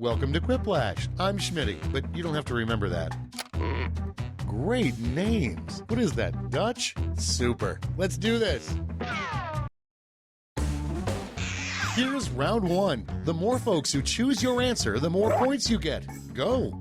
Welcome to Quiplash. I'm Schmitty, but you don't have to remember that. Great names. What is that, Dutch? Super. Let's do this. Here's round one. The more folks who choose your answer, the more points you get. Go.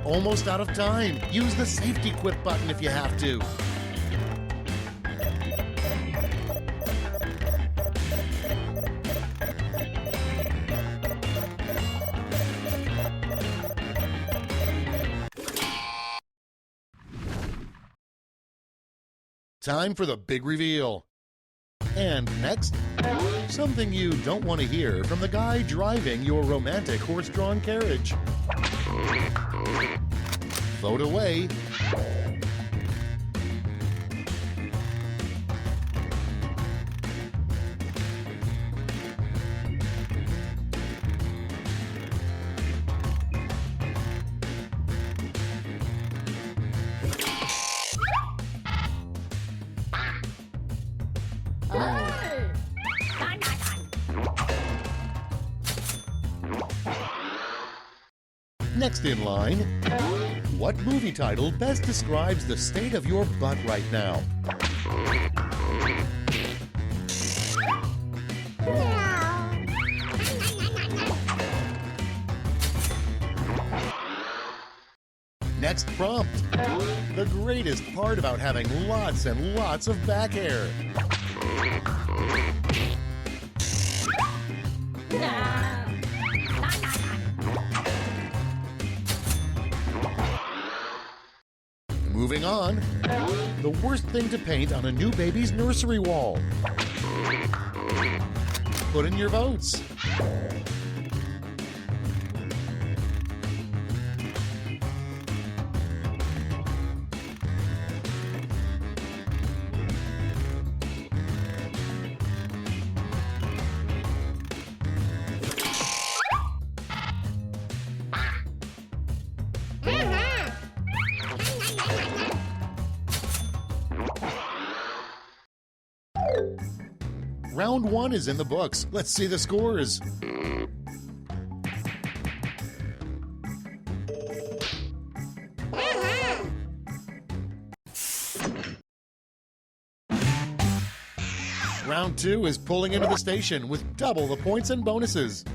Almost out of time. Use the safety quit button if you have to. Time for the big reveal. And next, something you don't want to hear from the guy driving your romantic horse-drawn carriage. Vote away. Next in line, what movie title best describes the state of your butt right now? prompt. The greatest part about having lots and lots of back hair. Moving on, the worst thing to paint on a new baby's nursery wall. Put in your votes. Round 1 is in the books. Let's see the scores. Round 2 is pulling into the station with double the points and bonuses.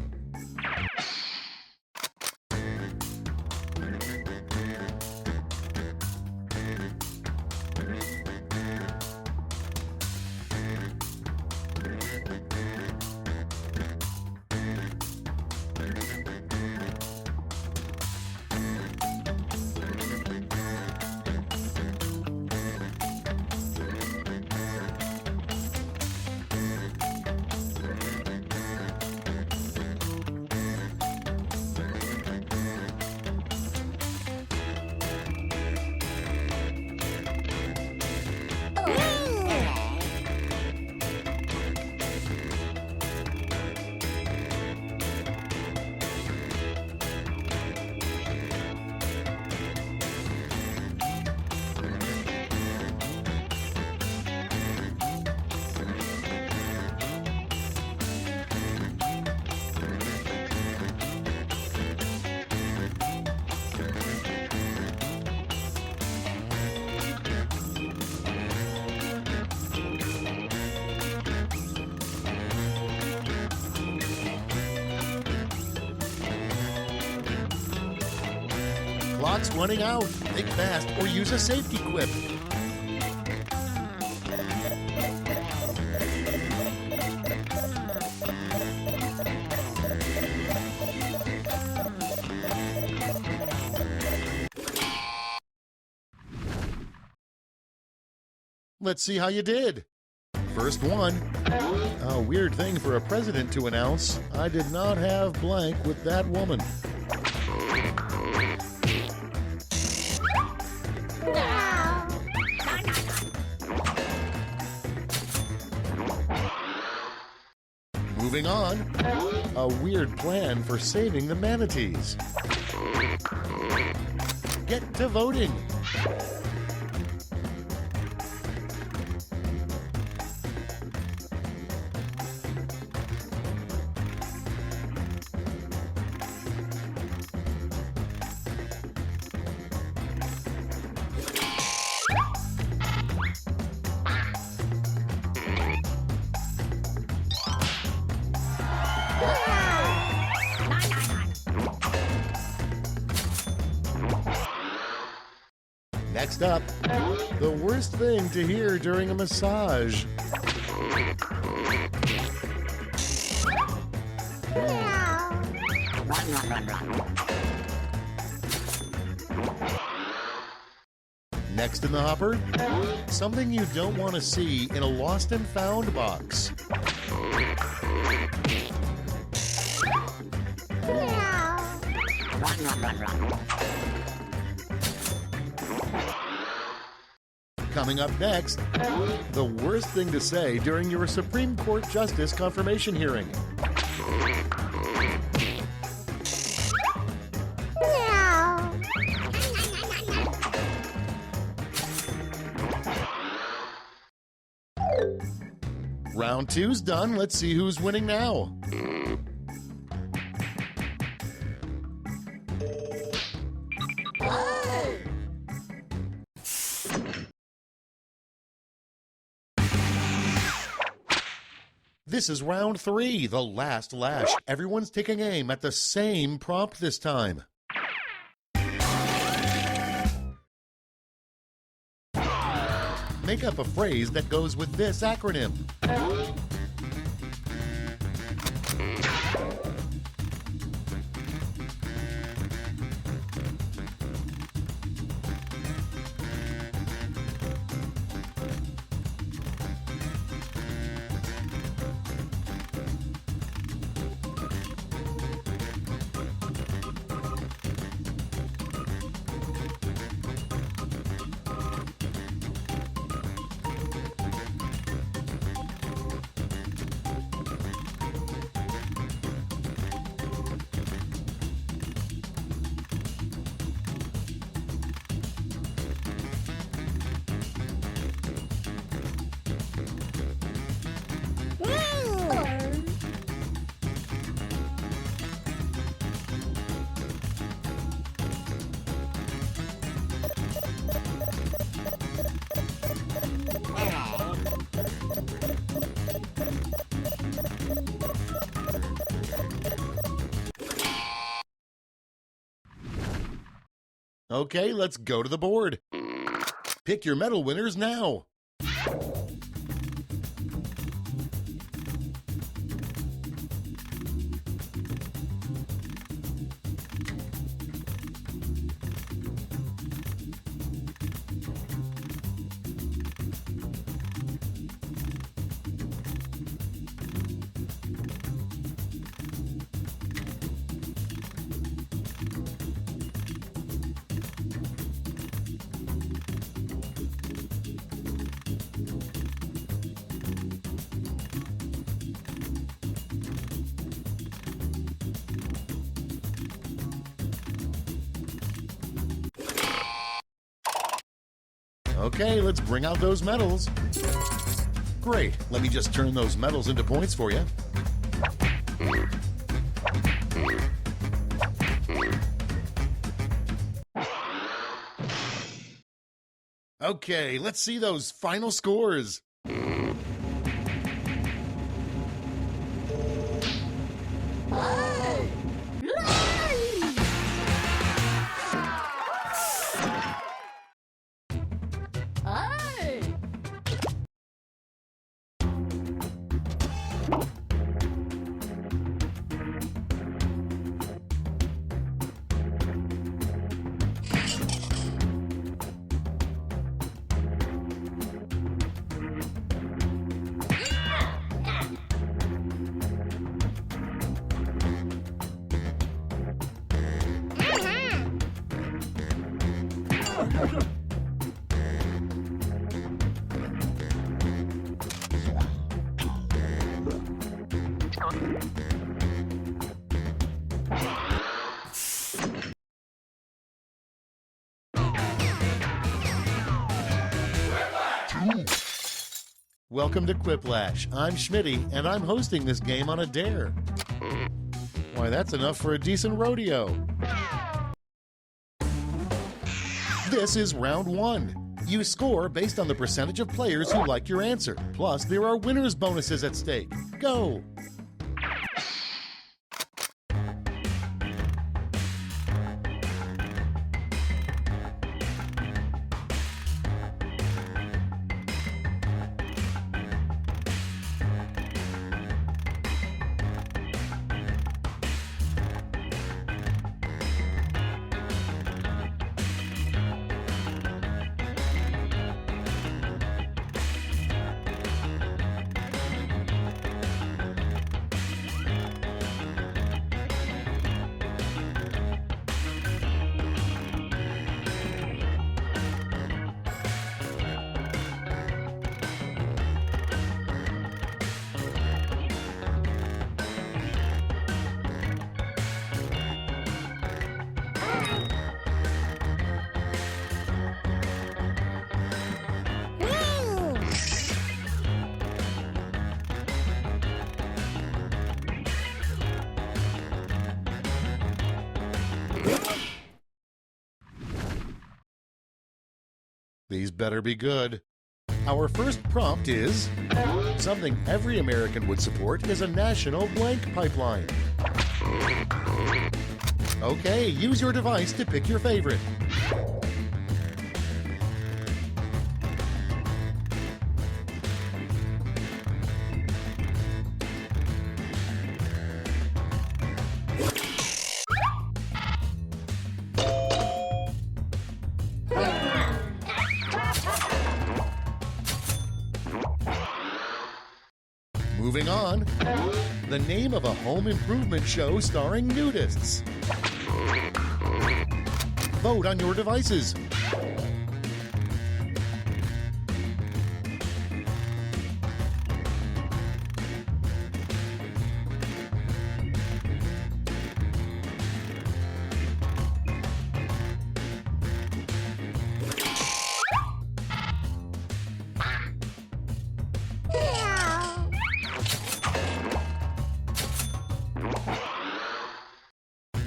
Clock's running out. Think fast or use a safety quip. Let's see how you did. First one. A weird thing for a president to announce. I did not have blank with that woman. Moving on, a weird plan for saving the manatees. Get to voting. Next up, the worst thing to hear during a massage. Next in the hopper, something you don't want to see in a lost and found box. Coming up next, the worst thing to say during your Supreme Court Justice confirmation hearing. Round 2's done. Let's see who's winning now. This is round 3, the last lash. Everyone's taking aim at the same prompt this time. make up a phrase that goes with this acronym. Okay, let's go to the board. Pick your medal winners now. Okay, let's bring out those medals. Great, let me just turn those medals into points for you. Okay, let's see those final scores. Welcome to Quiplash. I'm Schmitty, and I'm hosting this game on a dare. Why, that's enough for a decent rodeo. This is round one. You score based on the percentage of players who like your answer. Plus, there are winners' bonuses at stake. Go! These better be good. Our first prompt is, something every American would support is a national blank pipeline. Okay, use your device to pick your favorite. Moving on. The name of a home improvement show starring nudists. Vote on your devices.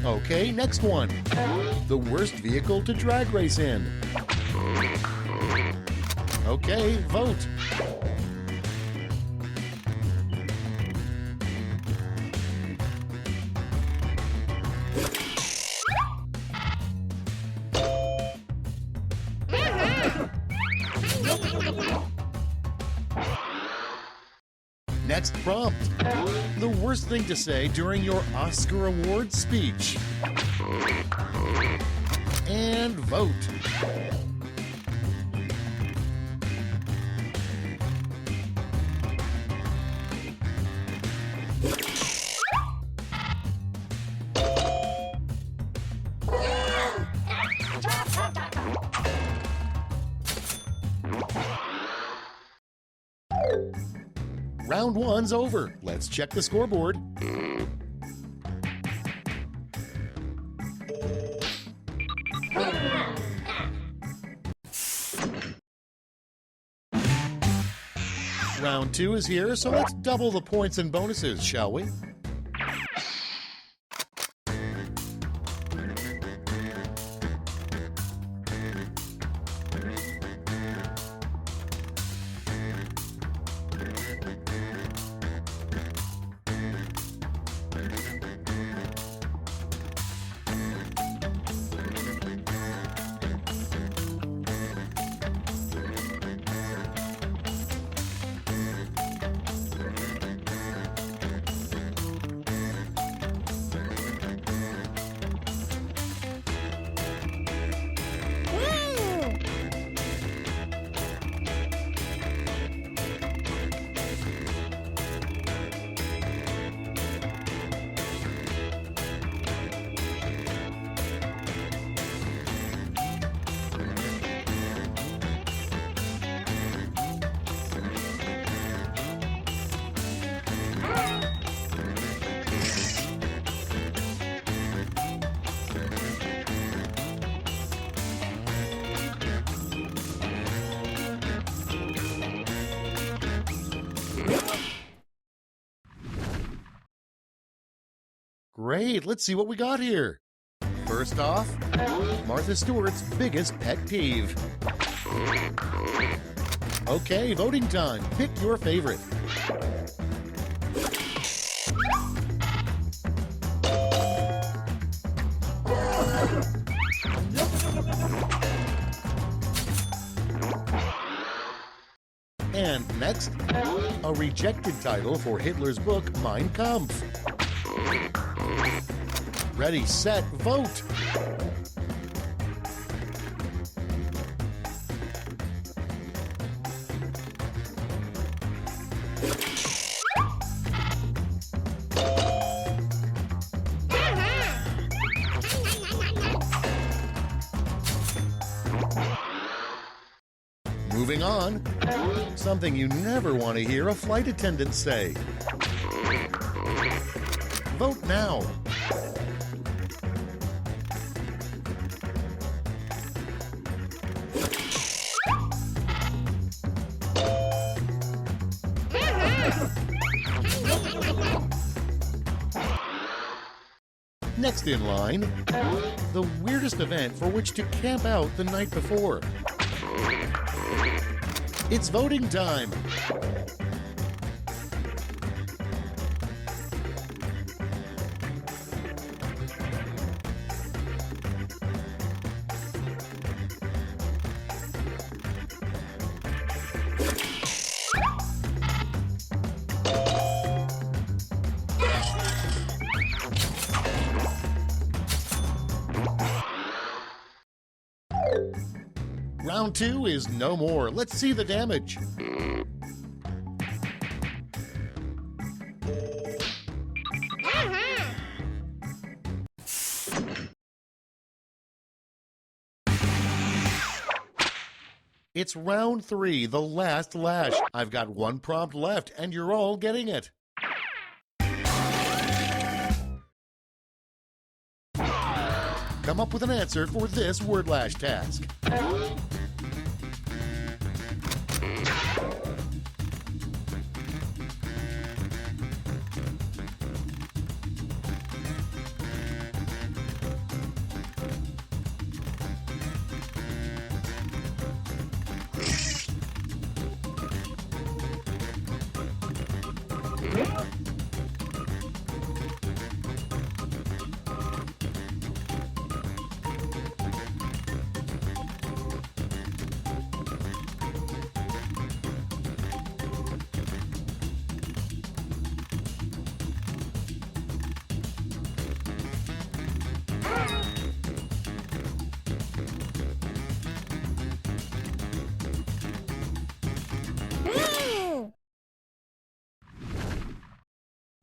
Okay, next one. The worst vehicle to drag race in. Okay, vote. Next prompt. The worst thing to say during your Oscar Awards speech. And vote. Round one's over. Let's check the scoreboard. Round two is here, so let's double the points and bonuses, shall we? Great, let's see what we got here. First off, Martha Stewart's biggest pet peeve. Okay, voting time. Pick your favorite. And next, a rejected title for Hitler's book Mein Kampf. Ready, set, vote! Moving on, something you never want to hear a flight attendant say. Vote now. Next in line, the weirdest event for which to camp out the night before. It's voting time. Round two is no more. Let's see the damage. It's round 3, the last lash. I've got one prompt left, and you're all getting it. Come up with an answer for this word lash task.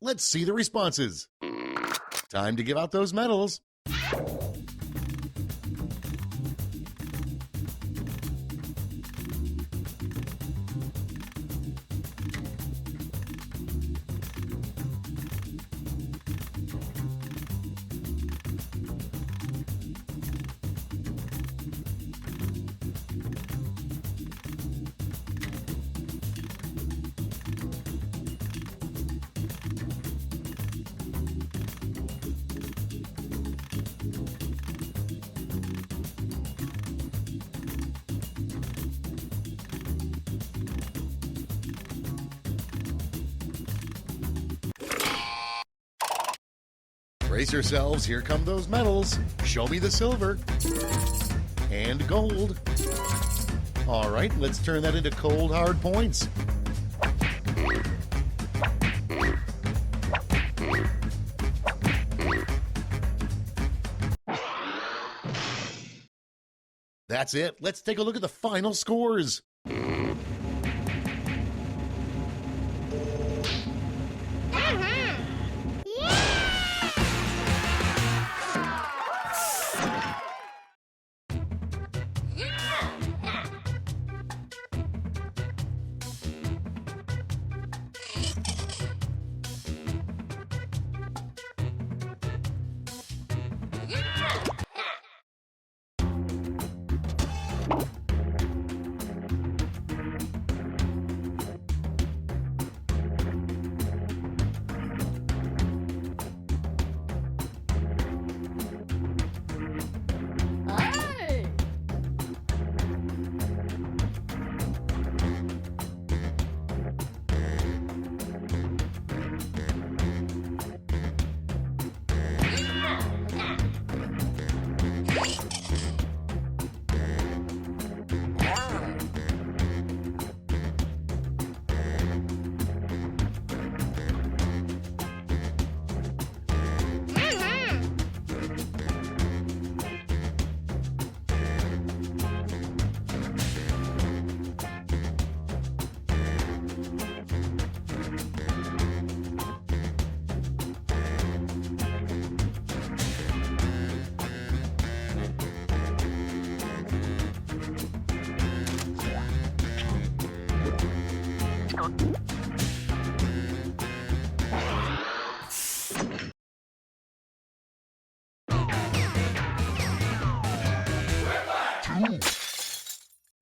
Let's see the responses. Time to give out those medals. Brace yourselves, here come those medals. Show me the silver. And gold. All right, let's turn that into cold, hard points. That's it. Let's take a look at the final scores.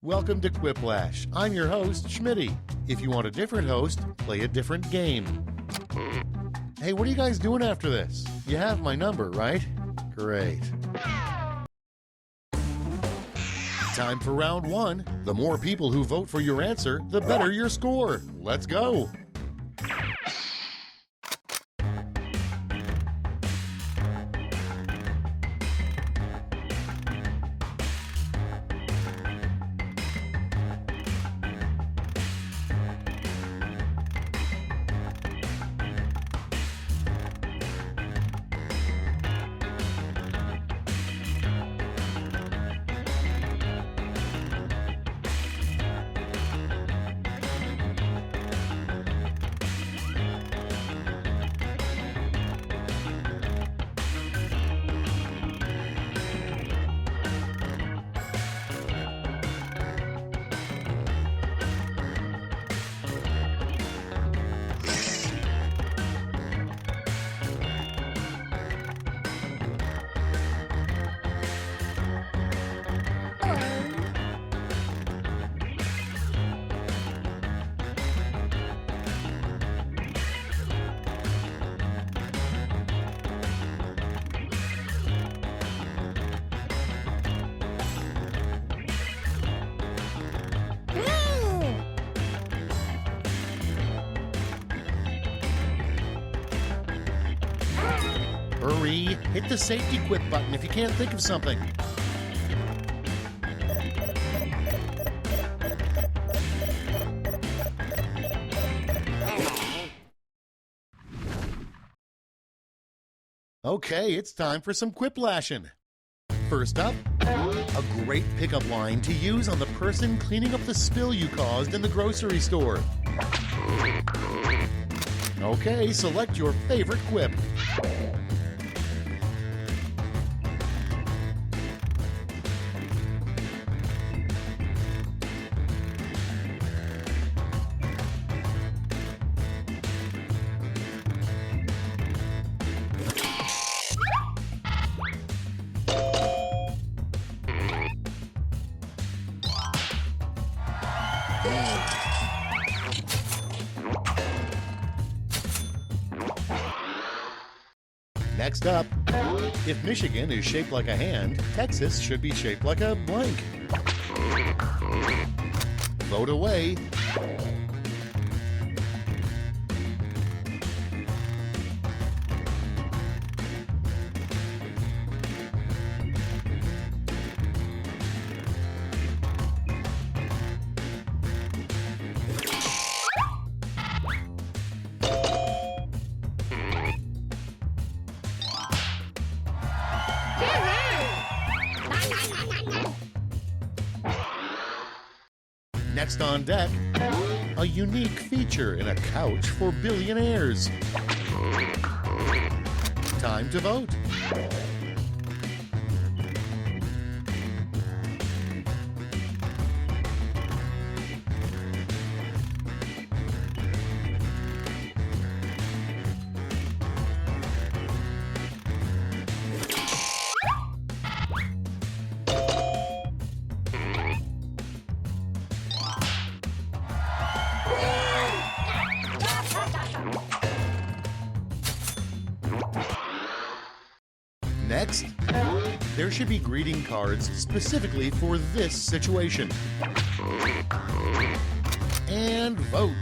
Welcome to Quiplash. I'm your host, Schmitty. If you want a different host, play a different game. Hey, what are you guys doing after this? You have my number, right? Great. Time for round 1. The more people who vote for your answer, the better your score. Let's go. Hurry, hit the safety quit button if you can't think of something. Okay, it's time for some quiplashing. First up, a great pickup line to use on the person cleaning up the spill you caused in the grocery store. Okay, select your favorite quip. Next up, if Michigan is shaped like a hand, Texas should be shaped like a blank. Vote away. Next on deck, a unique feature in a couch for billionaires. Time to vote. Next, there should be greeting cards specifically for this situation. And vote.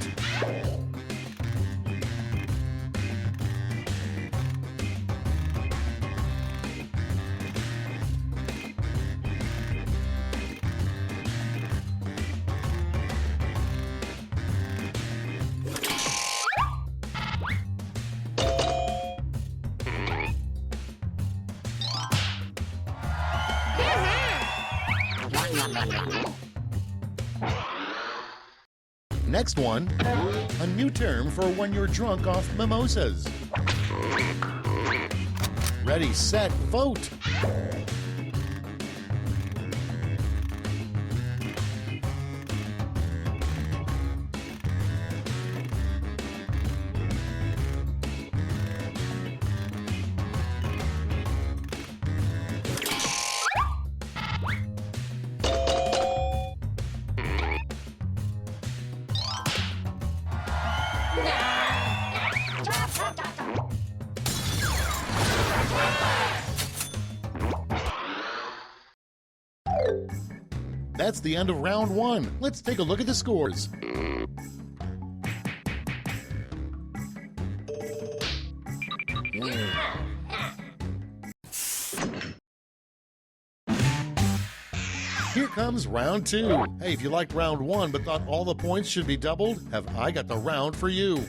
Next one, a new term for when you're drunk off mimosas. Ready, set, vote! That's the end of round one. Let's take a look at the scores. Here comes round two. Hey, if you liked round one but thought all the points should be doubled, have I got the round for you.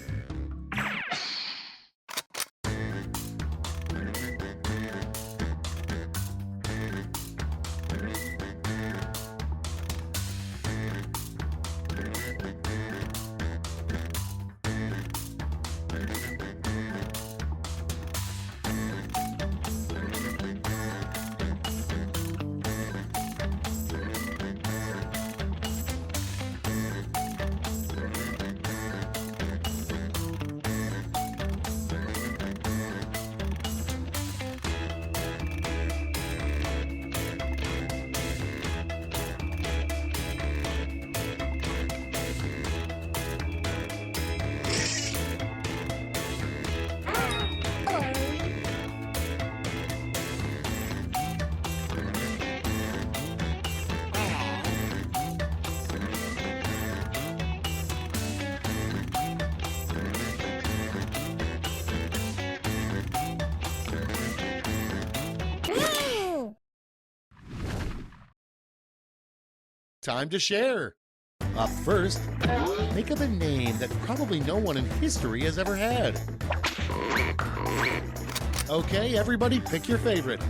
time to share. Up first, think of a name that probably no one in history has ever had. Okay, everybody pick your favorite.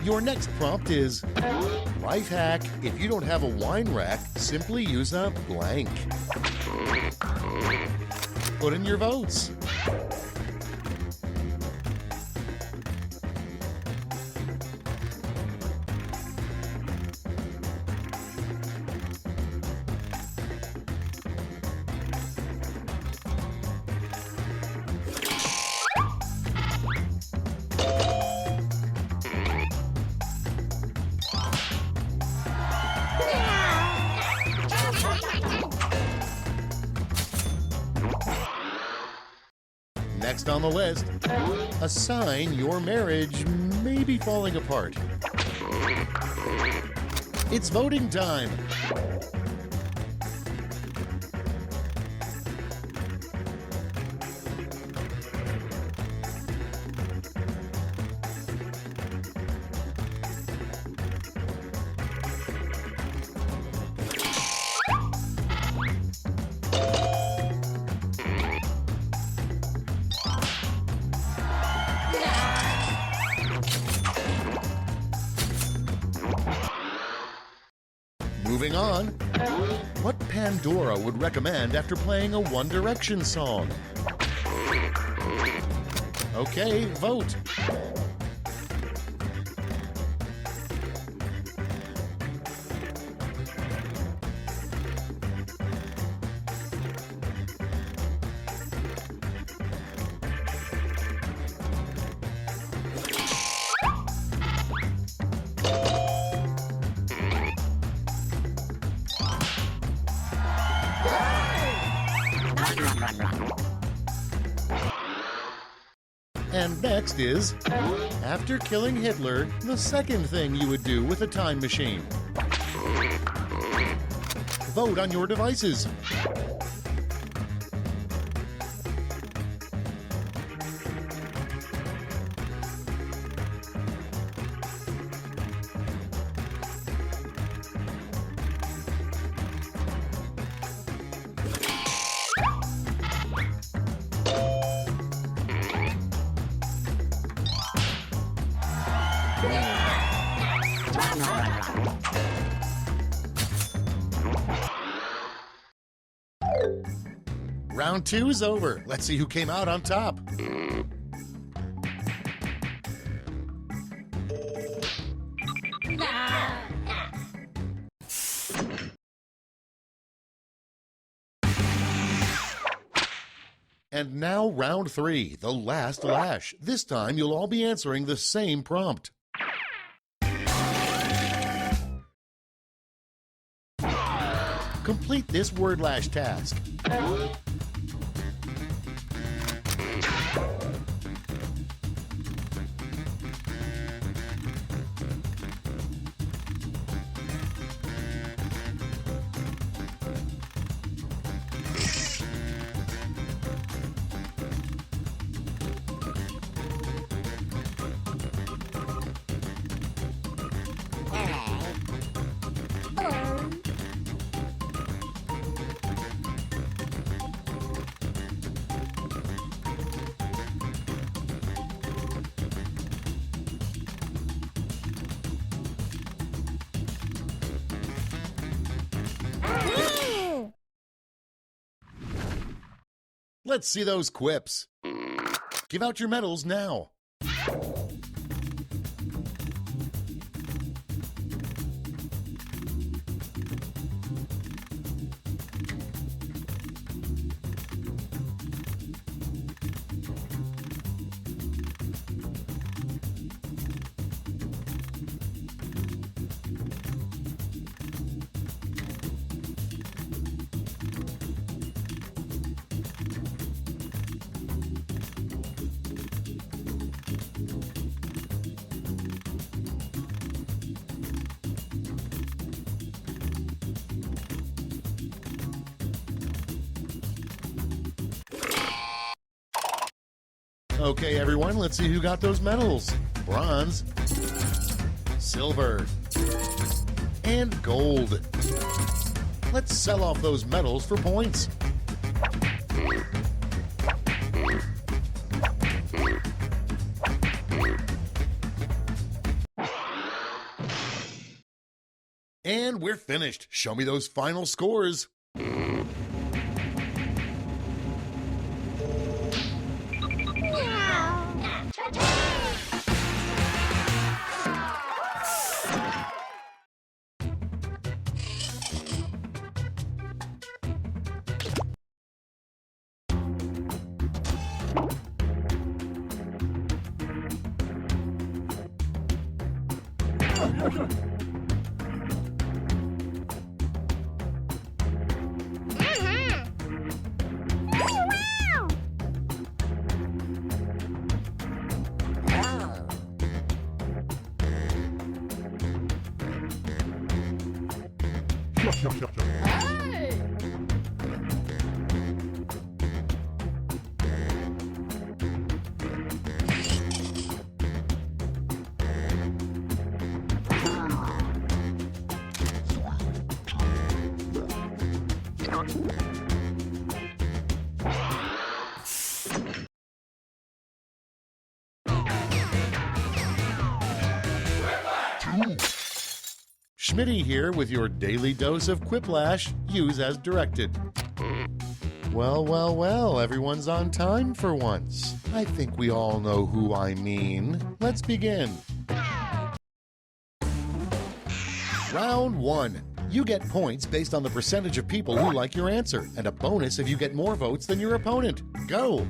Your next prompt is, life hack, if you don't have a wine rack, simply use a blank. Put in your votes. Next on the list, a sign your marriage may be falling apart. It's voting time. Moving on, what Pandora would recommend after playing a One Direction song? Okay, vote. And next is, after killing Hitler, the second thing you would do with a time machine. Vote on your devices. Round 2 is over. Let's see who came out on top. And now round 3, the last lash. This time you'll all be answering the same prompt. Complete this word lash task. Let's see those quips. Give out your medals now. Okay, everyone, let's see who got those medals. Bronze, silver, and gold. Let's sell off those medals for points. And we're finished. Show me those final scores. Schmitty here with your daily dose of Quiplash. Use as directed. Well, well, well, everyone's on time for once. I think we all know who I mean. Let's begin. Round 1. You get points based on the percentage of people who like your answer, and a bonus if you get more votes than your opponent. Go!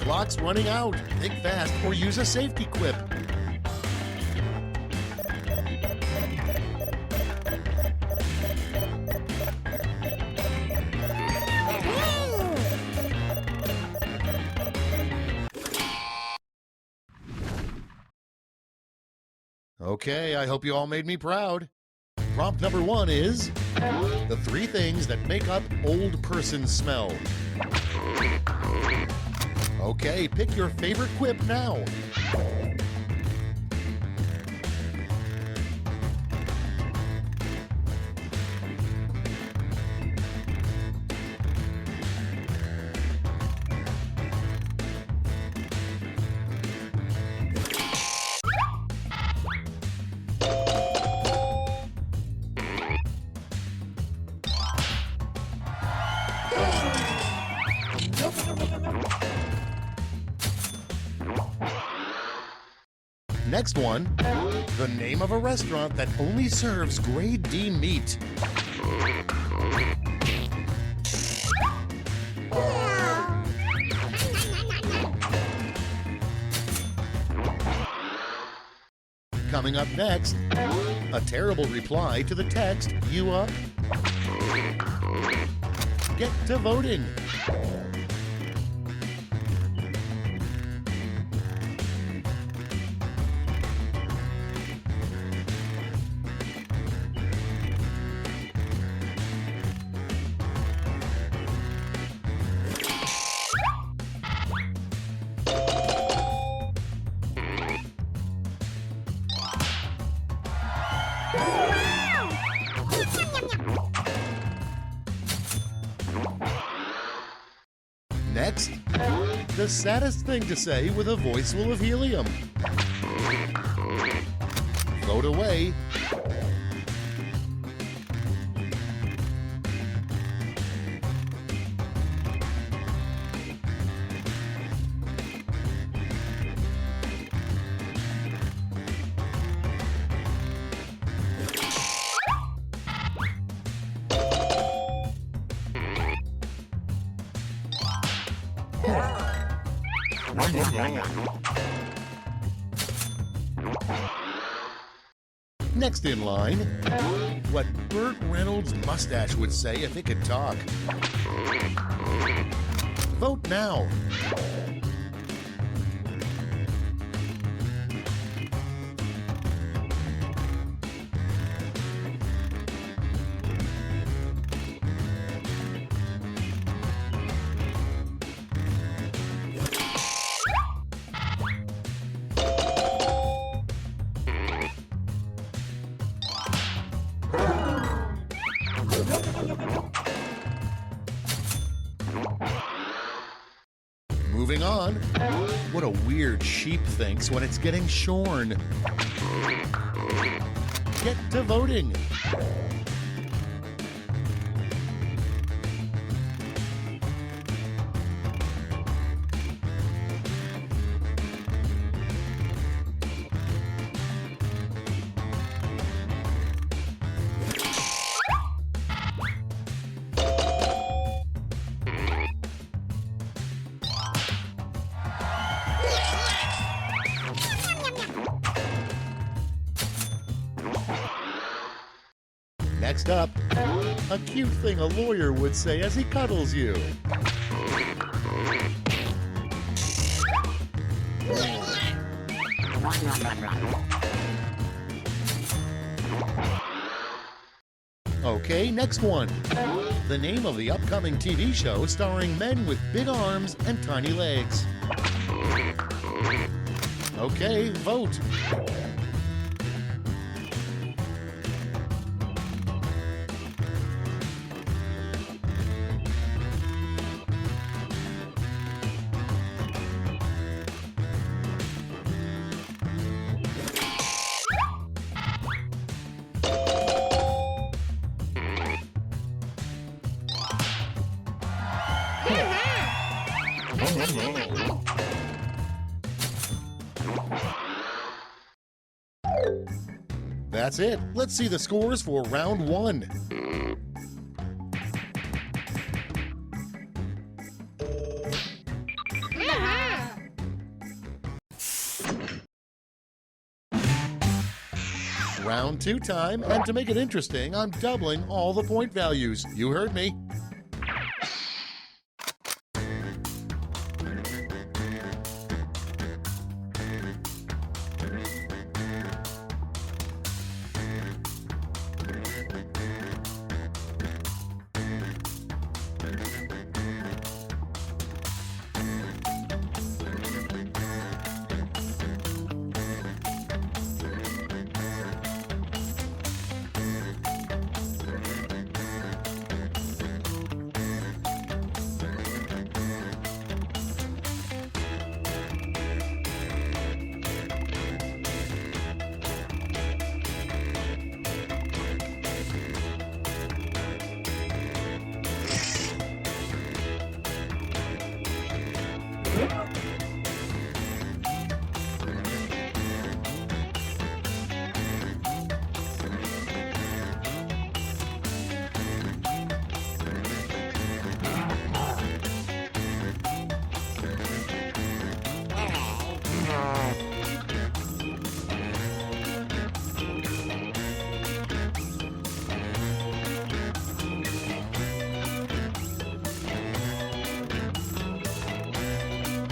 Clock's running out. Think fast or use a safety quip. Okay, I hope you all made me proud. Prompt number 1 is the 3 things that make up old person smell. Okay, pick your favorite quip now. Next one, the name of a restaurant that only serves grade D meat. Coming up next, a terrible reply to the text, "You up?" Get to voting. Next, the saddest thing to say with a voice full of helium. Vote away. Next in line, what Burt Reynolds' mustache would say if it could talk. Vote now. Moving on, what a weird sheep thinks when it's getting shorn. Get to voting. Next up, a cute thing a lawyer would say as he cuddles you. Okay, next one. The name of the upcoming TV show starring men with big arms and tiny legs. Okay, vote. That's it. Let's see the scores for round one. Round two time, and to make it interesting, I'm doubling all the point values. You heard me.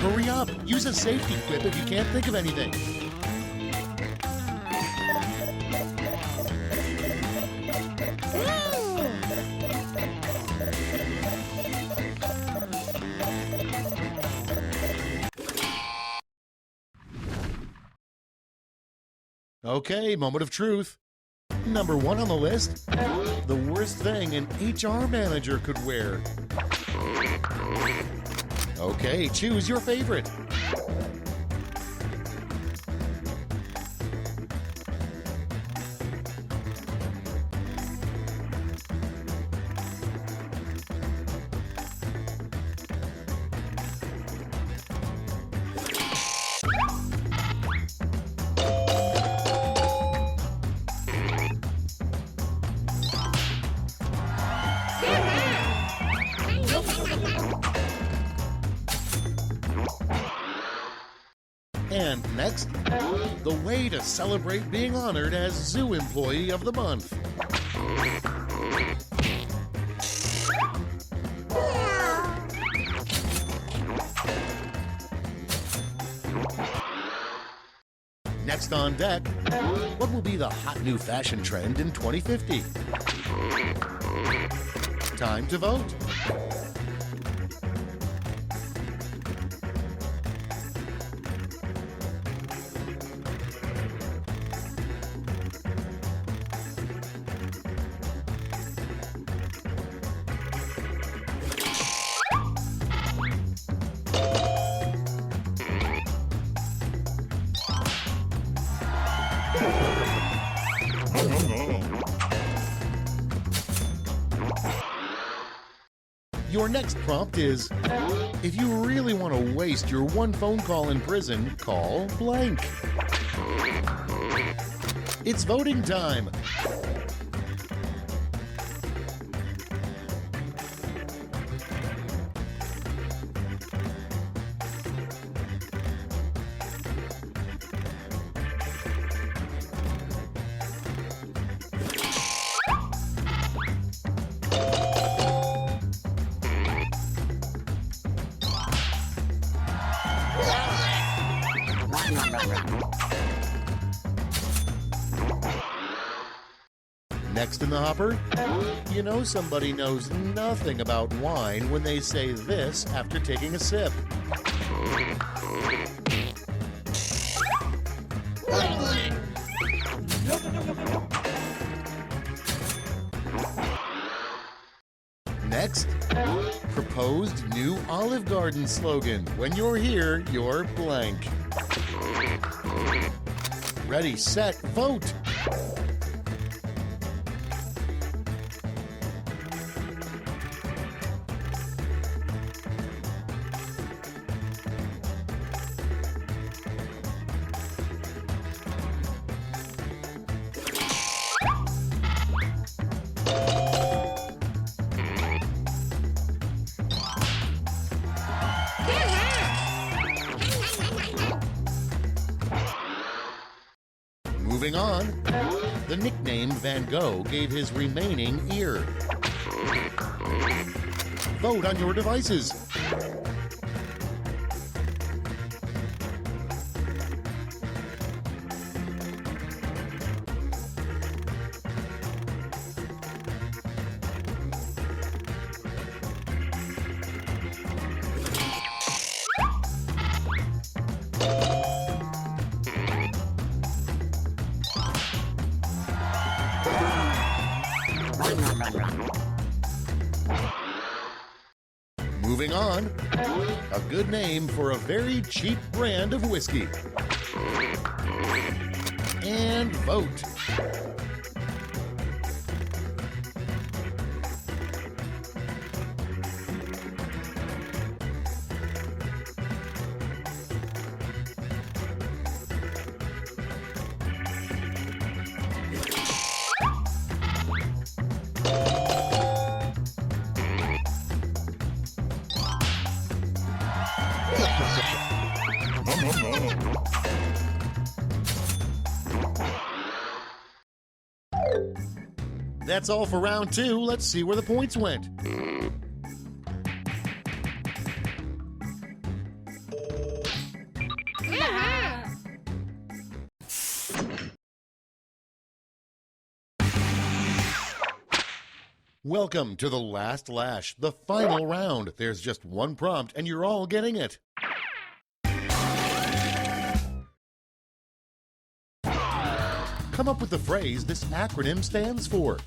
Hurry up! Use a safety quip if you can't think of anything. Okay, moment of truth. Number 1 on the list, the worst thing an HR manager could wear. Okay, choose your favorite. And next, the way to celebrate being honored as Zoo Employee of the Month. Next on deck, what will be the hot new fashion trend in 2050? Time to vote. Your next prompt is, if you really want to waste your one phone call in prison, call blank. It's voting time. Next in the hopper, you know somebody knows nothing about wine when they say this after taking a sip. Next, proposed new Olive Garden slogan. When you're here, you're blank. Ready, set, vote! Moving on, the nickname Van Gogh gave his remaining ear. Vote on your devices. Moving on, a good name for a very cheap brand of whiskey. And vote. That's all for round 2. Let's see where the points went. Welcome to the last lash, the final round. There's just one prompt and you're all getting it. Come up with the phrase this acronym stands for.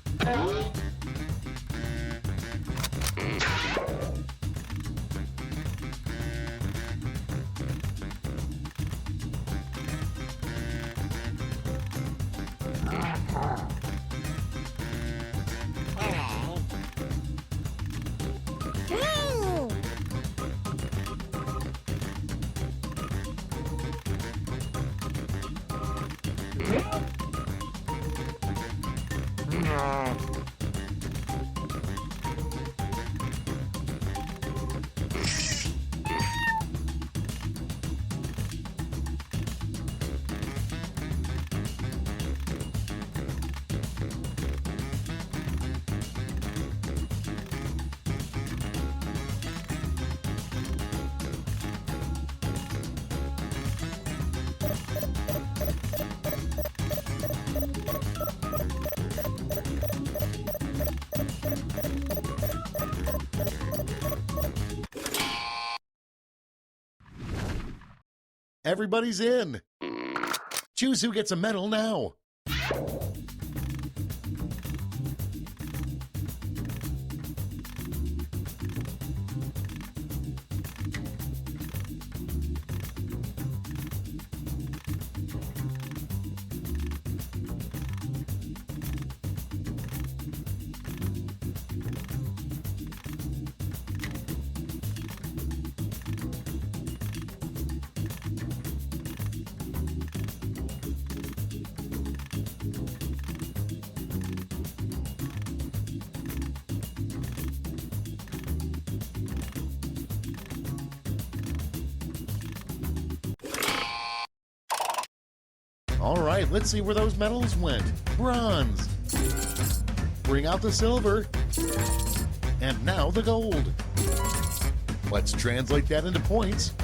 Everybody's in. Choose who gets a medal now. All right, let's see where those medals went. Bronze. Bring out the silver. And now the gold. Let's translate that into points.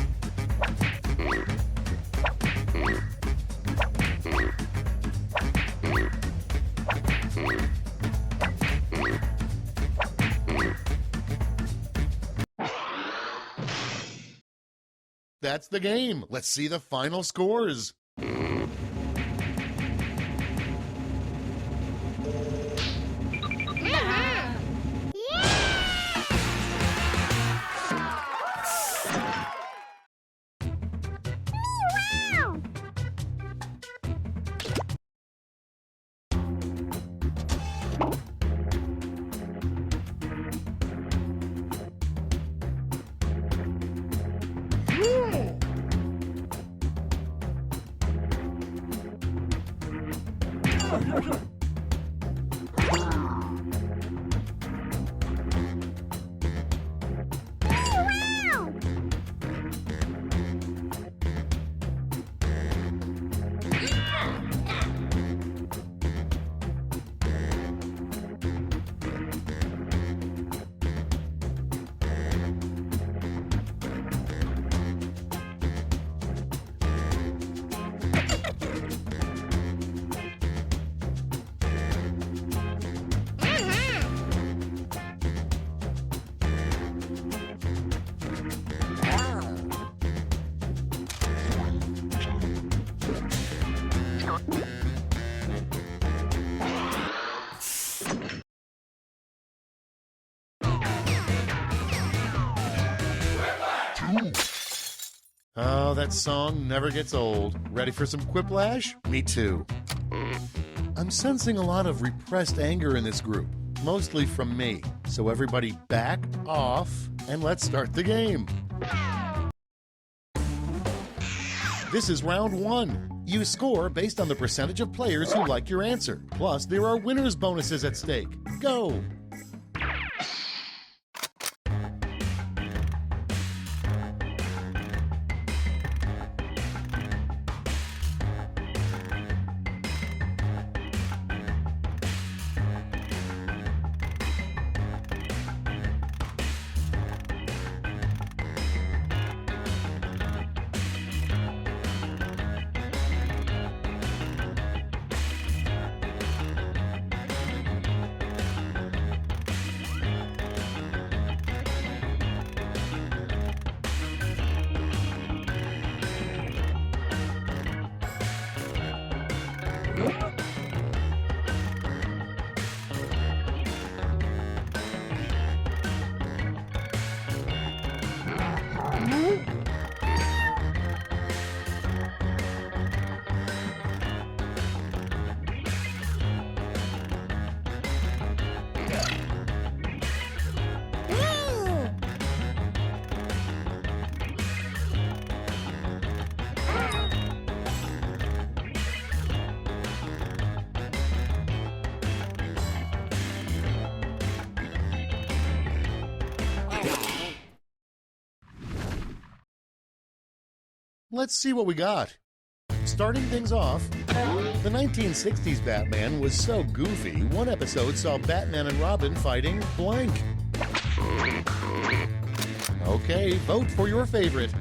That's the game. Let's see the final scores. Oh, that song never gets old. Ready for some quiplash? Me too. I'm sensing a lot of repressed anger in this group, mostly from me. So everybody back off and let's start the game. This is round one. You score based on the percentage of players who like your answer. Plus, there are winners' bonuses at stake. Go! Let's see what we got. Starting things off, the 1960s Batman was so goofy, one episode saw Batman and Robin fighting blank. Okay, vote for your favorite.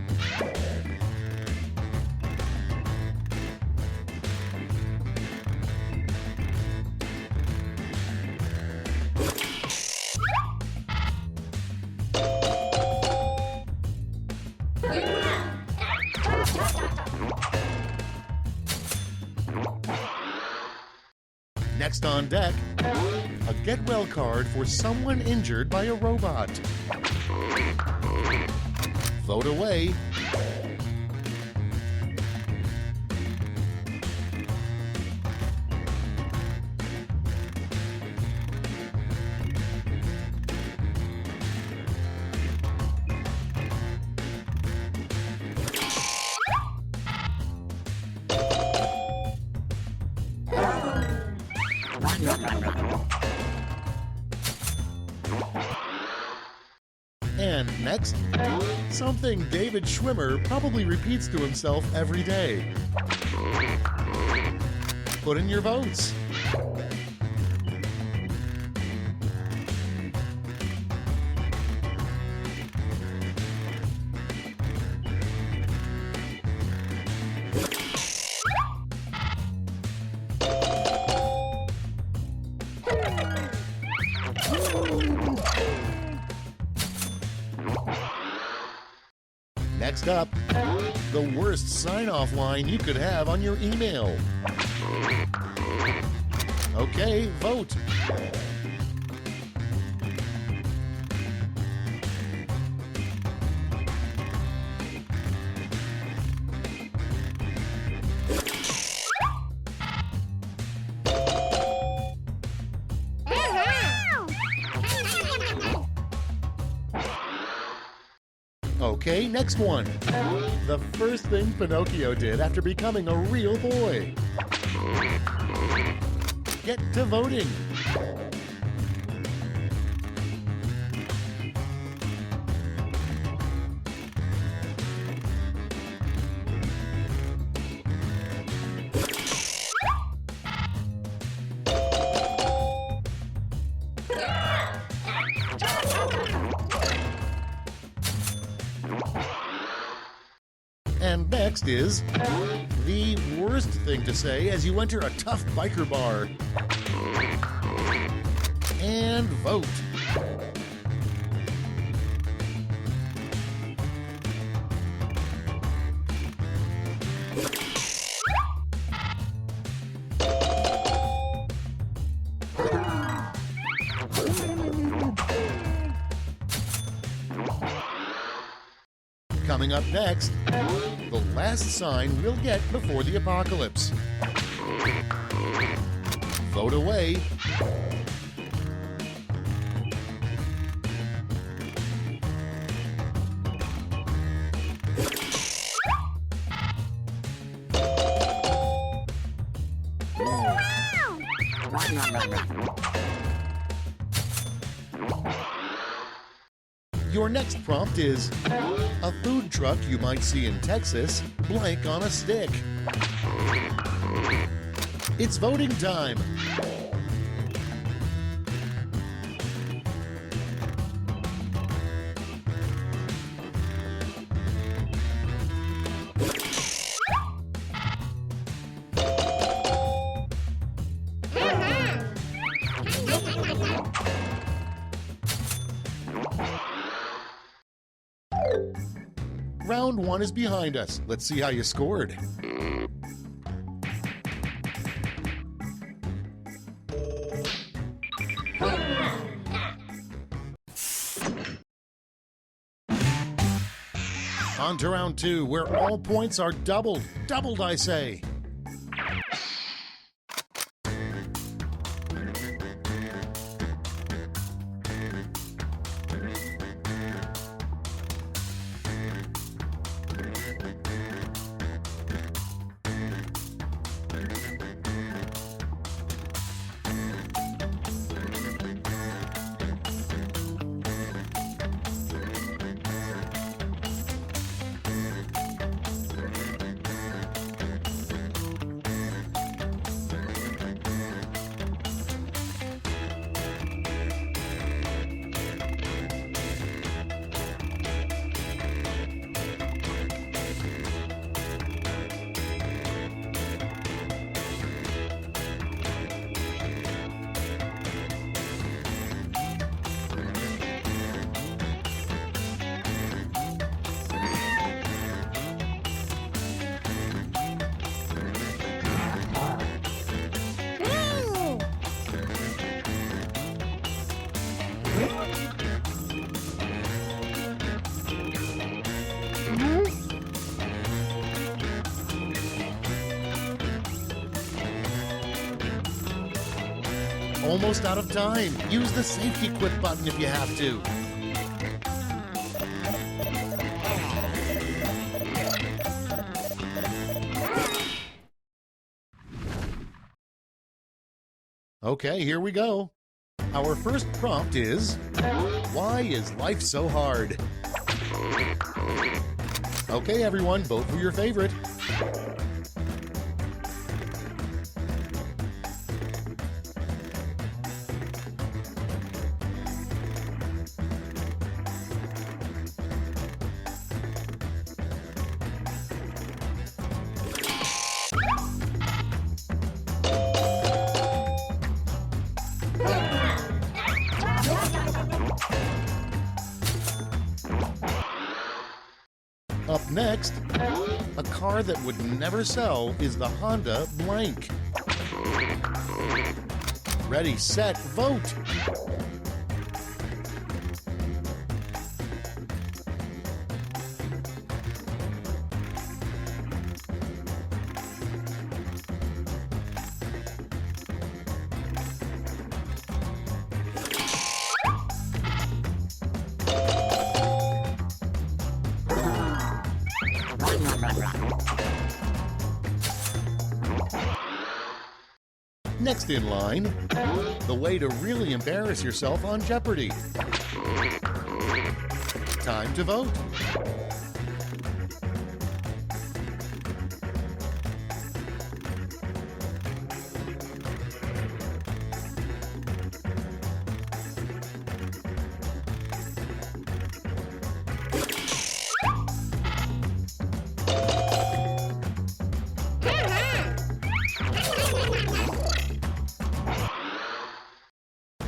Next on deck, a get well card for someone injured by a robot. Vote away. And next, something David Schwimmer probably repeats to himself every day. Put in your votes. Next up, the worst sign-off line you could have on your email. Okay, vote. Okay, next one. The first thing Pinocchio did after becoming a real boy. Get to voting. And next is the worst thing to say as you enter a tough biker bar. And vote. Coming up next, the last sign we'll get before the apocalypse. Vote away. Your next prompt is a food truck you might see in Texas, blank on a stick. It's voting time. Round one is behind us. Let's see how you scored. On to round two, where all points are doubled. Doubled, I say. almost out of time. Use the safety quit button if you have to. Okay, here we go. Our first prompt is, why is life so hard? Okay, everyone, vote for your favorite. Up next, a car that would never sell is the Honda blank. Ready, set, vote! Next in line, the way to really embarrass yourself on Jeopardy! Time to vote!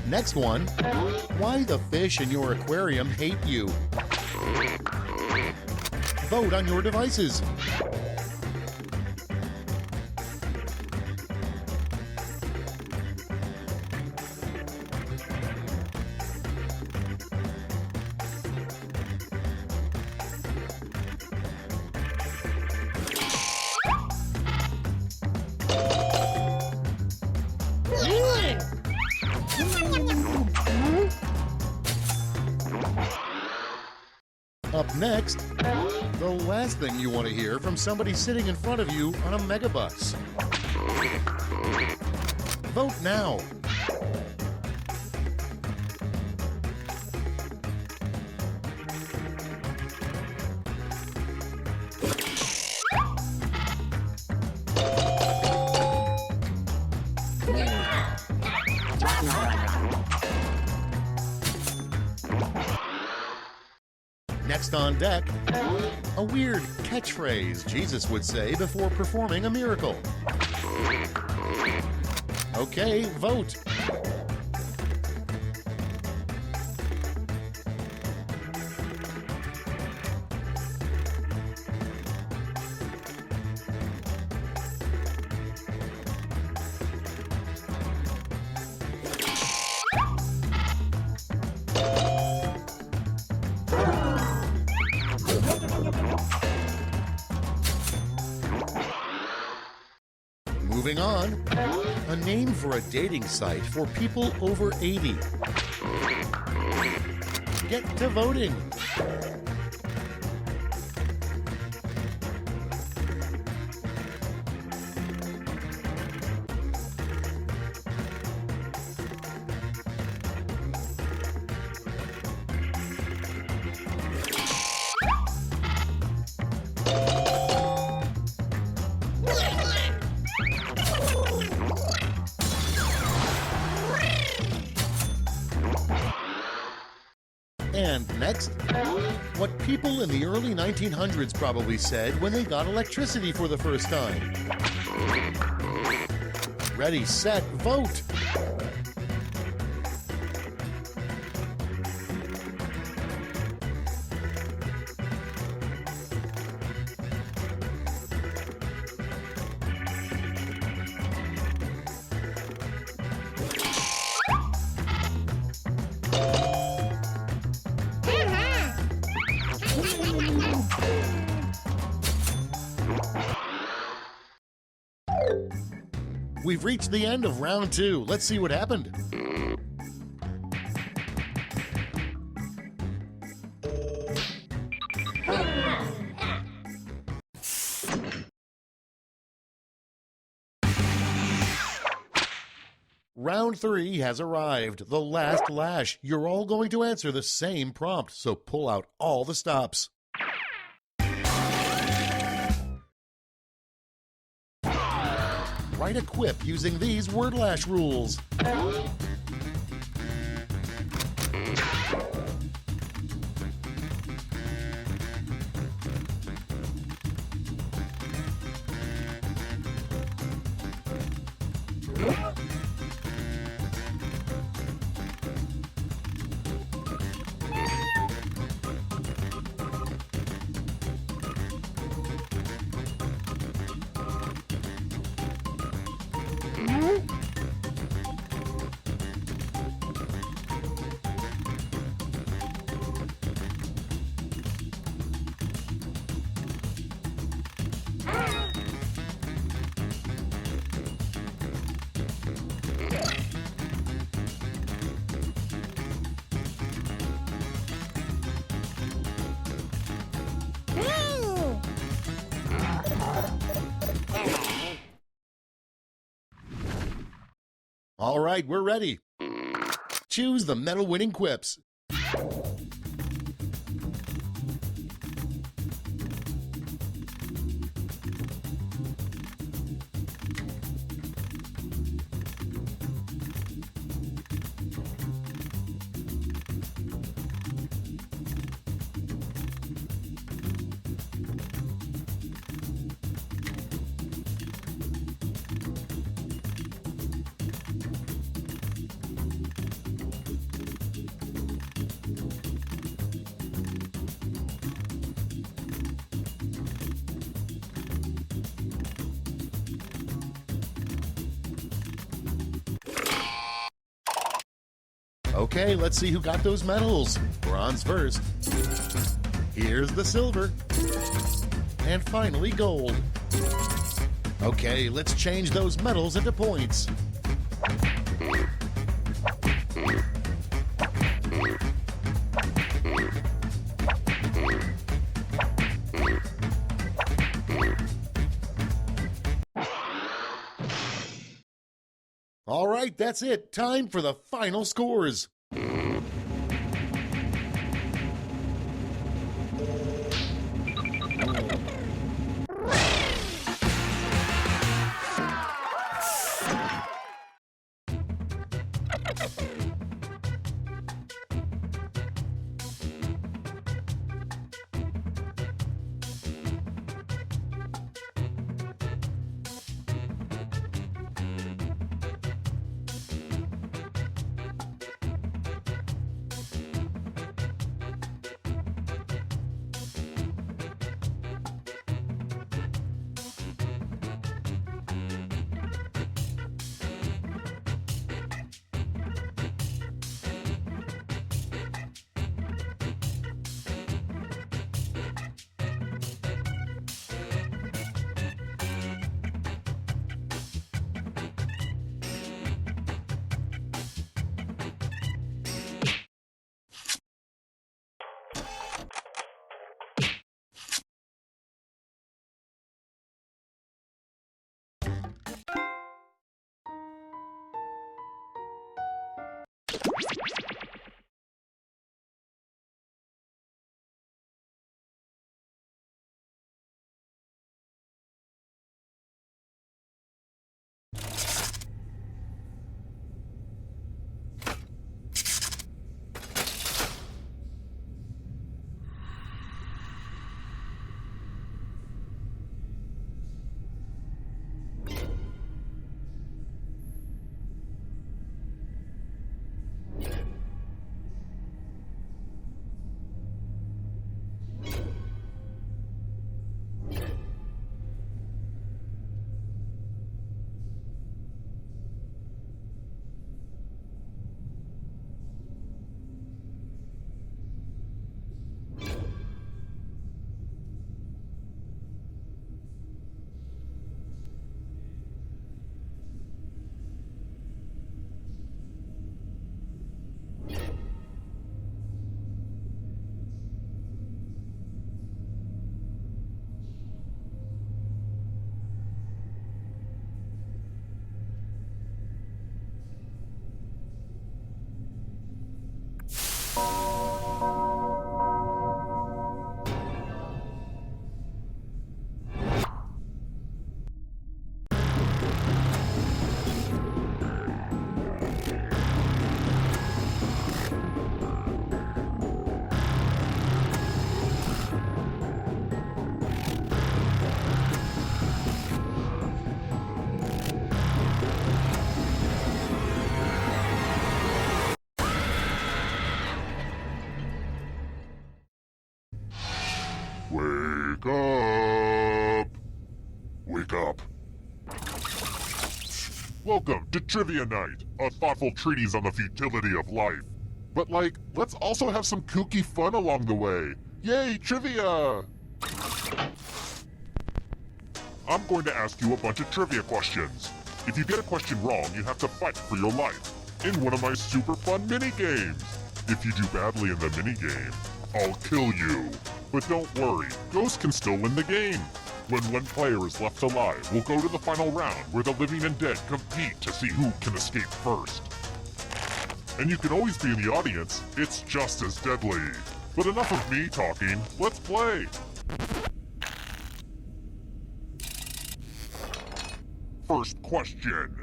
Next one, why the fish in your aquarium hate you. Vote on your devices. Up next, the last thing you want to hear from somebody sitting in front of you on a megabus. Vote now. Next on deck, a weird catchphrase Jesus would say before performing a miracle. Okay, vote. Moving on, a name for a dating site for people over 80. Get to voting. And next, what people in the early 1900s probably said when they got electricity for the first time. Ready, set, vote! We've reached the end of round 2. Let's see what happened. Round 3 has arrived, the last lash. You're all going to answer the same prompt, so pull out all the stops. Write a quip using these word lash rules. All right, we're ready. Choose the medal-winning quips. Okay, let's see who got those medals. Bronze first. Here's the silver. And finally, gold. Okay, let's change those medals into points. All right, that's it. Time for the final scores. Wake up! Wake up. Welcome to Trivia Night, a thoughtful treatise on the futility of life. But let's also have some kooky fun along the way. Yay, trivia! I'm going to ask you a bunch of trivia questions. If you get a question wrong, you have to fight for your life in one of my super fun mini-games. If you do badly in the mini-game, I'll kill you. But don't worry, Ghost can still win the game. When one player is left alive, we'll go to the final round where the living and dead compete to see who can escape first. And you can always be in the audience, it's just as deadly. But enough of me talking, let's play! First question.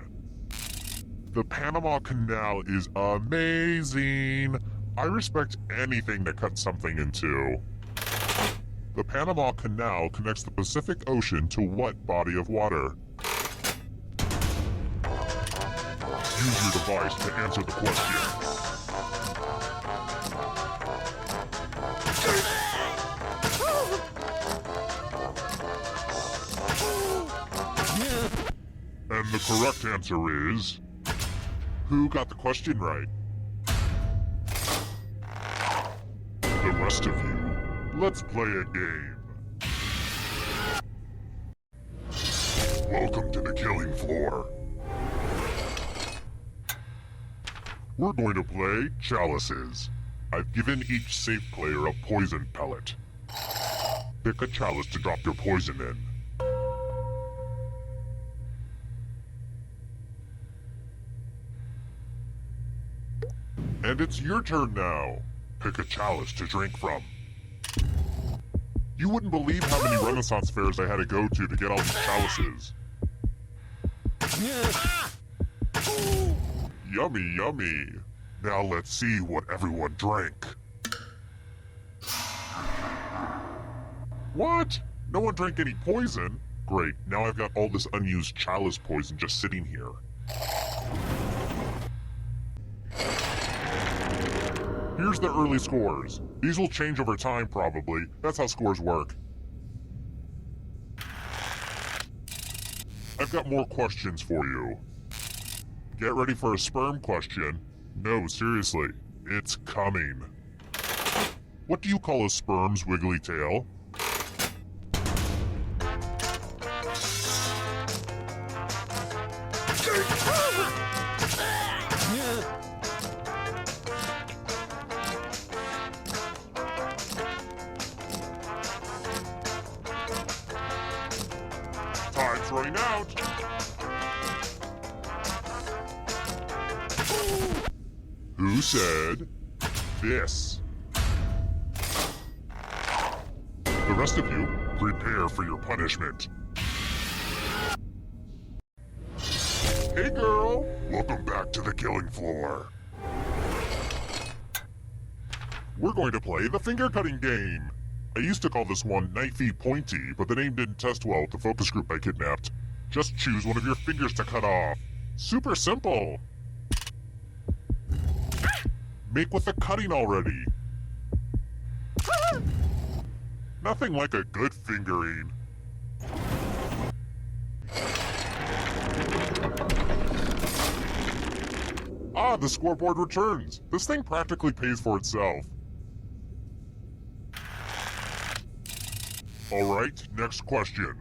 The Panama Canal is amazing. I respect anything that cuts something in two. The Panama Canal connects the Pacific Ocean to what body of water? Use your device to answer the question. And the correct answer is... Who got the question right? The rest of you, let's play a game. Welcome to the killing floor. We're going to play chalices. I've given each safe player a poison pellet. Pick a chalice to drop your poison in. And it's your turn now. Pick a chalice to drink from. You wouldn't believe how many Renaissance fairs I had to go to get all these chalices. Yummy, yummy. Now let's see what everyone drank. What? No one drank any poison? Great, now I've got all this unused chalice poison just sitting here. Here's the early scores. These will change over time, probably. That's how scores work. I've got more questions for you. Get ready for a sperm question. No, seriously, it's coming. What do you call a sperm's wiggly tail? Time's running out. Who said this? The rest of you, prepare for your punishment. Hey girl, welcome back to the killing floor. We're going to play the finger cutting game. I used to call this one Knifey Pointy, but the name didn't test well with the focus group I kidnapped. Just choose one of your fingers to cut off. Super simple. Make with the cutting already. Nothing like a good fingering. Ah, the scoreboard returns. This thing practically pays for itself. Alright, next question.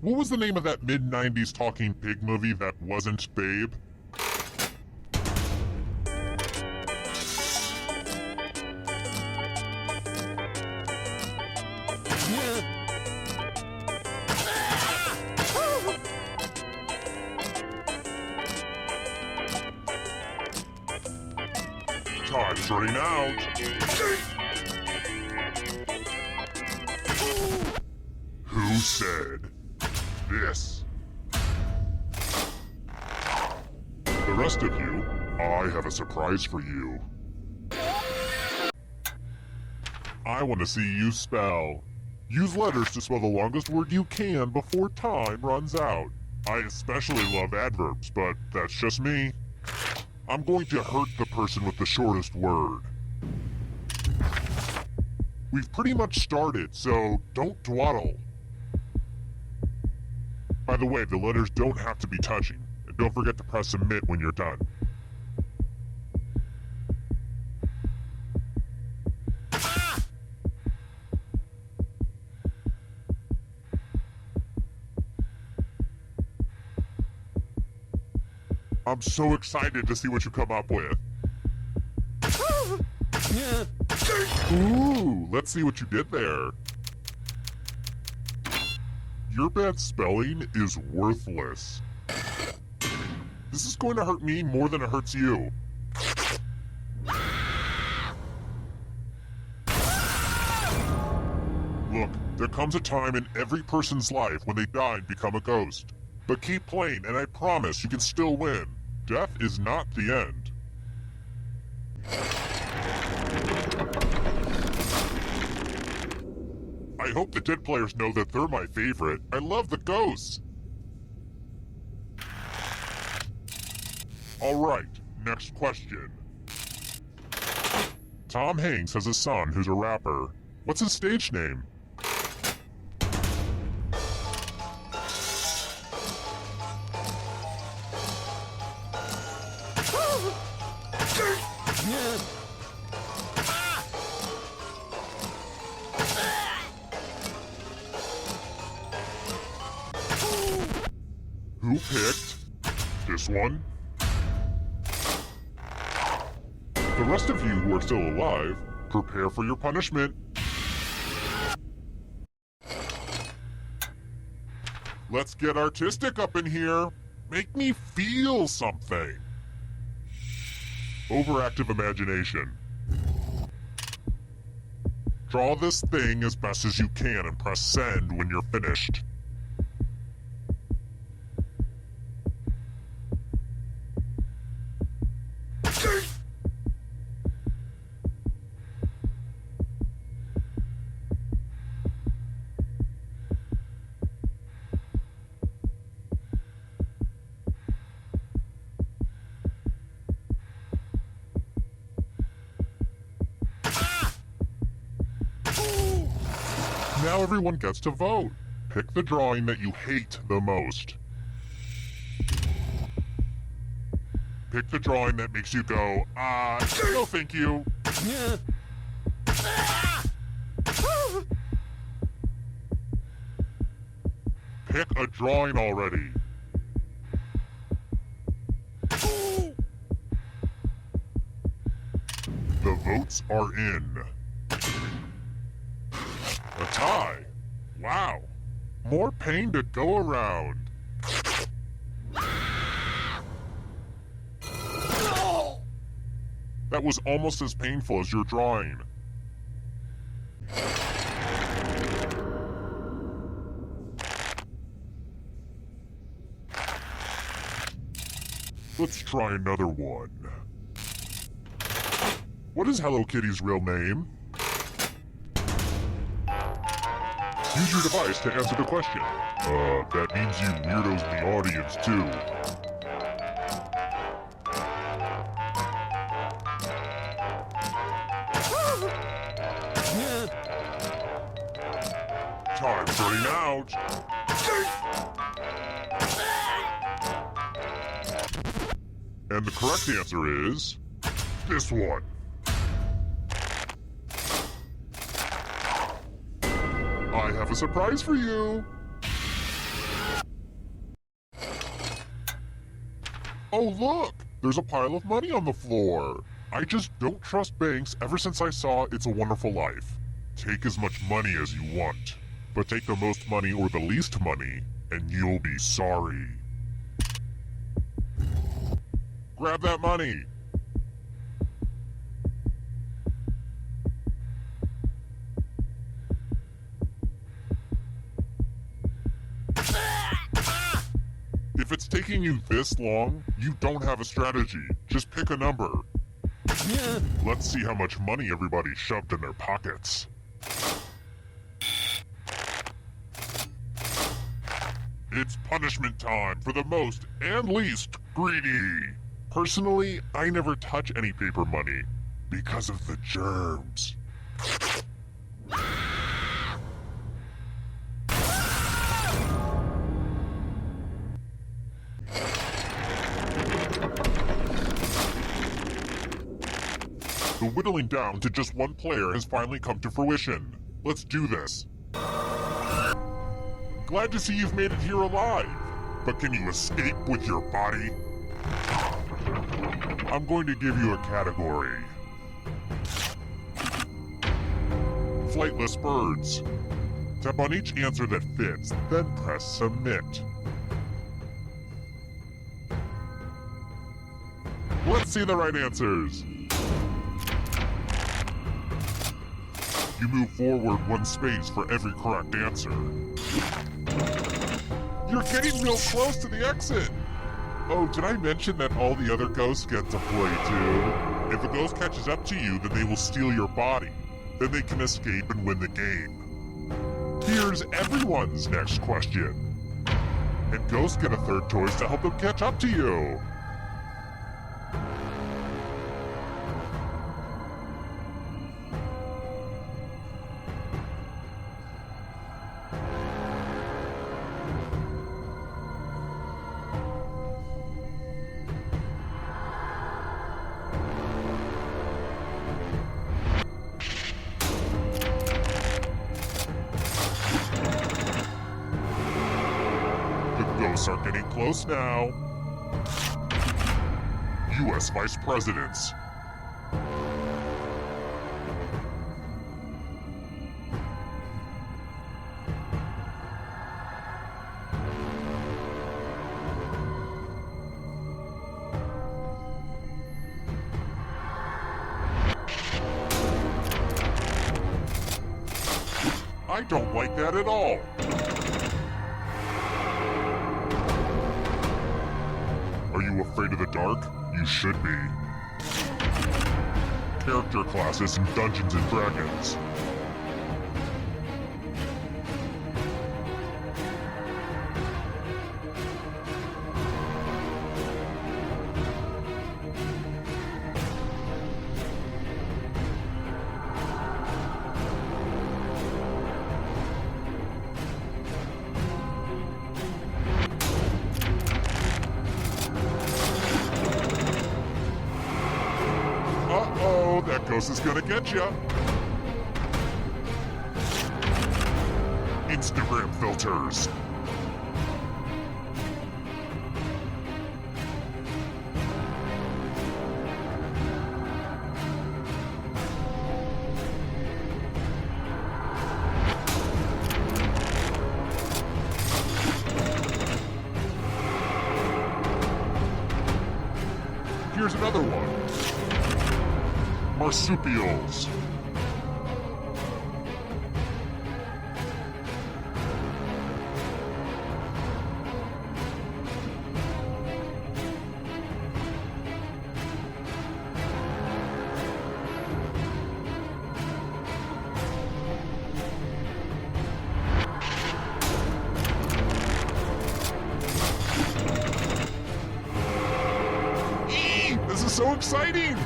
What was the name of that mid-90s talking pig movie that wasn't Babe? Time's running out. Who said this? The rest of you, I have a surprise for you. I want to see you spell. Use letters to spell the longest word you can before time runs out. I especially love adverbs, but that's just me. I'm going to hurt the person with the shortest word. We've pretty much started, so don't dawdle. By the way, the letters don't have to be touching, and don't forget to press submit when you're done. I'm so excited to see what you come up with. Ooh, let's see what you did there. Your bad spelling is worthless. This is going to hurt me more than it hurts you. Look, there comes a time in every person's life when they die and become a ghost. But keep playing, and I promise you can still win. Death is not the end. I hope the dead players know that they're my favorite. I love the ghosts. Alright, next question. Tom Hanks has a son who's a rapper. What's his stage name? Who picked this one? The rest of you who are still alive, prepare for your punishment. Let's get artistic up in here. Make me feel something. Overactive imagination. Draw this thing as best as you can and press send when you're finished. Now everyone gets to vote. Pick the drawing that you hate the most. Pick the drawing that makes you go, no thank you. Pick a drawing already. The votes are in. A tie. Wow. More pain to go around. That was almost as painful as your drawing. Let's try another one. What is Hello Kitty's real name? Use your device to answer the question. That means you weirdos in the audience, too. Time's running out. And the correct answer is this one. I have a surprise for you. Oh look, there's a pile of money on the floor. I just don't trust banks ever since I saw It's a Wonderful Life. Take as much money as you want, but take the most money or the least money, and you'll be sorry. Grab that money. If it's taking you this long, you don't have a strategy. Just pick a number. Let's see how much money everybody shoved in their pockets. It's punishment time for the most and least greedy. Personally, I never touch any paper money because of the germs. whittling down to just one player has finally come to fruition. Let's do this. Glad to see you've made it here alive, but can you escape with your body? I'm going to give you a category. Flightless birds. Tap on each answer that fits, then press submit. Let's see the right answers. You move forward one space for every correct answer. You're getting real close to the exit. Oh, did I mention that all the other ghosts get to play too? If a ghost catches up to you, then they will steal your body. Then they can escape and win the game. Here's everyone's next question. And ghosts get a third choice to help them catch up to you. Ghosts are getting close now. U.S. Vice Presidents. I don't like that at all. Are you afraid of the dark? You should be. Character classes in Dungeons & Dragons. Uh-oh, that ghost is gonna get ya. Instagram filters. Here's another one. Marsupials. This is so exciting!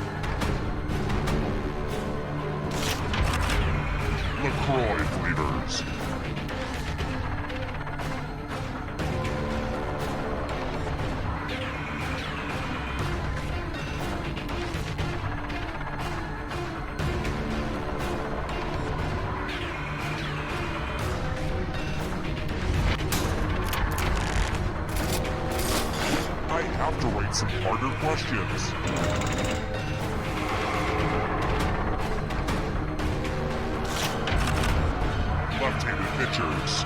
LaCroix flavors. I have to write some harder questions. Left-handed pitchers.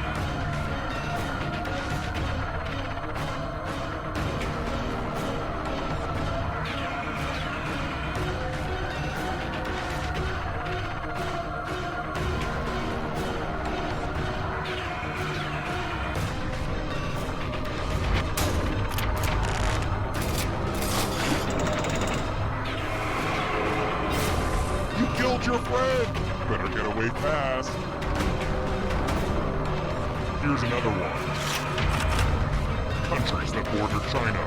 You killed your friend! Better get away fast. Here's another one. Countries that border China.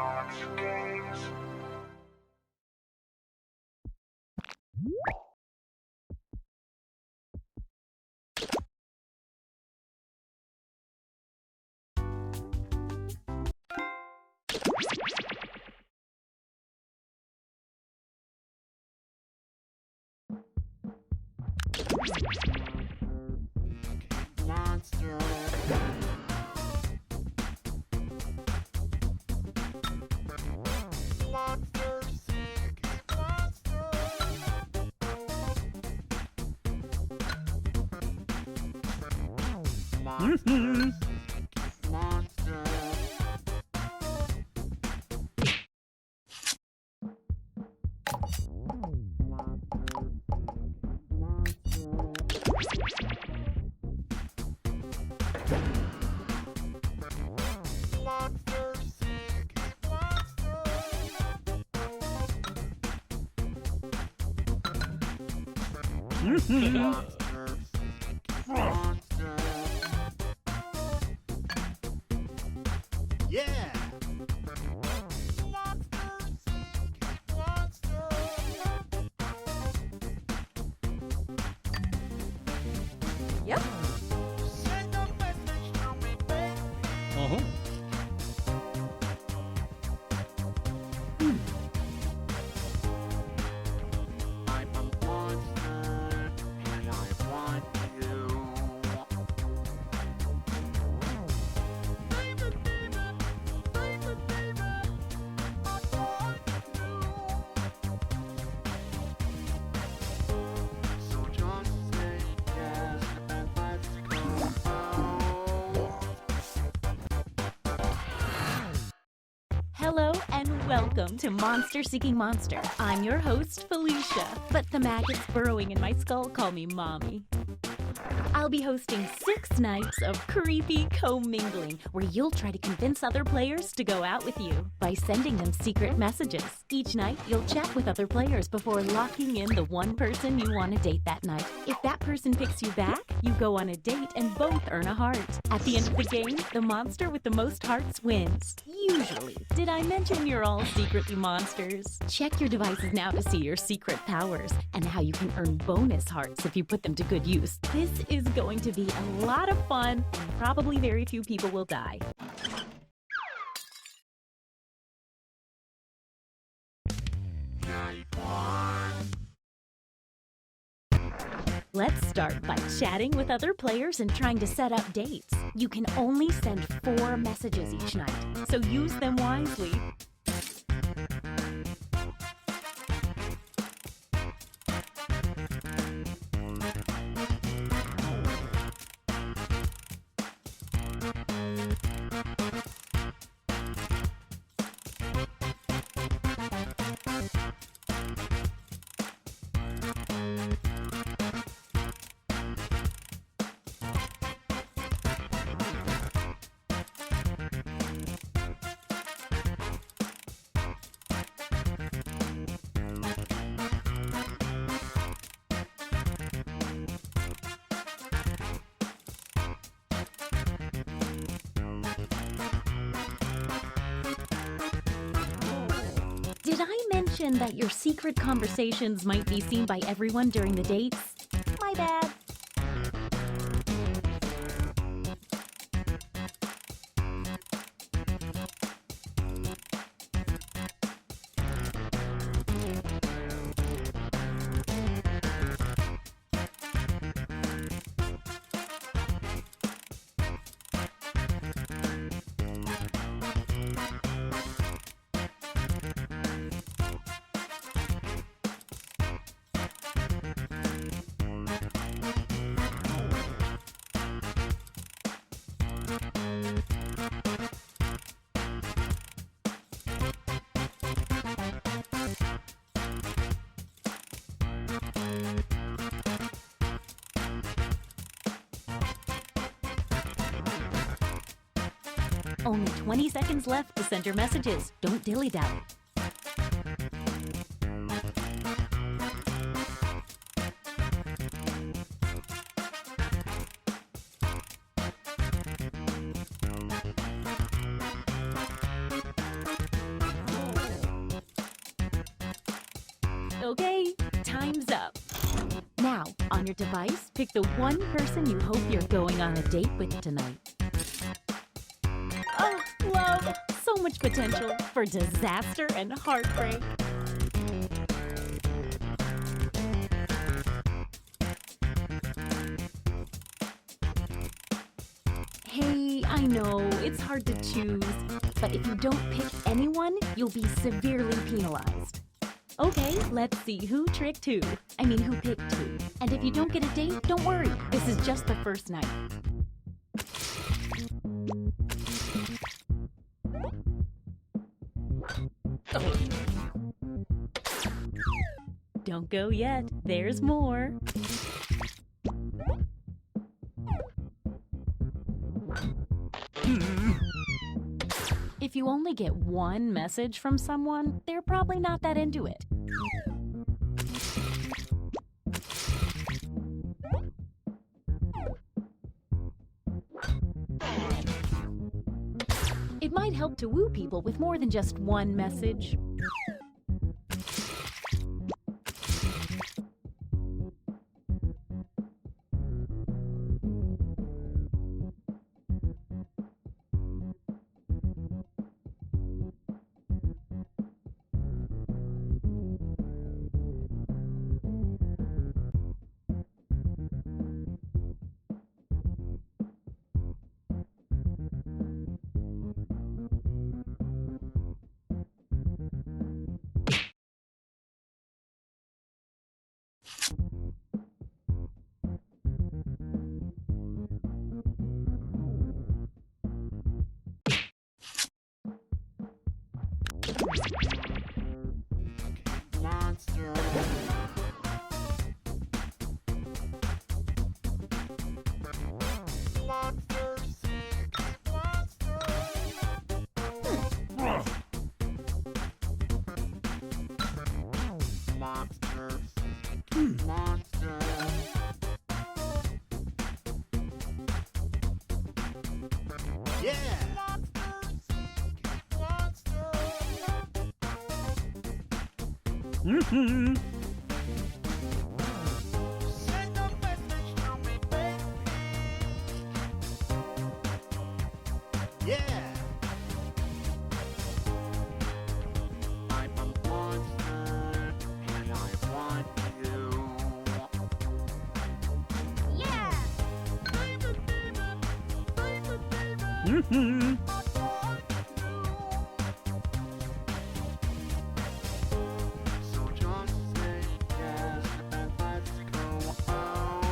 Jackbox Games. Monster. Monster sick. Monster. Monster. Monster. Monster sick. Monster. Monster. Monster. Yeah. Monster sick. Monster. Yep. Send a message to me, baby. I'm a monster, and I want you. Baby, baby, baby, baby, I want you. So just say yes, and let's go out. Hello and welcome to Monster Seeking Monster. I'm your host, Felicia, but the maggots burrowing in my skull call me Mommy. I'll be hosting 6 nights of creepy commingling where you'll try to convince other players to go out with you by sending them secret messages. Each night, you'll chat with other players before locking in the one person you want to date that night. If that person picks you back, you go on a date and both earn a heart. At the end of the game, the monster with the most hearts wins. Usually. Did I mention you're all secretly monsters? Check your devices now to see your secret powers and how you can earn bonus hearts if you put them to good use. This is going to be a lot of fun, and probably very few people will die. Night one. Let's start by chatting with other players and trying to set up dates. You can only send 4 messages each night, so use them wisely. Did I mention that your secret conversations might be seen by everyone during the dates? My bad. Only 20 seconds left to send your messages. Don't dilly-dally. Okay, time's up. Now, on your device, pick the one person you hope you're going on a date with tonight. Oh, love! So much potential for disaster and heartbreak. Hey, I know, it's hard to choose, but if you don't pick anyone, you'll be severely penalized. Okay, let's see who tricked who. Who picked who. And if you don't get a date, don't worry. This is just the first night. Don't go yet. There's more. If you only get one message from someone, they're probably not that into it. It might help to woo people with more than just one message. Monster. Monster Six. Monster. Monster Six. Monster. Yeah. Monster Six. Monster. Send a message to me, baby. Yeah. I'm a monster and I want you. Yeah. Baby, baby, baby, baby. So just say yes and let's go out.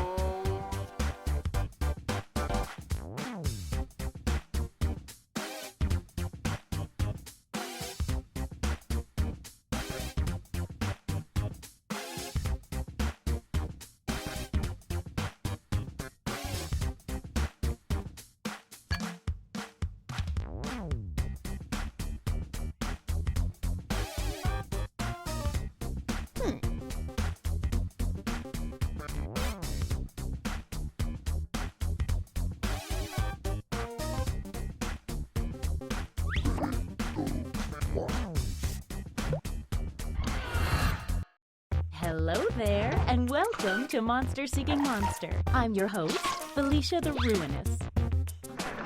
Hello there, and welcome to Monster Seeking Monster. I'm your host, Felicia the Ruinous.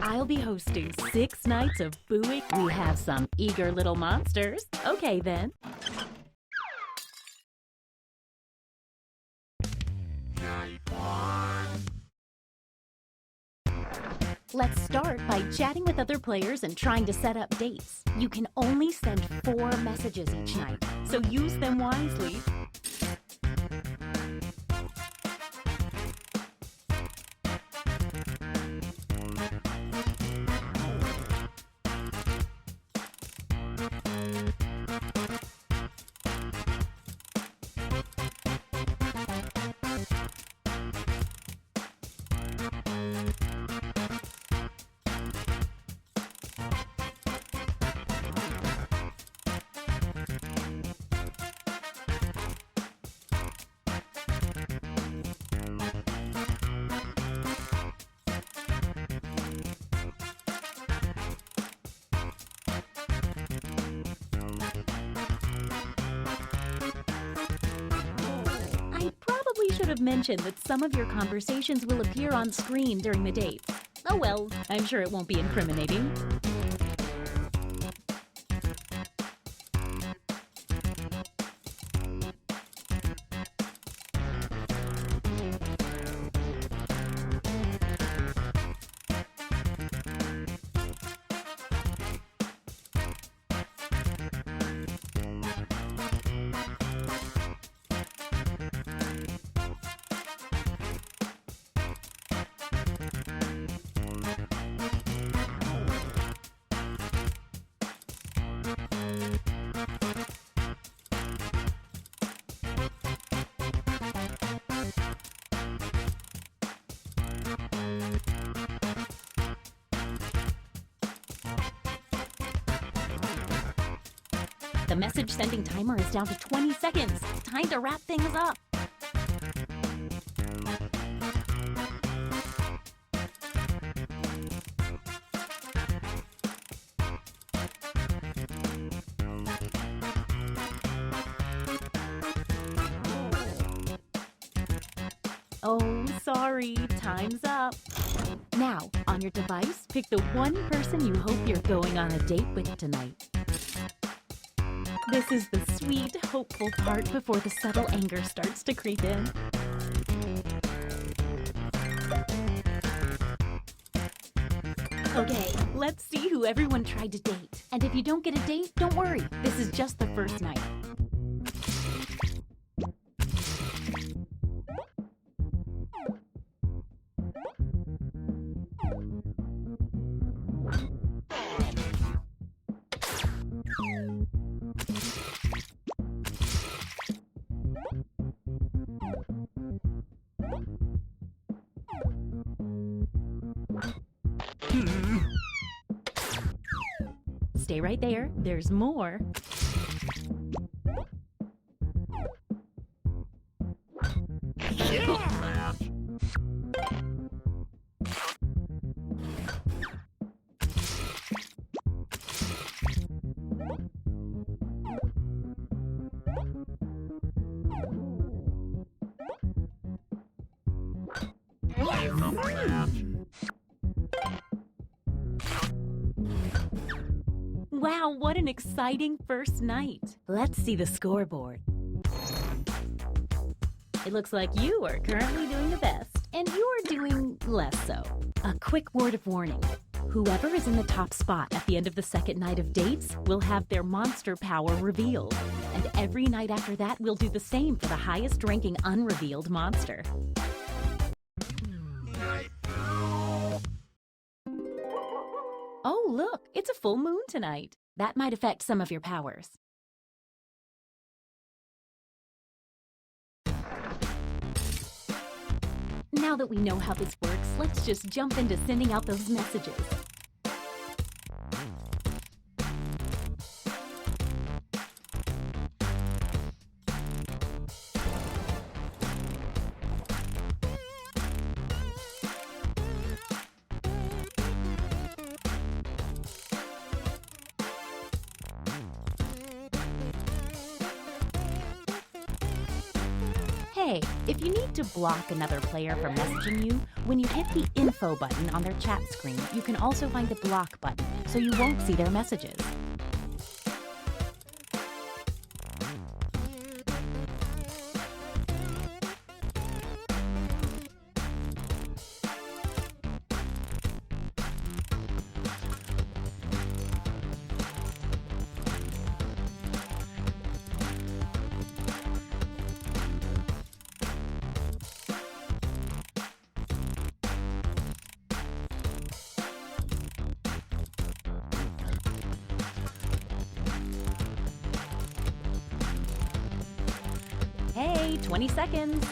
I'll be hosting 6 nights of booing. We have some eager little monsters. Okay then. Night one. Let's start by chatting with other players and trying to set up dates. You can only send 4 messages each night, so use them wisely. have mentioned that some of your conversations will appear on screen during the dates. Oh well, I'm sure it won't be incriminating. The message sending timer is down to 20 seconds. Time to wrap things up. Oh, sorry, time's up. Now, on your device, pick the one person you hope you're going on a date with tonight. This is the sweet, hopeful part before the subtle anger starts to creep in. Okay, let's see who everyone tried to date. And if you don't get a date, don't worry. This is just the first night. Stay right there. There's more. Wow, what an exciting first night. Let's see the scoreboard. It looks like you are currently doing the best, and you are doing less so. A quick word of warning. Whoever is in the top spot at the end of the second night of dates will have their monster power revealed. And every night after that, we'll do the same for the highest ranking unrevealed monster. Oh, look, it's a full moon tonight. That might affect some of your powers. Now that we know how this works, let's just jump into sending out those messages. Hey, if you need to block another player from messaging you, when you hit the info button on their chat screen, you can also find the block button, so you won't see their messages. Hey, 20 seconds.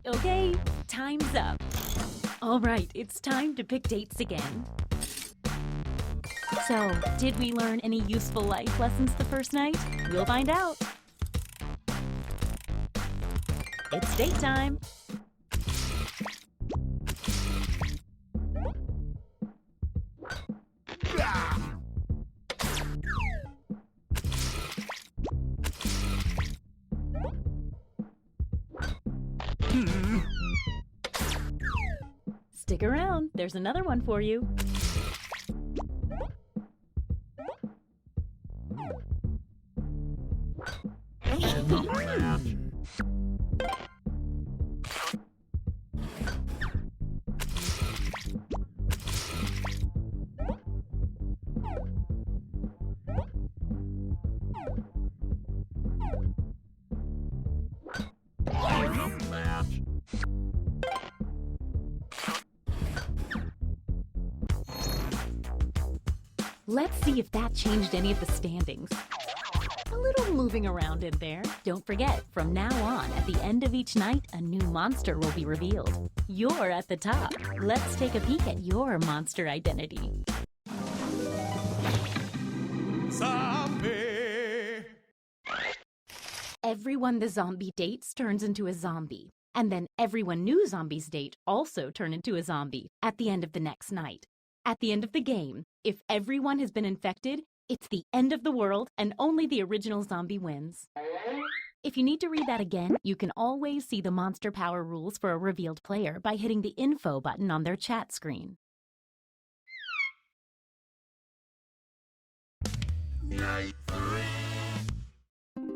Okay, time's up. All right, it's time to pick dates again. So, did we learn any useful life lessons the first night? We'll find out. It's date time. Stick around, there's another one for you. Let's see if that changed any of the standings. A little moving around in there. Don't forget, from now on, at the end of each night, a new monster will be revealed. You're at the top. Let's take a peek at your monster identity. Zombie. Everyone the zombie dates turns into a zombie. And then everyone new zombies date also turn into a zombie at the end of the next night. At the end of the game, if everyone has been infected, it's the end of the world and only the original zombie wins. If you need to read that again, you can always see the monster power rules for a revealed player by hitting the info button on their chat screen. Night 3.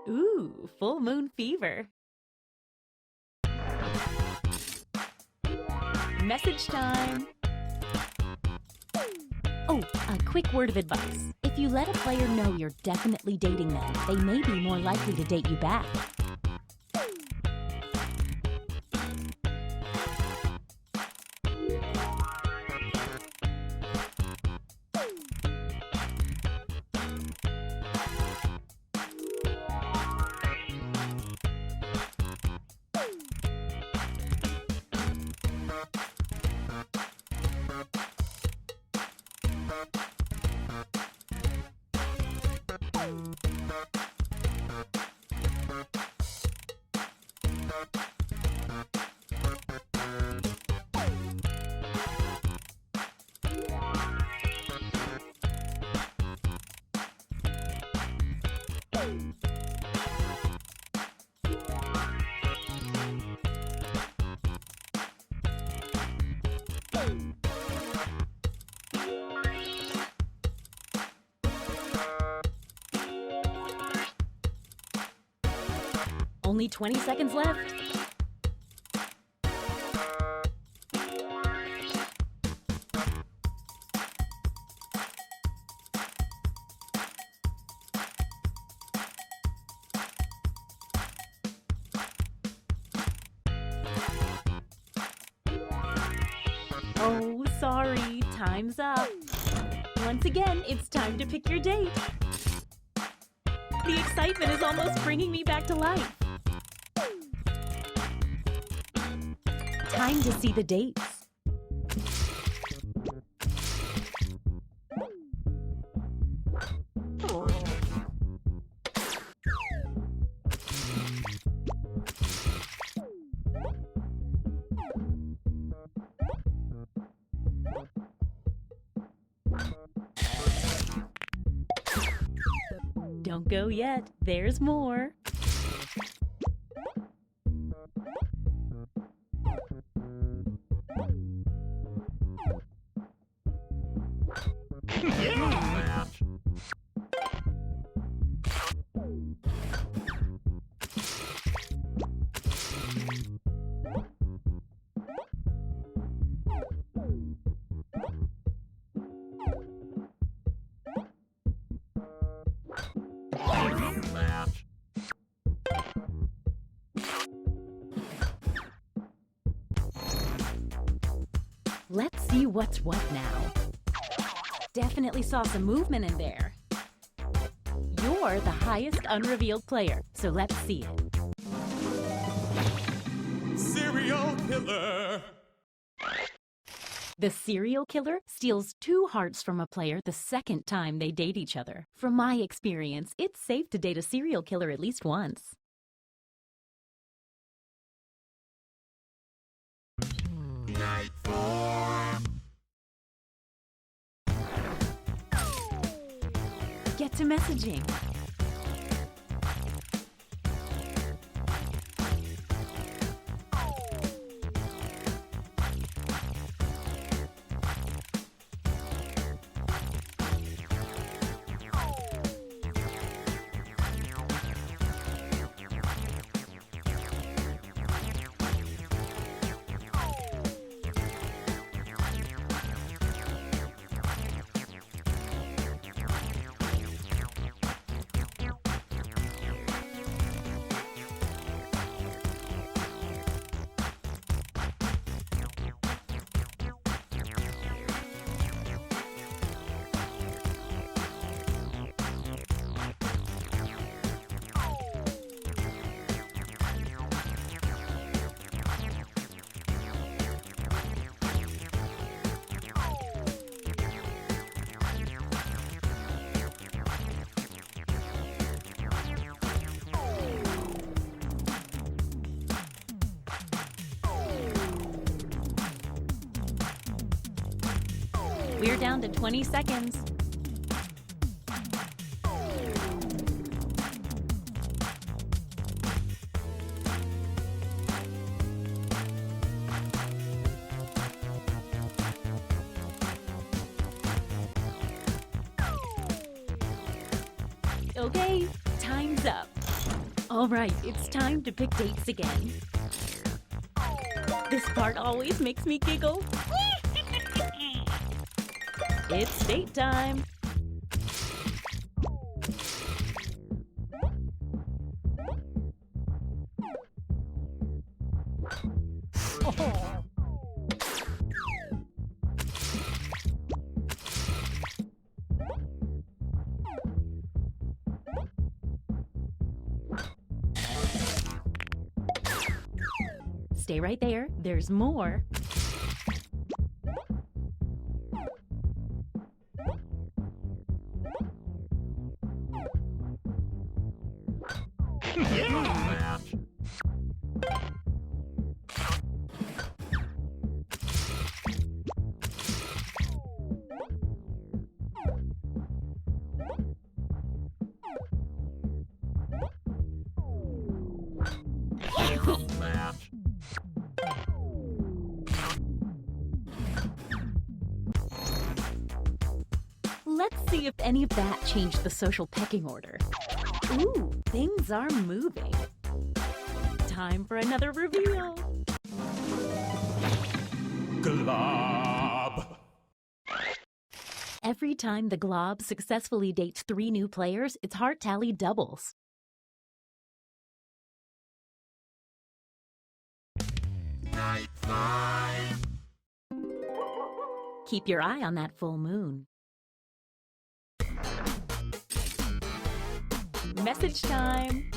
Ooh, full moon fever. Message time. Oh, a quick word of advice. If you let a player know you're definitely dating them, they may be more likely to date you back. Only 20 seconds left. Oh, sorry, time's up. Once again, it's time to pick your date. The excitement is almost bringing me back to life. Time to see the dates. Don't go yet, there's more. Let's see what's what now. Definitely saw some movement in there. You're the highest unrevealed player, so let's see it. Serial killer. The serial killer steals 2 hearts from a player the second time they date each other. From my experience, it's safe to date a serial killer at least once. get to messaging. We're down to 20 seconds. Okay, time's up. All right, it's time to pick dates again. This part always makes me giggle. It's date time. Stay right there. There's more. Let's see if any of that changed the social pecking order. Ooh, things are moving. Time for another reveal. Glob. Every time the Glob successfully dates 3 new players, its heart tally doubles. Keep your eye on that full moon. Message time.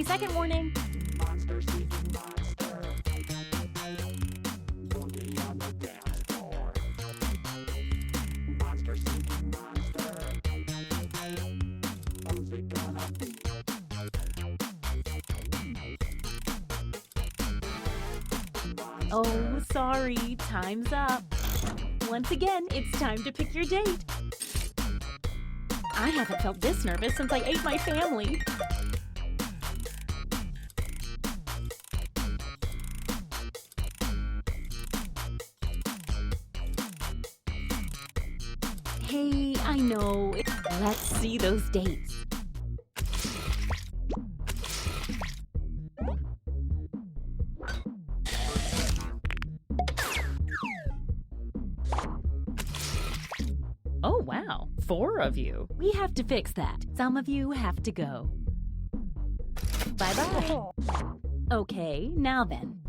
Second warning. Oh, sorry, time's up. Once again, it's time to pick your date. I haven't felt this nervous since I ate my family. Hey, I know. Let's see those dates. Oh, wow. 4 of you. We have to fix that. Some of you have to go. Bye-bye. Okay, now then.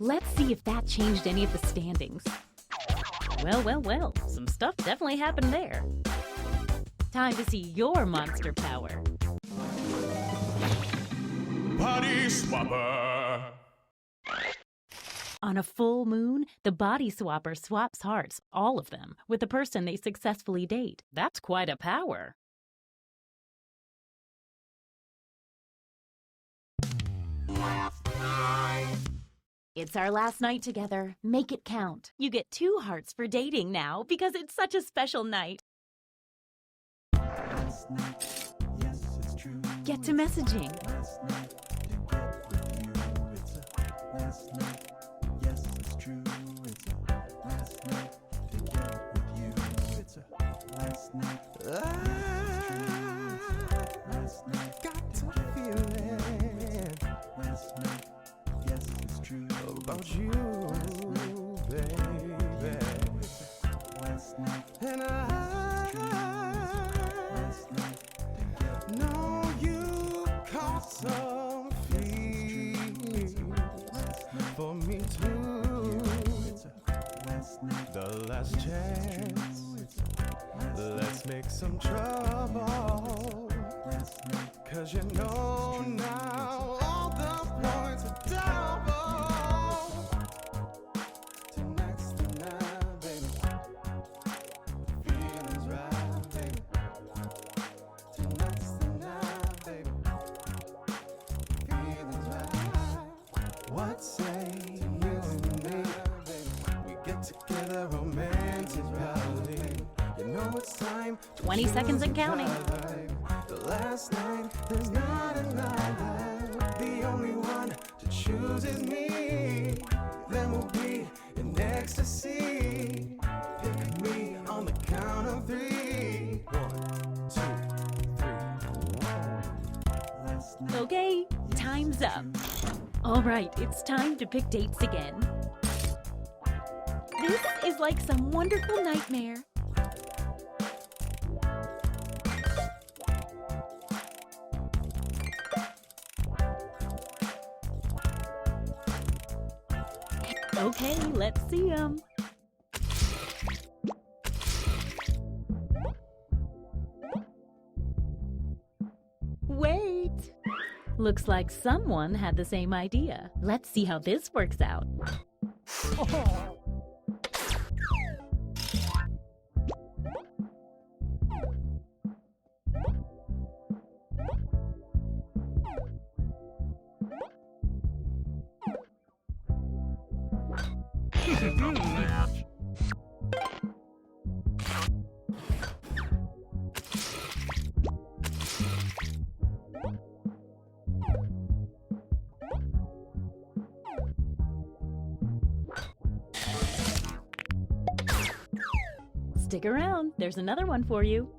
Let's see if that changed any of the standings. Well. Some stuff definitely happened there. Time to see your monster power. Body swapper. On a full moon, the body swapper swaps hearts, all of them, with the person they successfully date. That's quite a power. It's our last night together. Make it count. You get 2 hearts for dating now because it's such a special night. Get to messaging. About you, baby. And I know you caught some feelings for me too. The last chance, let's make some trouble. 'Cause you know now all the points are double. What say you and me? We get together romantically. You know it's time. 20 seconds and counting. The last night, there's not another. The only one to choose is me. Then we'll be in ecstasy. Pick me on the count of 3. 1, 2, 3. Okay, time's up. All right, it's time to pick dates again. This is like some wonderful nightmare. Okay, let's see 'em. Wait! Looks like someone had the same idea. Let's see how this works out. Stick around, there's another one for you.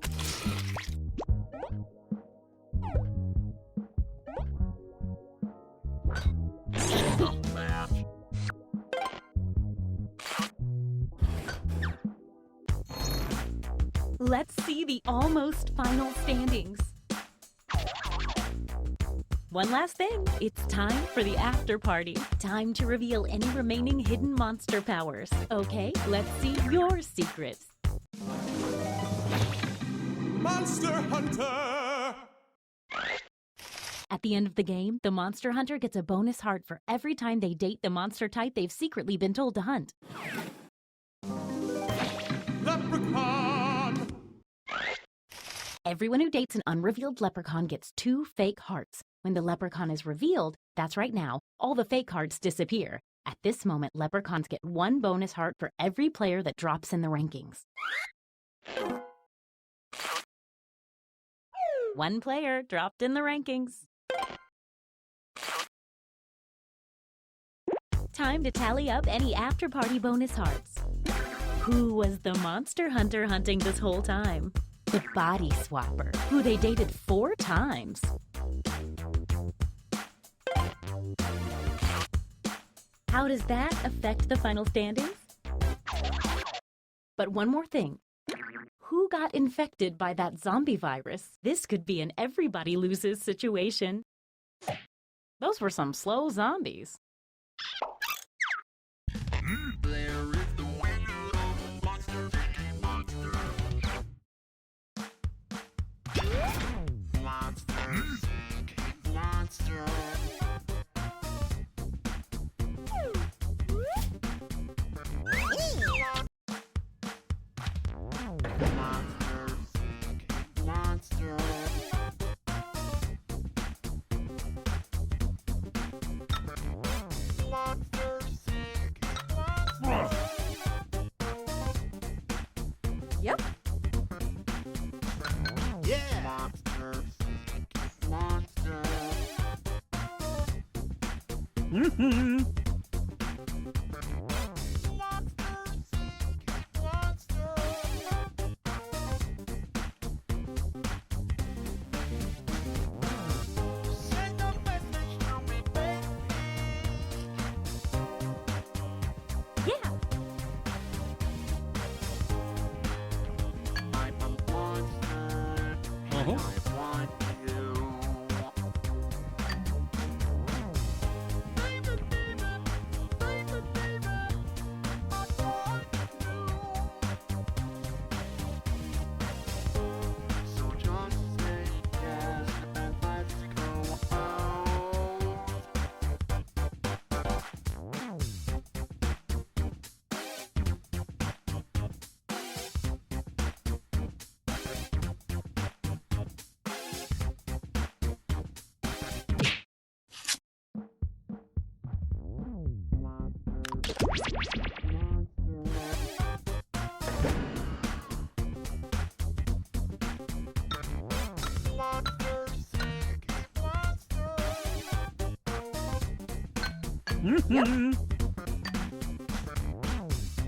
Let's see the almost final standings. One last thing, it's time for the after party. Time to reveal any remaining hidden monster powers. Okay, let's see your secrets. Monster Hunter! At the end of the game, the monster hunter gets a bonus heart for every time they date the monster type they've secretly been told to hunt. Leprechaun! Everyone who dates an unrevealed leprechaun gets 2 fake hearts. When the leprechaun is revealed, that's right now, all the fake hearts disappear. At this moment, leprechauns get 1 bonus heart for every player that drops in the rankings. 1 player dropped in the rankings. Time to tally up any after-party bonus hearts. Who was the monster hunter hunting this whole time? The body swapper, who they dated 4 times. How does that affect the final standings? But one more thing. Who got infected by that zombie virus? This could be an everybody loses situation. Those were some slow zombies. There is the winner of Monster Cookie Monster. Monster Cookie Monster. Monster. Monster Sick Monster. Yep. Yeah. Monster Sick Monster. Monster Sick Monster. Send a message to me, baby. Yeah. I'm a monster, and I want you. Baby, baby, baby, baby, I want you. So just say yes and let's go out. Monster Sick Monster.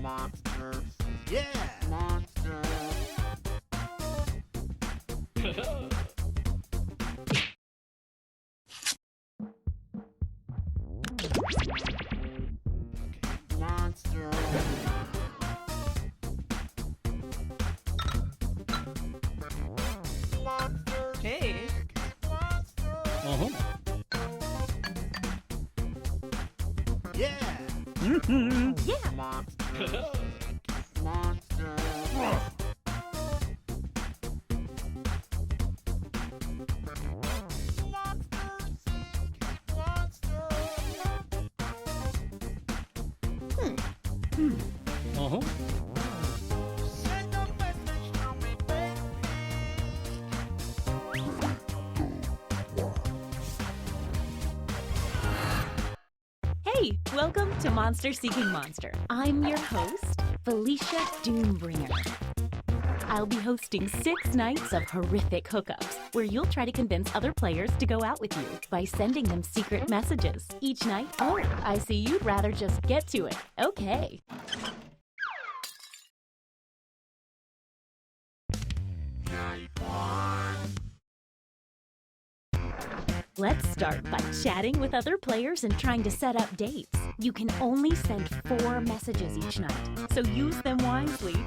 Monsters. Yeah. Monster. Monster. Monster. Hey. Monster. Yeah. Yeah. Monster. Monster. Send a message to me, baby. Hey, welcome to Monster Seeking Monster. I'm your host, Felicia Doombringer. I'll be hosting 6 nights of horrific hookups, where you'll try to convince other players to go out with you by sending them secret messages. Each night, oh, I see you'd rather just get to it. Okay. Let's start by chatting with other players and trying to set up dates. You can only send 4 messages each night, so use them wisely.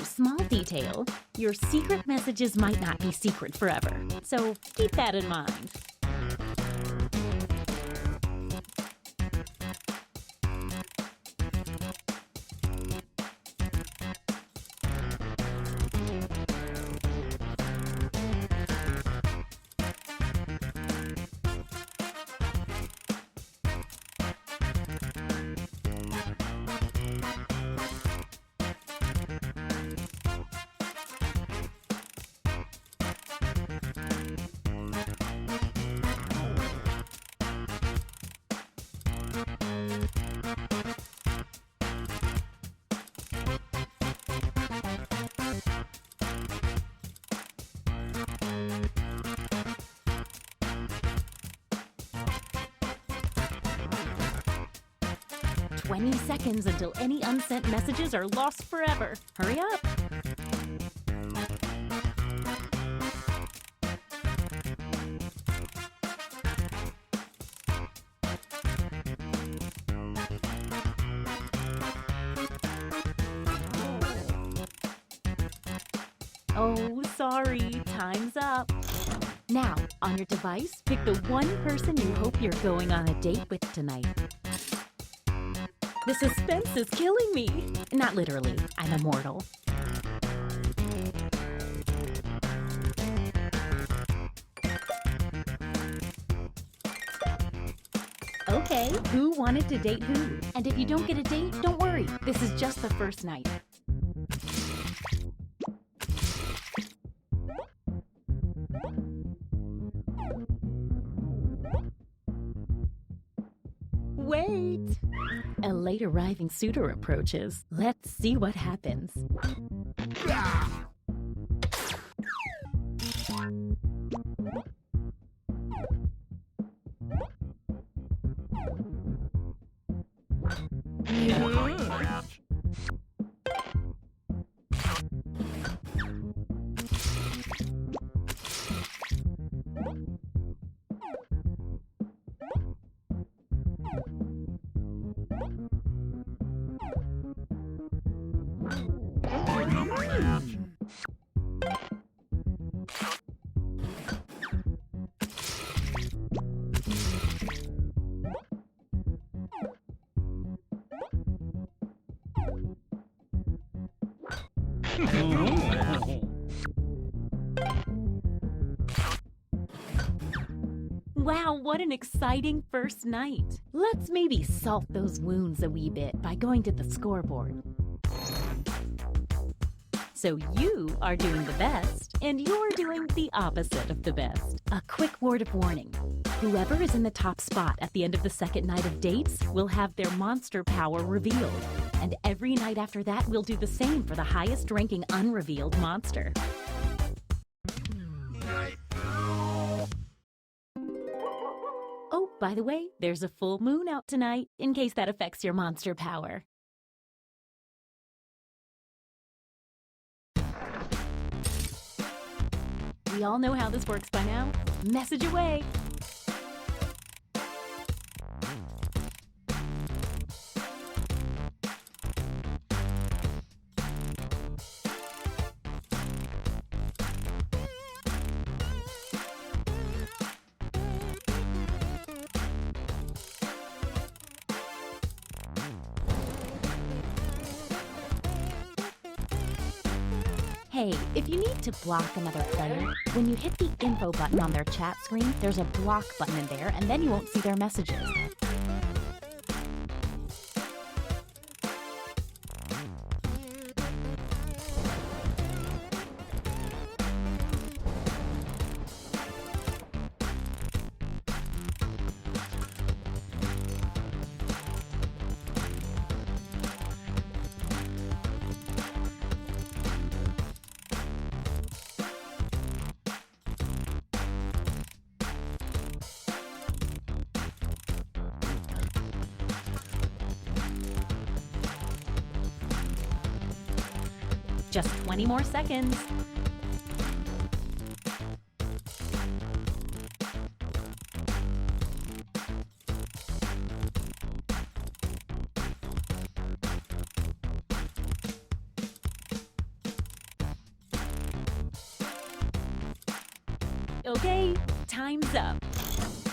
small detail. Your secret messages might not be secret forever, so keep that in mind. "20 seconds until any unsent messages are lost forever. Hurry up!" Oh, sorry, time's up. Now, on your device, pick the one person you hope you're going on a date with tonight. The suspense is killing me. Not literally, I'm immortal. Okay, who wanted to date who? And if you don't get a date, don't worry. This is just the first night. Wait! A late arriving suitor approaches. Let's see what happens. Wow, what an exciting first night. Let's maybe salt those wounds a wee bit by going to the scoreboard. So you are doing the best, and you're doing the opposite of the best. A quick word of warning. Whoever is in the top spot at the end of the second night of dates will have their monster power revealed. And every night after that, we'll do the same for the highest ranking unrevealed monster. Oh, by the way, there's a full moon out tonight, in case that affects your monster power. We all know how this works by now. Message away! Hey, if you need to block another player, when you hit the info button on their chat screen, there's a block button in there, and then you won't see their messages. Just 20 more seconds. Okay, time's up.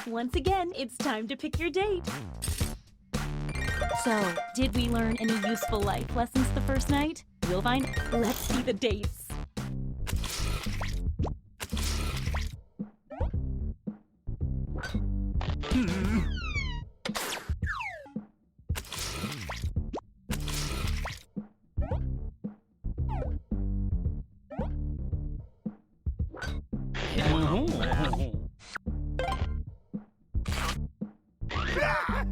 Once again, it's time to pick your date. So, did we learn any useful life lessons the first night? We'll find. Let's see the dates.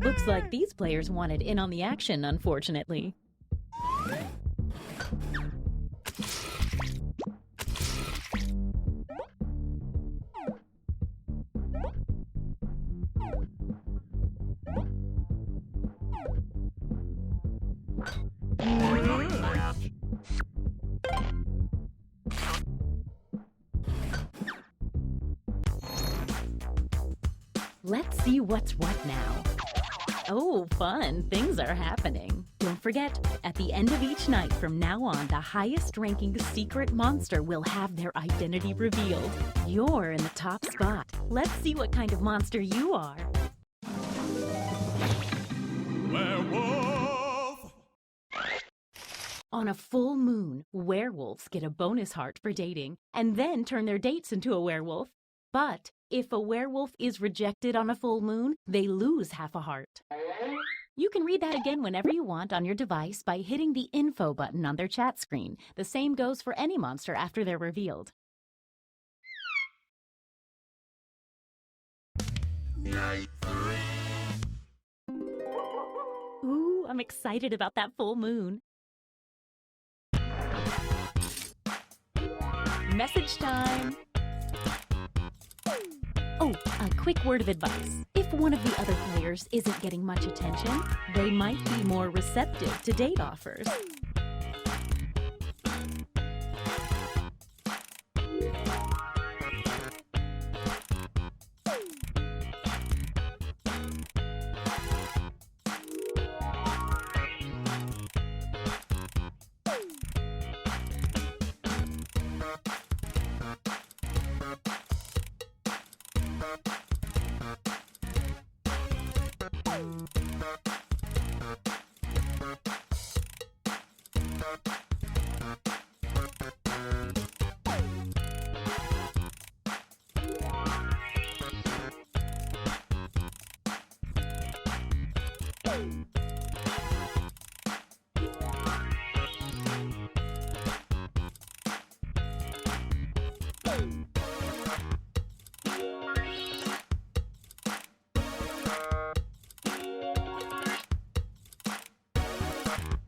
Looks like these players wanted in on the action, unfortunately. Let's see what's what now. Oh, fun. Things are happening. Don't forget, at the end of each night from now on, the highest-ranking secret monster will have their identity revealed. You're in the top spot. Let's see what kind of monster you are. Werewolf! On a full moon, werewolves get a bonus heart for dating, and then turn their dates into a werewolf. But if a werewolf is rejected on a full moon, they lose half a heart. You can read that again whenever you want on your device by hitting the info button on their chat screen. The same goes for any monster after they're revealed. Night 3. Ooh, I'm excited about that full moon. Message time! Oh, a quick word of advice. If one of the other players isn't getting much attention, they might be more receptive to date offers.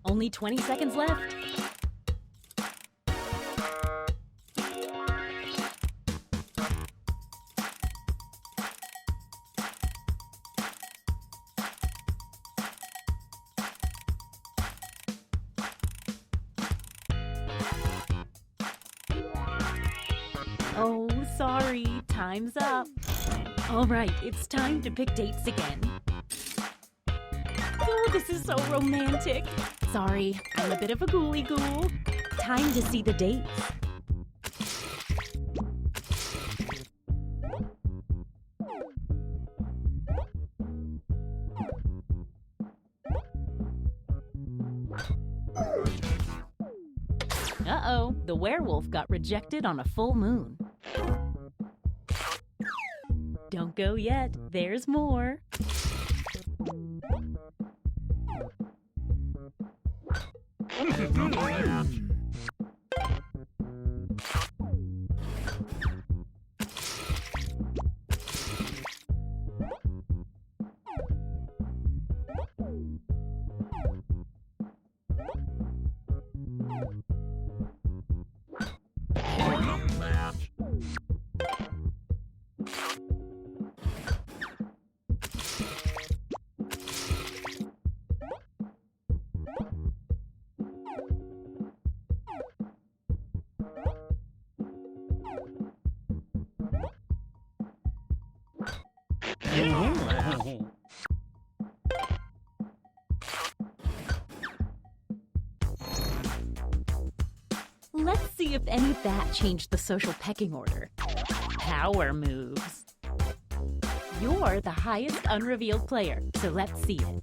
Only 20 seconds left. Oh, sorry. Time's up. All right, it's time to pick dates again. Oh, this is so romantic. Sorry, I'm a bit of a ghouly ghoul. Time to see the dates. Uh-oh, the werewolf got rejected on a full moon. Don't go yet, there's more. Let's see if any of that changed the social pecking order. power moves. You're the highest unrevealed player, so let's see it.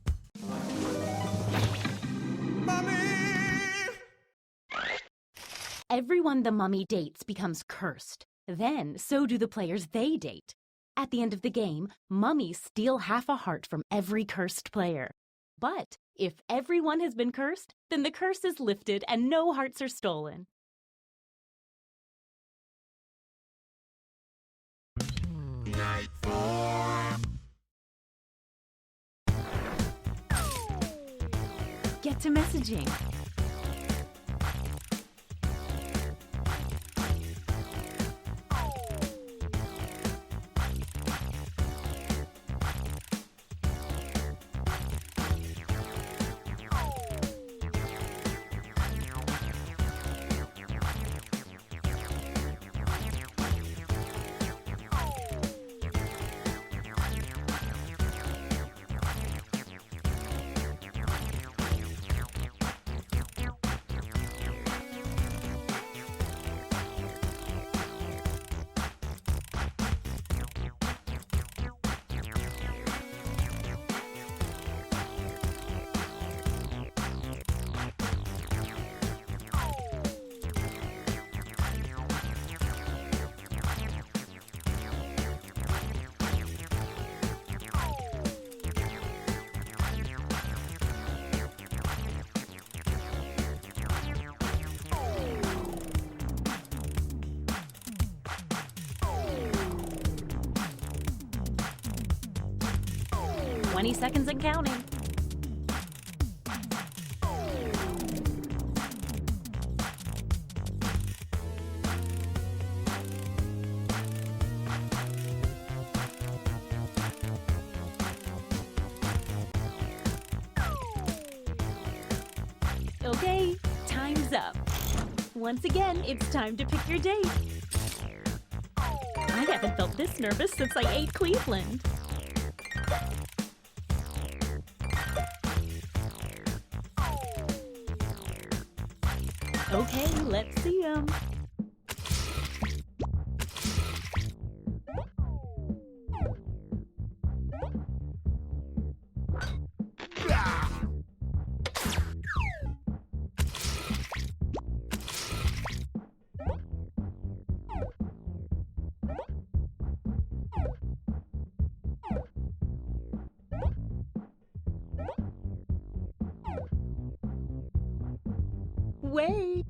Everyone the mummy dates becomes cursed. Then, so do the players they date. At the end of the game, mummies steal half a heart from every cursed player. But if everyone has been cursed, then the curse is lifted and no hearts are stolen. Get to messaging. "20 seconds and counting." Okay, time's up. Once again, it's time to pick your date. I haven't felt this nervous since I ate Cleveland. Okay, let's see him. Wait!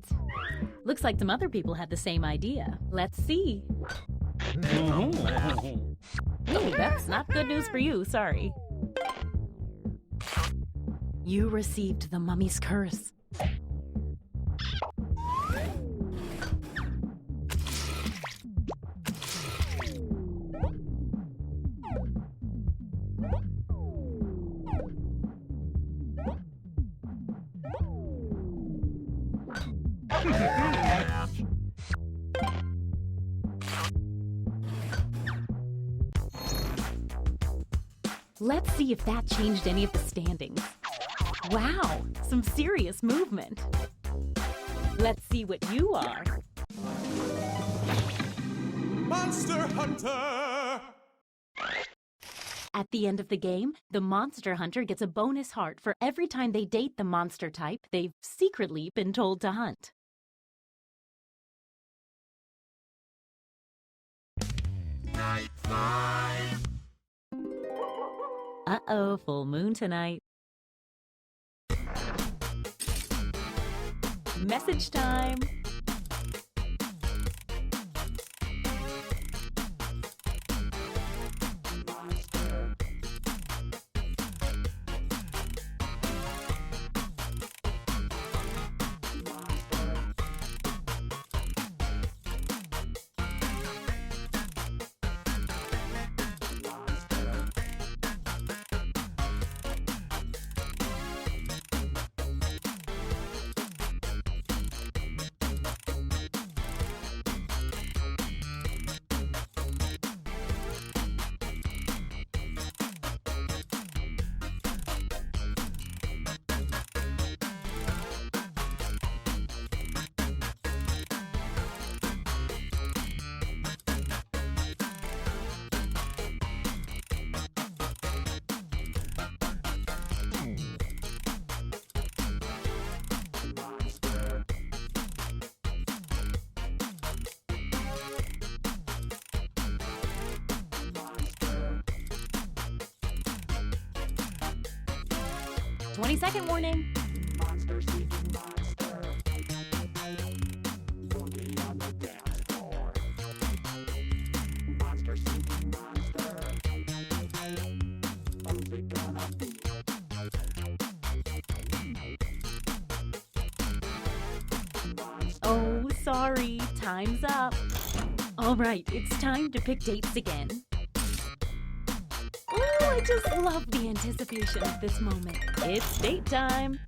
Looks like some other people had the same idea. Let's see. Ooh, that's not good news for you, sorry. You received the mummy's curse. Let's see if that changed any of the standings. Wow, some serious movement. Let's see what you are. Monster Hunter! At the end of the game, the monster hunter gets a bonus heart for every time they date the monster type they've secretly been told to hunt. Night 5. Uh-oh, full moon tonight. Message time. 20-second warning. Oh, sorry, time's up. All right, it's time to pick dates again. Ooh, I just love the anticipation of this moment. It's date time.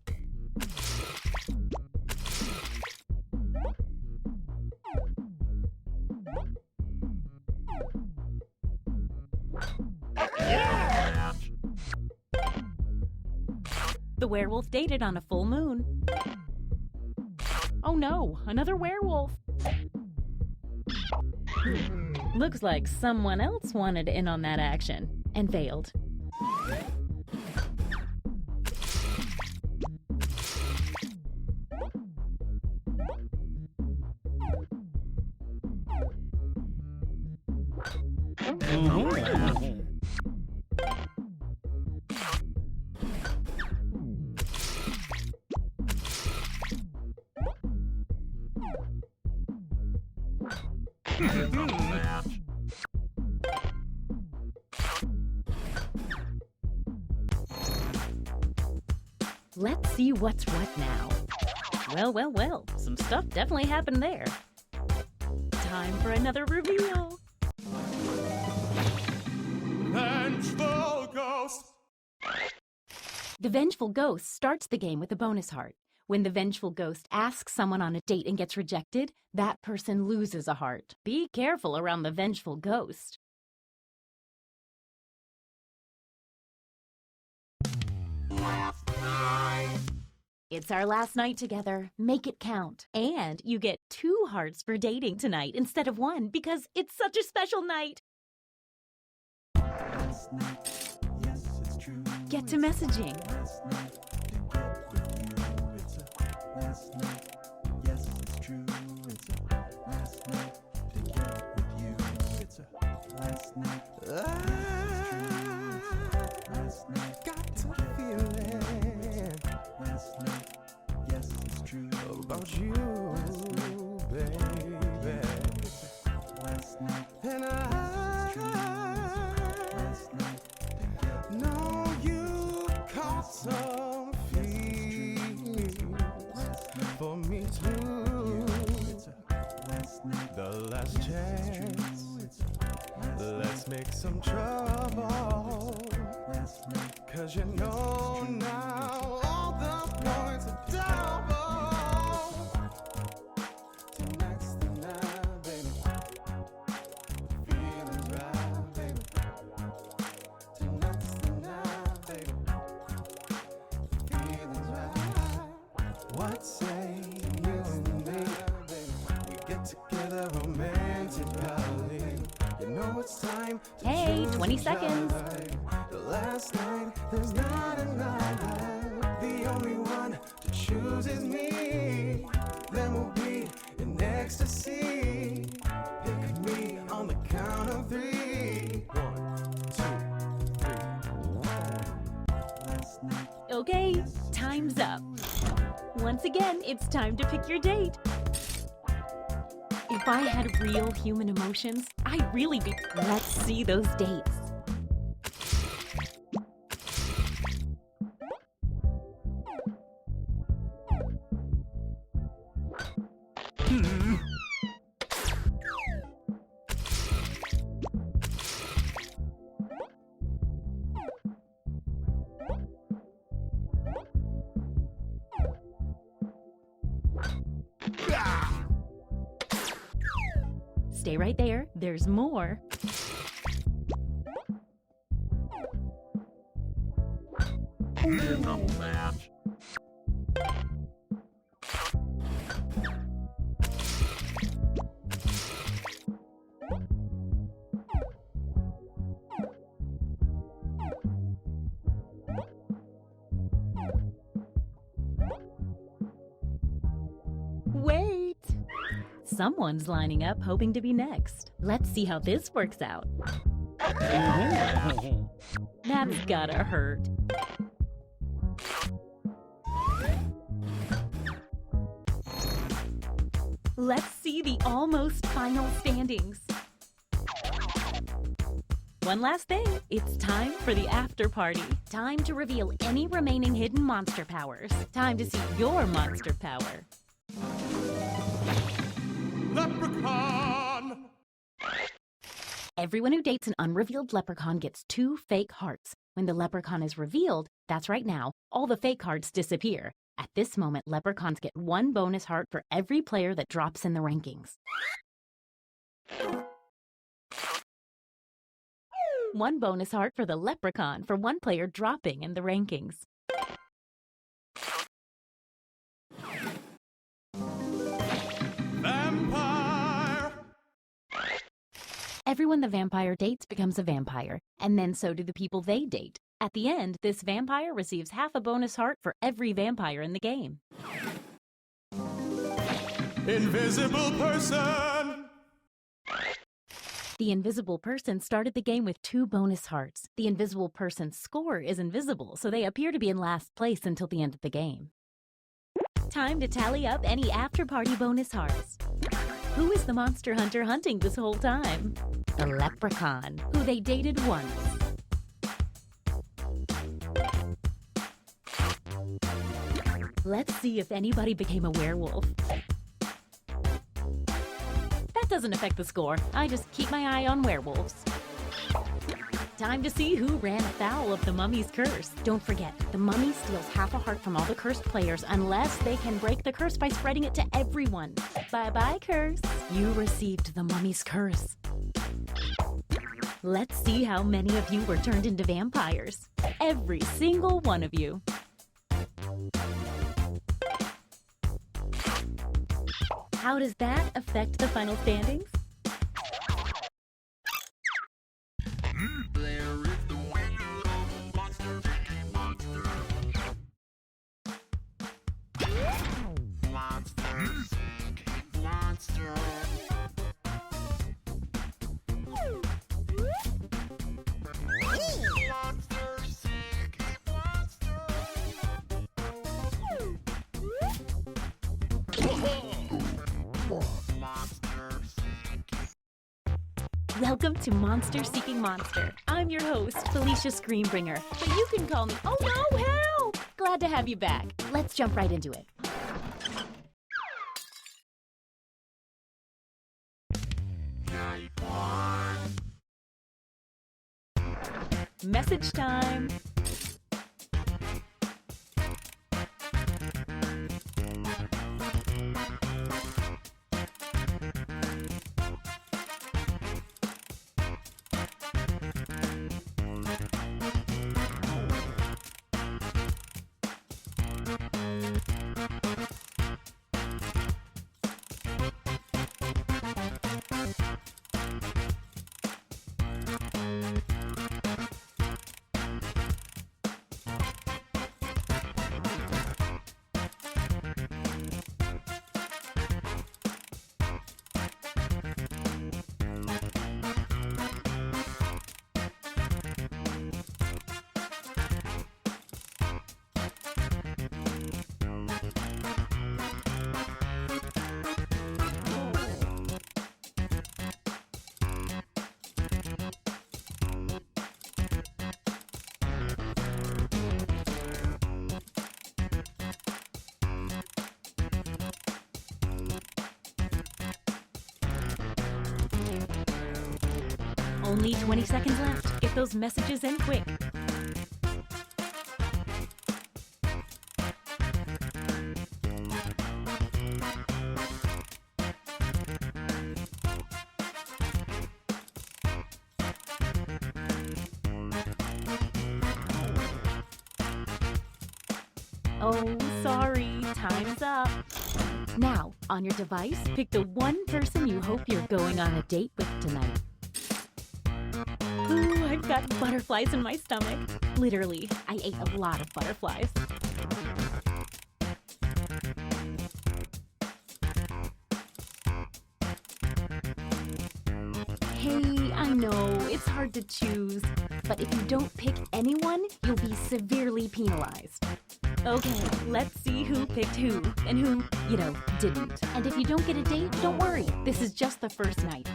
The werewolf dated on a full moon. Oh no, another werewolf. Looks like someone else wanted in on that action and failed. Let's see what's what now. Well, some stuff definitely happened there. Time for another reveal. Vengeful Ghost. The Vengeful Ghost starts the game with a bonus heart. When the Vengeful Ghost asks someone on a date and gets rejected, that person loses a heart. Be careful around the Vengeful Ghost. It's our last night together. Make it count. And you get 2 hearts for dating tonight instead of 1 because it's such a special night. Last night, yes, it's true. Get to messaging. Last night to get with you. It's a last night. Yes, it's true. It's a last night to get with you. It's a last night. Last night. Got to feel it. Last night. Yes, it's true. About you, baby. Last night. And last night. No, you caught some feelings for me too. The last chance. Let's make some trouble. 'Cause you know now all the points are double. Tonight's the night, baby. Feelings right, baby. Tonight's the night, baby. Feelings right. What say you and me? We get together romantically. You know it's time to Hey, choose 20 each seconds. other. The last night, there's not another. The only one to choose is me. Then we'll be in ecstasy. Pick me on the count of 3. 1, 2, 3. Last night. Okay, time's up. Once again, it's time to pick your date. If I had real human emotions, I'd really be... Let's see those dates. Stay right there. There's more. Wait! Someone's lining up hoping to be next. Let's see how this works out. That's gotta hurt. Let's see the almost final standings. One last thing, it's time for the after party. Time to reveal any remaining hidden monster powers. Time to see your monster power. Leprechaun! Everyone who dates an unrevealed leprechaun gets 2 fake hearts. When the leprechaun is revealed, that's right now, all the fake hearts disappear. At this moment, leprechauns get 1 bonus heart for every player that drops in the rankings. 1 bonus heart for the leprechaun for 1 player dropping in the rankings. Vampire! Everyone the vampire dates becomes a vampire, and then so do the people they date. At the end, this vampire receives half a bonus heart for every vampire in the game. Invisible person! The invisible person started the game with 2 bonus hearts. The invisible person's score is invisible, so they appear to be in last place until the end of the game. Time to tally up any after-party bonus hearts. Who is the monster hunter hunting this whole time? The leprechaun, who they dated once. Let's see if anybody became a werewolf. That doesn't affect the score. I just keep my eye on werewolves. Time to see who ran afoul of the mummy's curse. Don't forget, the mummy steals half a heart from all the cursed players unless they can break the curse by spreading it to everyone. Bye-bye, curse. You received the mummy's curse. Let's see how many of you were turned into vampires. Every single one of you. How does that affect the final standings? Welcome to Monster Seeking Monster. I'm your host, Felicia Screambringer, but you can call me, oh no, help! Glad to have you back. Let's jump right into it. Message time. Only 20 seconds left. Get those messages in quick. Oh, sorry. Time's up. Now, on your device, pick the one person you hope you're going on a date with tonight. Ooh, I've got butterflies in my stomach. Literally, I ate a lot of butterflies. Hey, I know, it's hard to choose, but if you don't pick anyone, you'll be severely penalized. Okay, let's see who picked who and who, didn't. And if you don't get a date, don't worry. This is just the first night.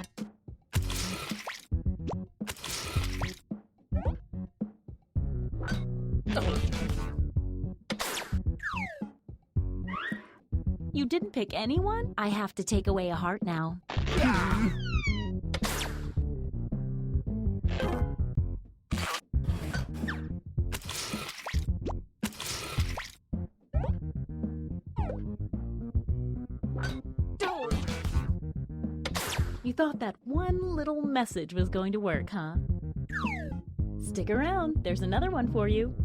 You didn't pick anyone? I have to take away a heart now. You thought that one little message was going to work, huh? Stick around, there's another one for you.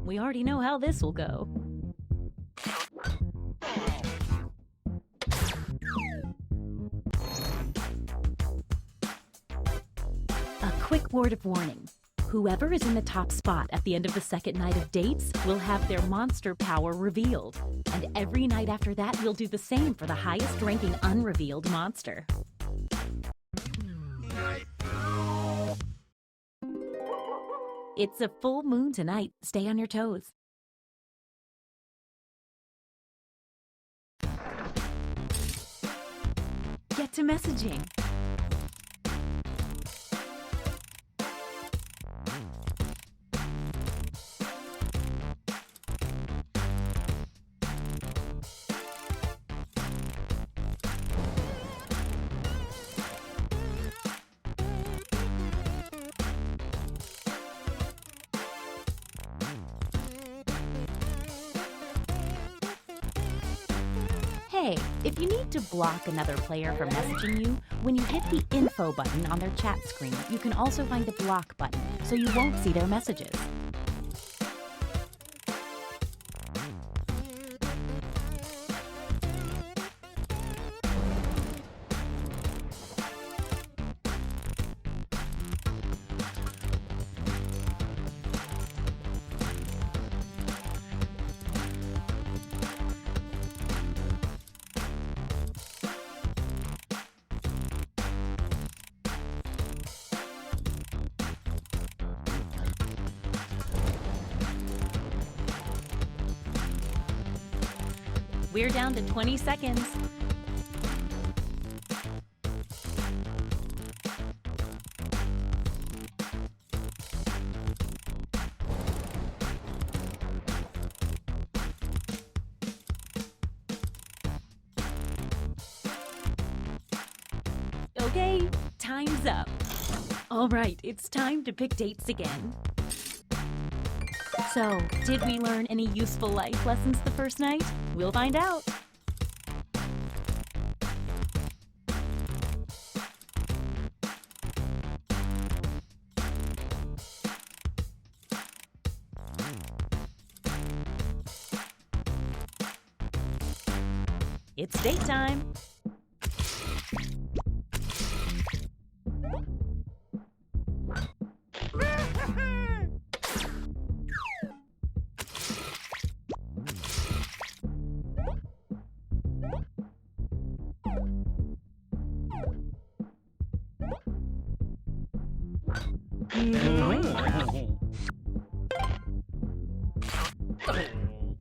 We already know how this will go. A quick word of warning. Whoever is in the top spot at the end of the second night of dates will have their monster power revealed. And every night after that, we'll do the same for the highest ranking unrevealed monster. It's a full moon tonight. Stay on your toes. Get to messaging. Hey, if you need to block another player from messaging you, when you hit the info button on their chat screen, you can also find the block button, so you won't see their messages. We're down to 20 seconds. Okay, time's up. All right, it's time to pick dates again. So, did we learn any useful life lessons the first night? We'll find out. It's date time.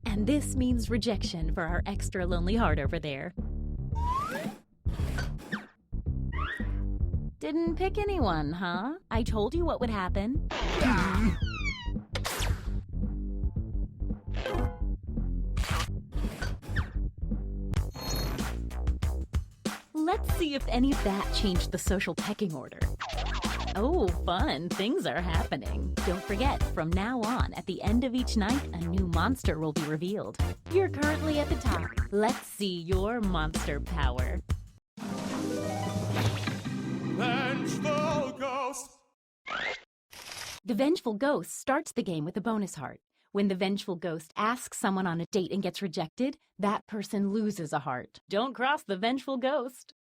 And this means rejection for our extra lonely heart over there. Didn't pick anyone, huh? I told you what would happen. Let's see if any of that changed the social pecking order. Oh, fun. Things are happening. Don't forget, from now on, at the end of each night, a new monster will be revealed. You're currently at the top. Let's see your monster power. Vengeful Ghost. The Vengeful Ghost starts the game with a bonus heart. When the Vengeful Ghost asks someone on a date and gets rejected, that person loses a heart. Don't cross the Vengeful Ghost.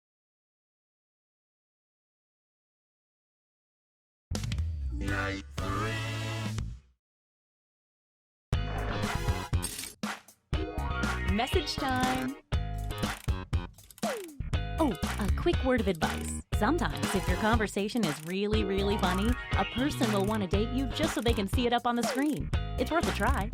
Night 3. Message time. Oh, a quick word of advice. Sometimes, if your conversation is really, really funny, a person will want to date you just so they can see it up on the screen. It's worth a try.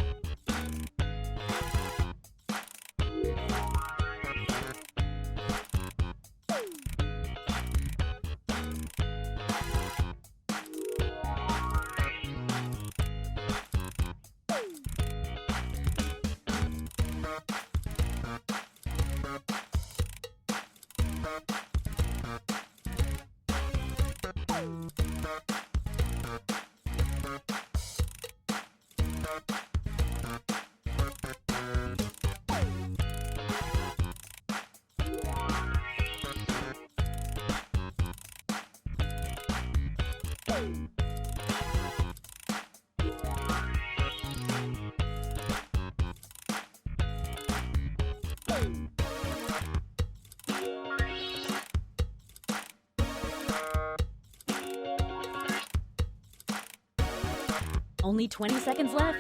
Only 20 seconds left.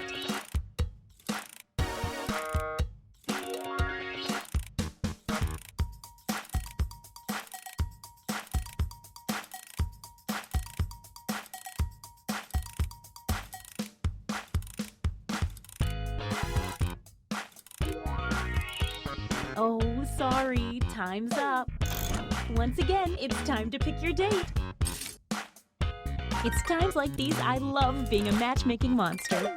Oh, sorry, time's up. Once again, it's time to pick your date. It's times like these I love being a matchmaking monster.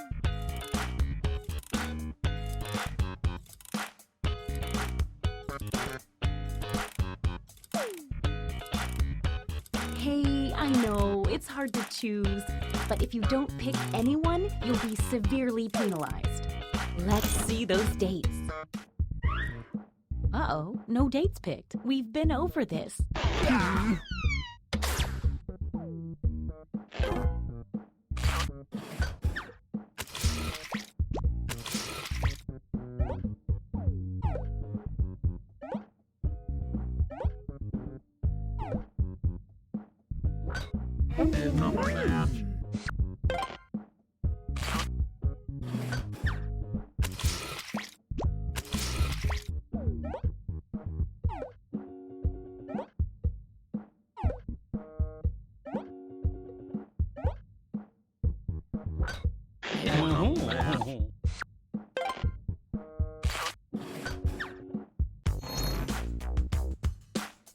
Hey, I know, it's hard to choose, but if you don't pick anyone, you'll be severely penalized. Let's see those dates. Uh-oh, no dates picked. We've been over this.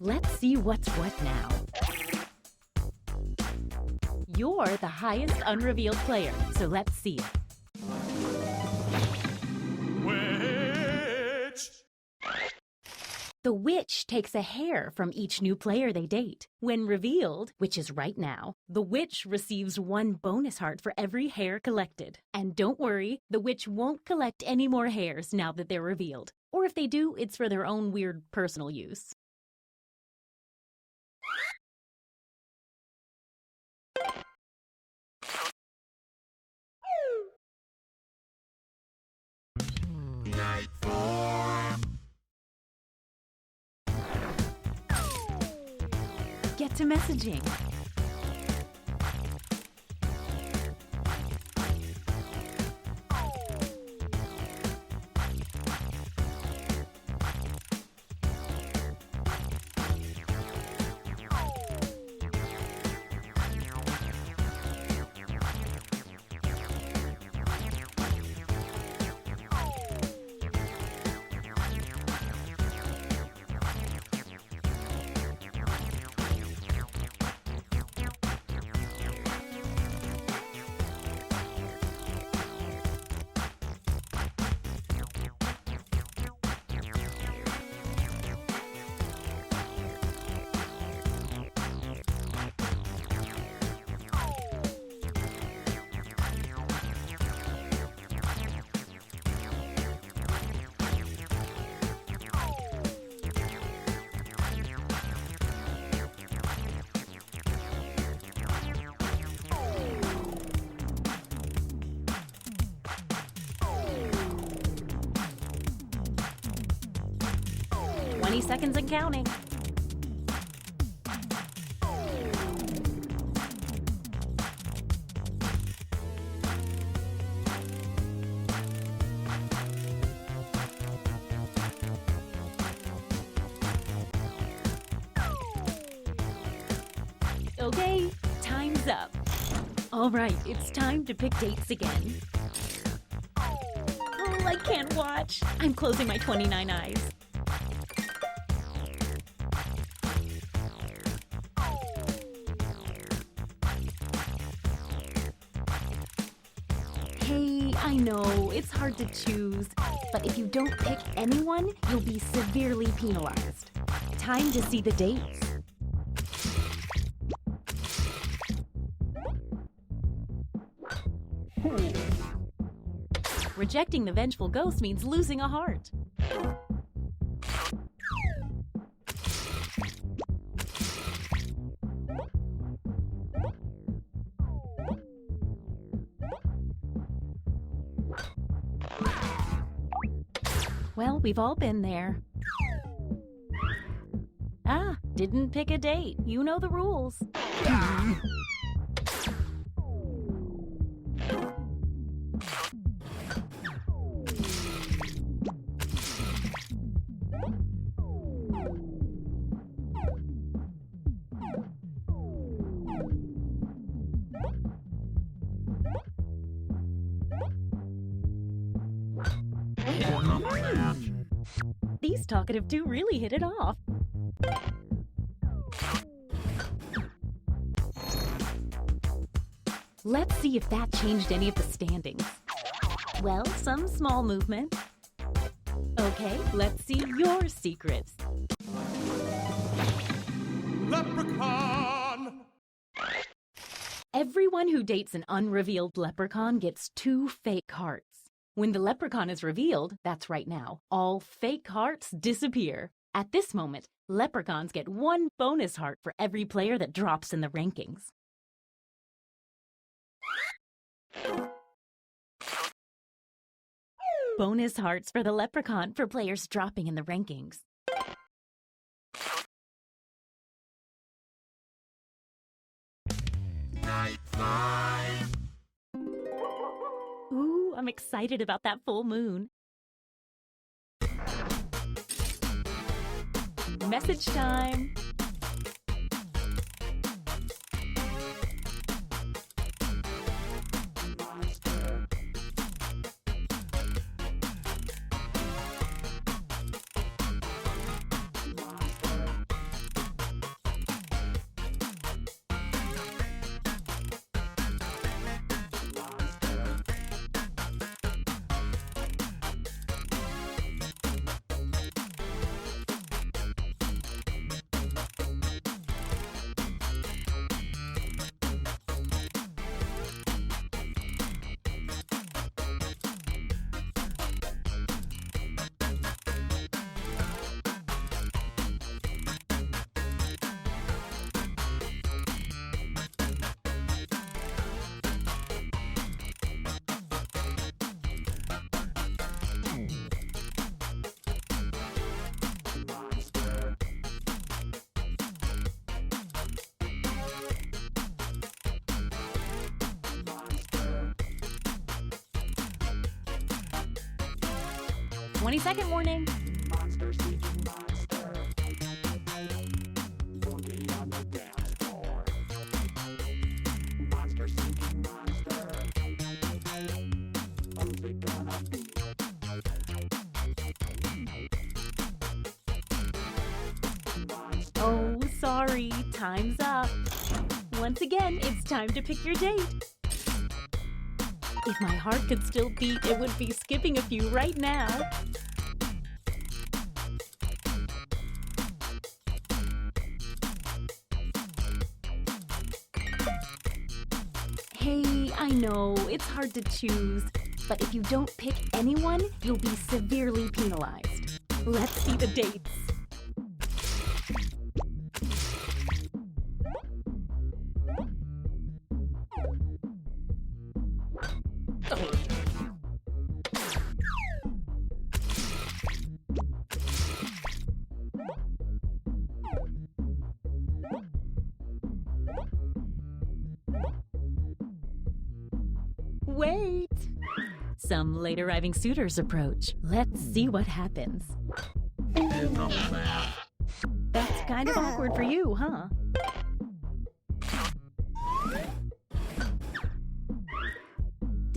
Let's see what's what now. You're the highest unrevealed player, so let's see it. Witch! The witch takes a hair from each new player they date. When revealed, which is right now, the witch receives 1 bonus heart for every hair collected. And don't worry, the witch won't collect any more hairs now that they're revealed. Or if they do, it's for their own weird personal use. Get to messaging. Seconds and counting. Okay, time's up. All right, it's time to pick dates again. Oh, I can't watch. I'm closing my 29 eyes. Hey, I know, it's hard to choose, but if you don't pick anyone, you'll be severely penalized. Time to see the dates. Rejecting the vengeful ghost means losing a heart. Well, we've all been there. Ah, didn't pick a date. You know the rules. These talkative two really hit it off. Let's see if that changed any of the standings. Well, some small movement. Okay, let's see your secrets. Leprechaun! Everyone who dates an unrevealed leprechaun gets 2 fake hearts. When the leprechaun is revealed, that's right now, all fake hearts disappear. At this moment, leprechauns get 1 bonus heart for every player that drops in the rankings. Bonus hearts for the leprechaun for players dropping in the rankings. Ooh, I'm excited about that full moon. Message time. Second warning. Oh, sorry, time's up. Once again, it's time to pick your date. If my heart could still beat, it would be skipping a few right now. Hey, I know, it's hard to choose, but if you don't pick anyone, you'll be severely penalized. Let's see the dates. Wait! Some late arriving suitors approach. Let's see what happens. That's kind of awkward for you, huh?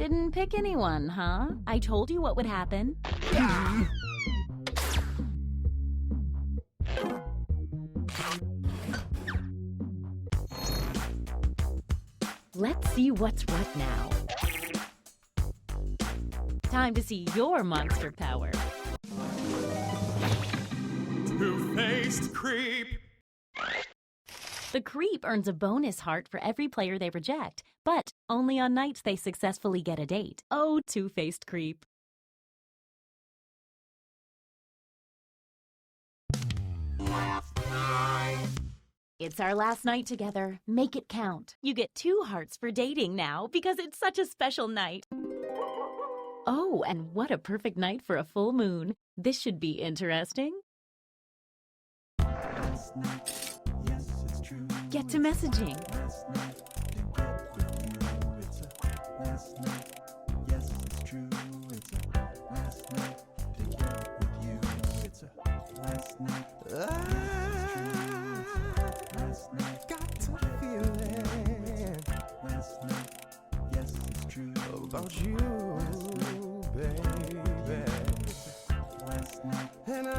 Didn't pick anyone, huh? I told you what would happen. Let's see what's what now. Time to see your monster power. Two-faced creep. The creep earns a bonus heart for every player they reject, but only on nights they successfully get a date. Oh, two-faced creep. It's our last night together. Make it count. You get 2 hearts for dating now because it's such a special night. Oh, and what a perfect night for a full moon. This should be interesting. Get to messaging. Got to feel it. About you, baby. And I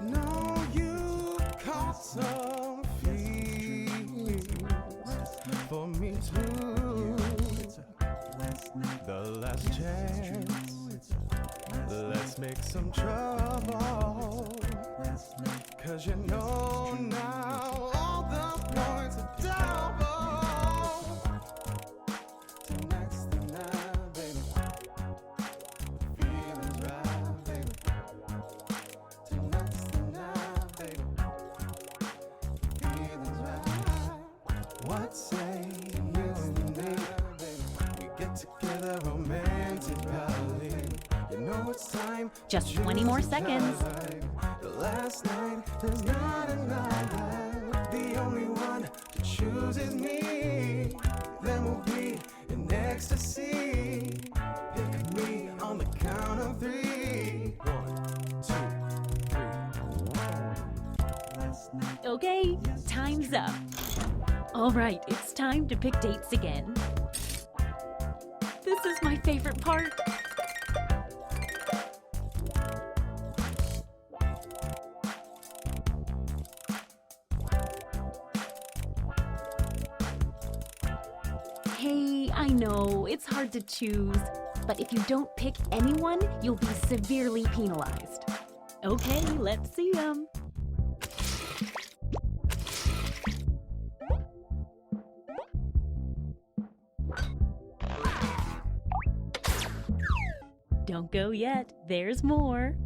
know you caught some feelings for me too. The last chance, let's make some trouble. 'Cause you know now all the points are double. Tonight's the night, baby. Feelings right, baby. Tonight's the night, baby. Feelings right. What say you and me? We get together romantically. You know it's time. Just 20 more seconds. The last night, there's not a night. The only one to choose is me. Then we'll be in ecstasy. Pick me on the count of 3. 1, 2, 3. Okay, time's up. All right, it's time to pick dates again. This is my favorite part. Hey, I know, it's hard to choose, but if you don't pick anyone, you'll be severely penalized. Okay, let's see them. Don't go yet, there's more.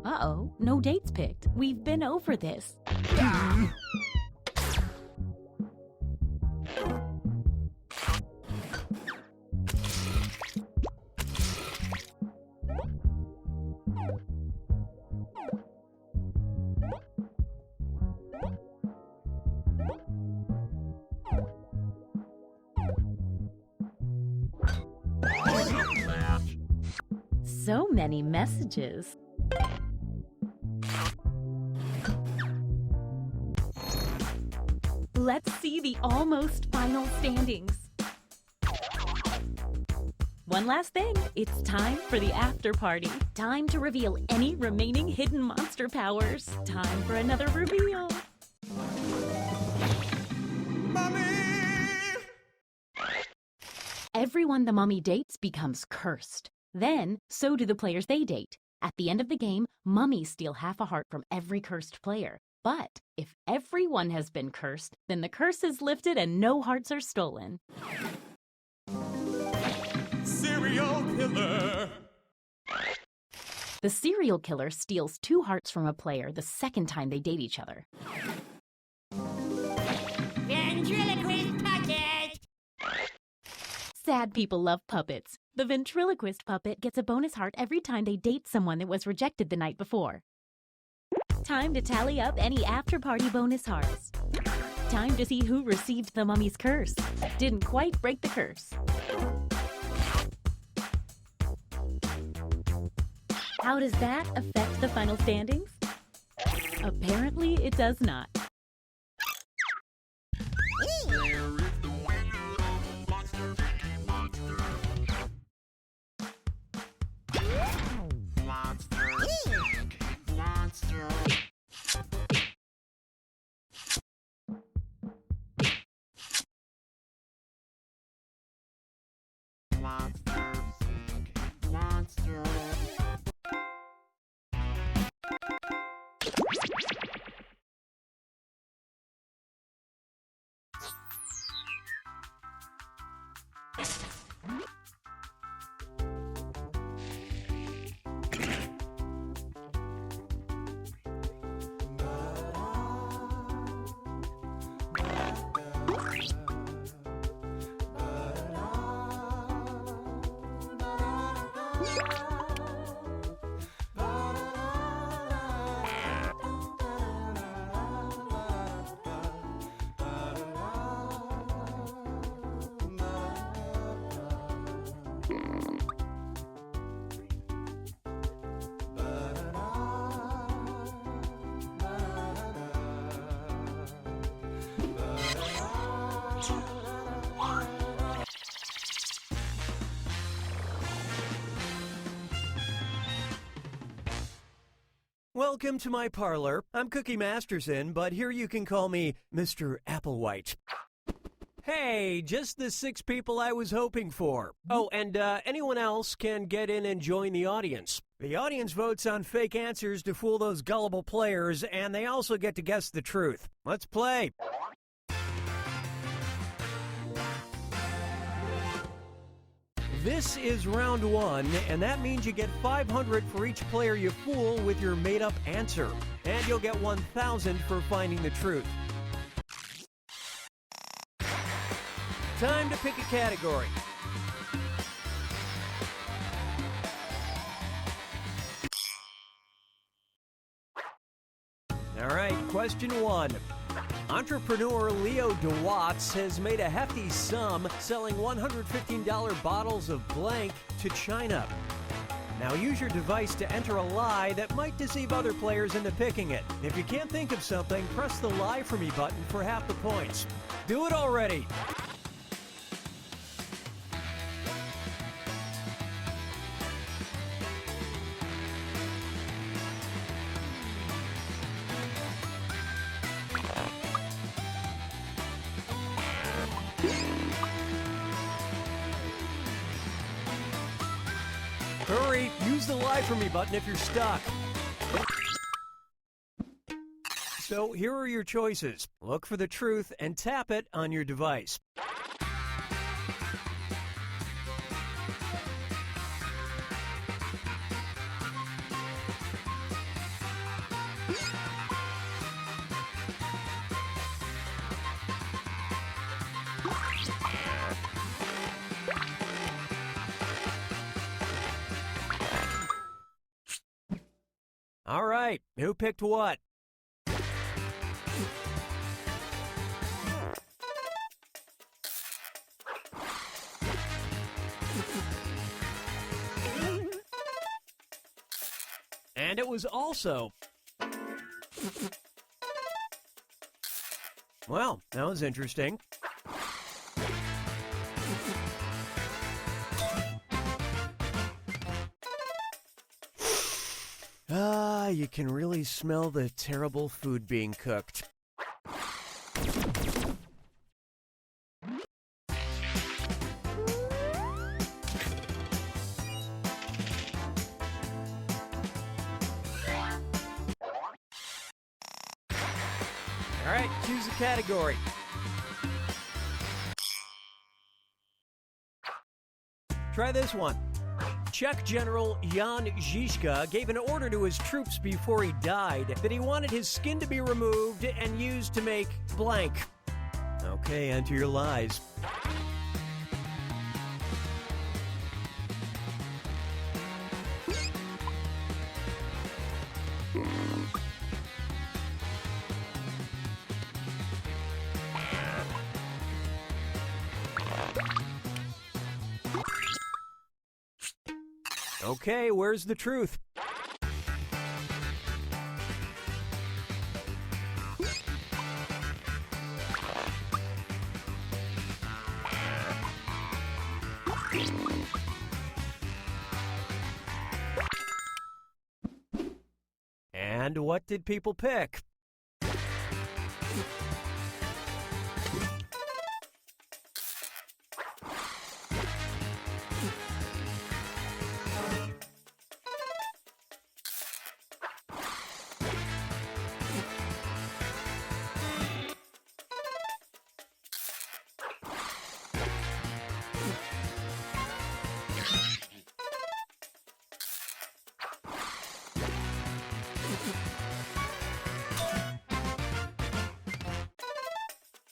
Uh-oh, no dates picked. We've been over this. So many messages. Let's see the almost final standings. One last thing, it's time for the after party. Time to reveal any remaining hidden monster powers. Time for another reveal. Mommy! Everyone the mummy dates becomes cursed. Then, so do the players they date. At the end of the game, mummies steal half a heart from every cursed player. But if everyone has been cursed, then the curse is lifted and no hearts are stolen. Serial killer! The serial killer steals 2 hearts from a player the second time they date each other. Ventriloquist puppet! Sad people love puppets. The ventriloquist puppet gets a bonus heart every time they date someone that was rejected the night before. Time to tally up any after-party bonus hearts. time to see who received the mummy's curse. Didn't quite break the curse. How does that affect the final standings? Apparently, it does not. Welcome to my parlor. I'm Cookie Masterson, but here you can call me Mr. Applewhite. Hey, just the 6 people I was hoping for. Oh, and anyone else can get in and join the audience. The audience votes on fake answers to fool those gullible players, and they also get to guess the truth. Let's play. This is round 1, and that means you get 500 for each player you fool with your made-up answer. And you'll get 1,000 for finding the truth. Time to pick a category. All right, question 1. Entrepreneur Leo DeWatts has made a hefty sum selling $115 bottles of blank to China. Now use your device to enter a lie that might deceive other players into picking it. If you can't think of something, press the Lie For Me button for half the points. Do it already! Hurry, use the Lie For Me button if you're stuck. So here are your choices. Look for the truth and tap it on your device. All right, who picked what? And it was also... Well, that was interesting. Ah, you can really smell the terrible food being cooked. All right, choose a category. Try this one. Czech General Jan Žižka gave an order to his troops before he died that he wanted his skin to be removed and used to make blank. Okay, enter your lies. Okay, where's the truth? And what did people pick?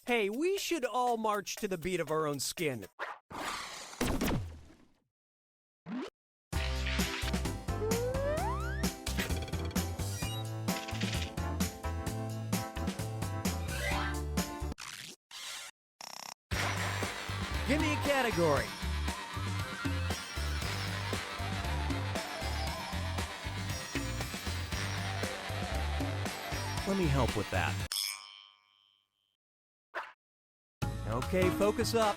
Hey, we should all march to the beat of our own skin. Give me a category. Let me help with that. Okay, focus up.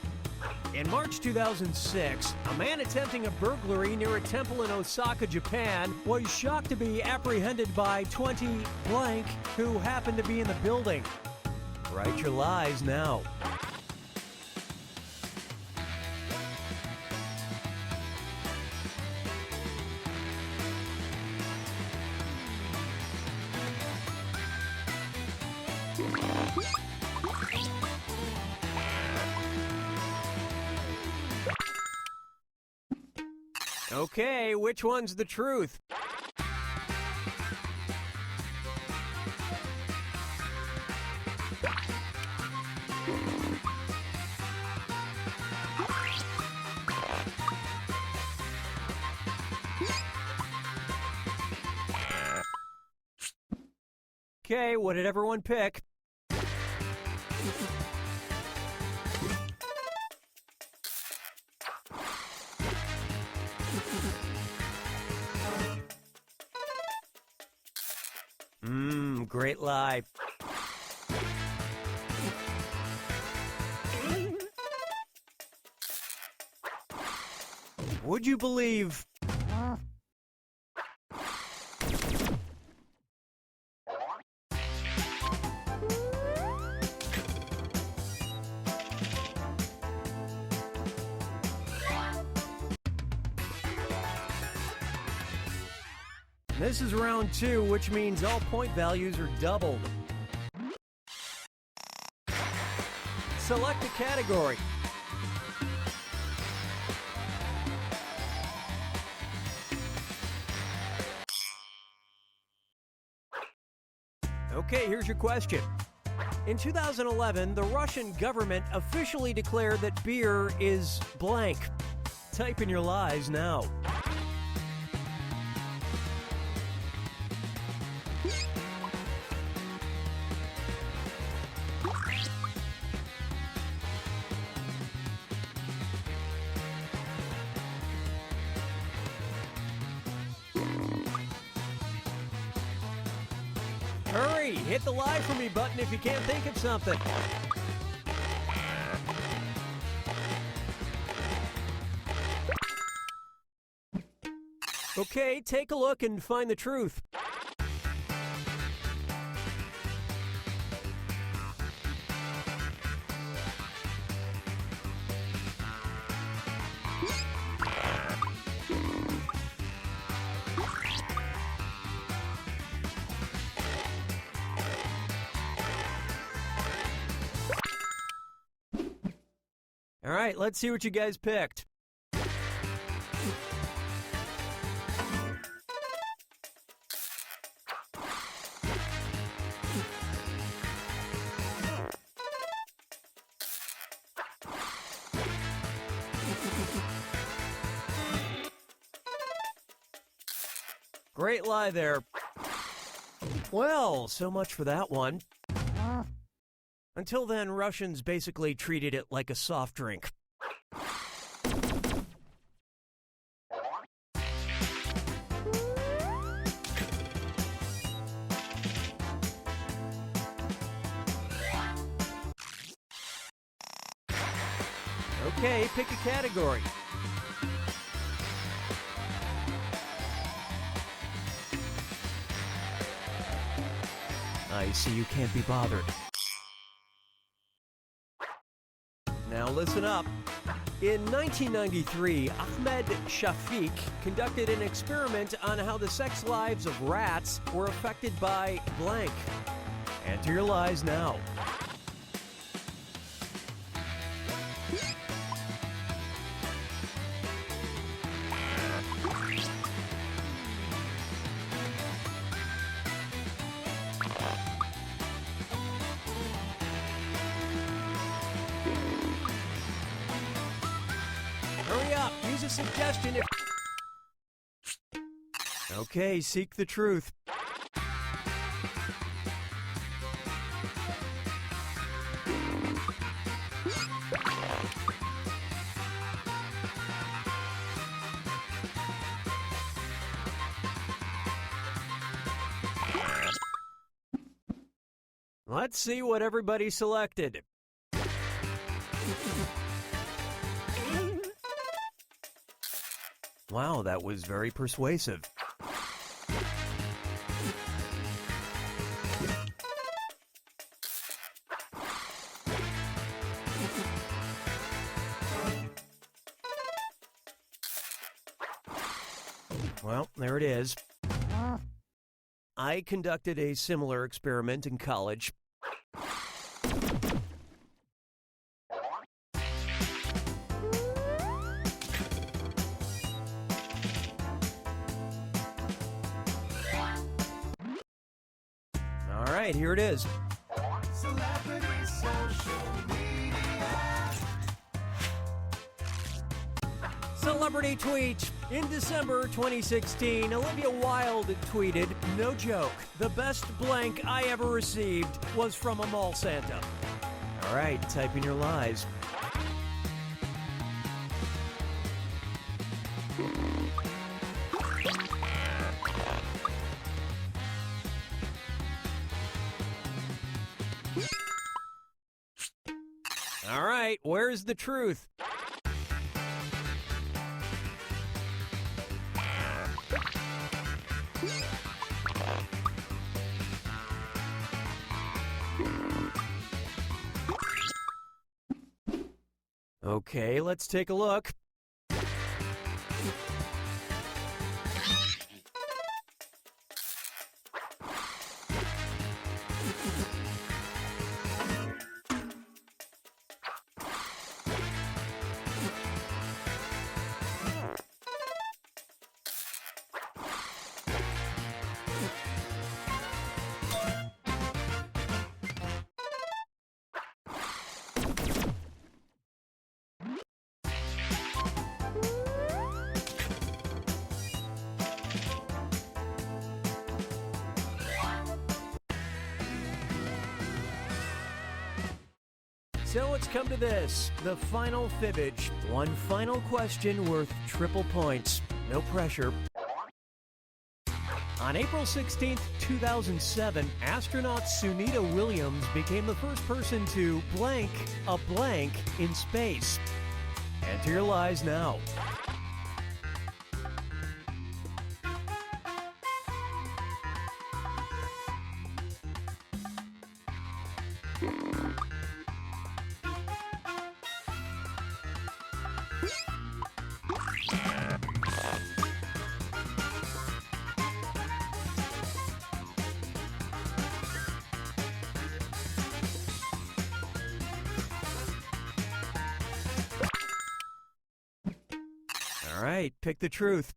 In March 2006, a man attempting a burglary near a temple in Osaka, Japan, was shocked to be apprehended by 20 blank who happened to be in the building. Write your lies now. Okay, which one's the truth? Okay, what did everyone pick? Great lie. Would you believe? This is round 2, which means all point values are doubled. Select a category. Okay, here's your question. In 2011, the Russian government officially declared that beer is blank. Type in your lies now. Hurry! Hit the lie for me button if you can't think of something. Okay, take a look and find the truth. All right, let's see what you guys picked. Great lie there. Well, so much for that one. Until then, Russians basically treated it like a soft drink. Okay, pick a category. I see you can't be bothered. Now listen up. In 1993, Ahmed Shafiq conducted an experiment on how the sex lives of rats were affected by blank. Enter your lies now. Hurry up, use a suggestion if... Okay, seek the truth. Let's see what everybody selected. Wow, that was very persuasive. Well, there it is. I conducted a similar experiment in college. All right, here it is. Celebrity social media. Celebrity tweet. In December 2016, Olivia Wilde tweeted, "No joke, the best blank I ever received was from a mall Santa." All right, type in your lies. All right, where's the truth? Okay, let's take a look. So it's come to this, the final fibbage. One final question worth triple points. No pressure. On April 16th, 2007, astronaut Sunita Williams became the first person to blank a blank in space. Enter your lies now. All right, pick the truth.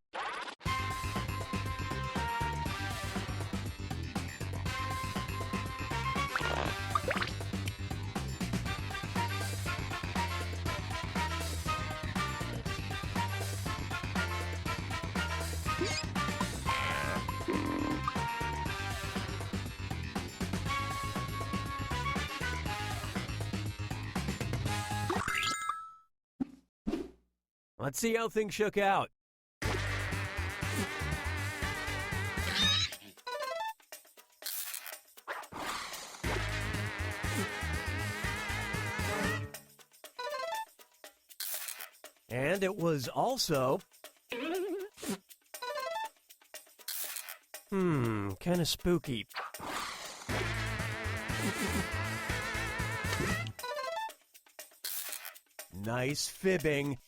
Let's see how things shook out. And it was also... kind of spooky. Nice fibbing.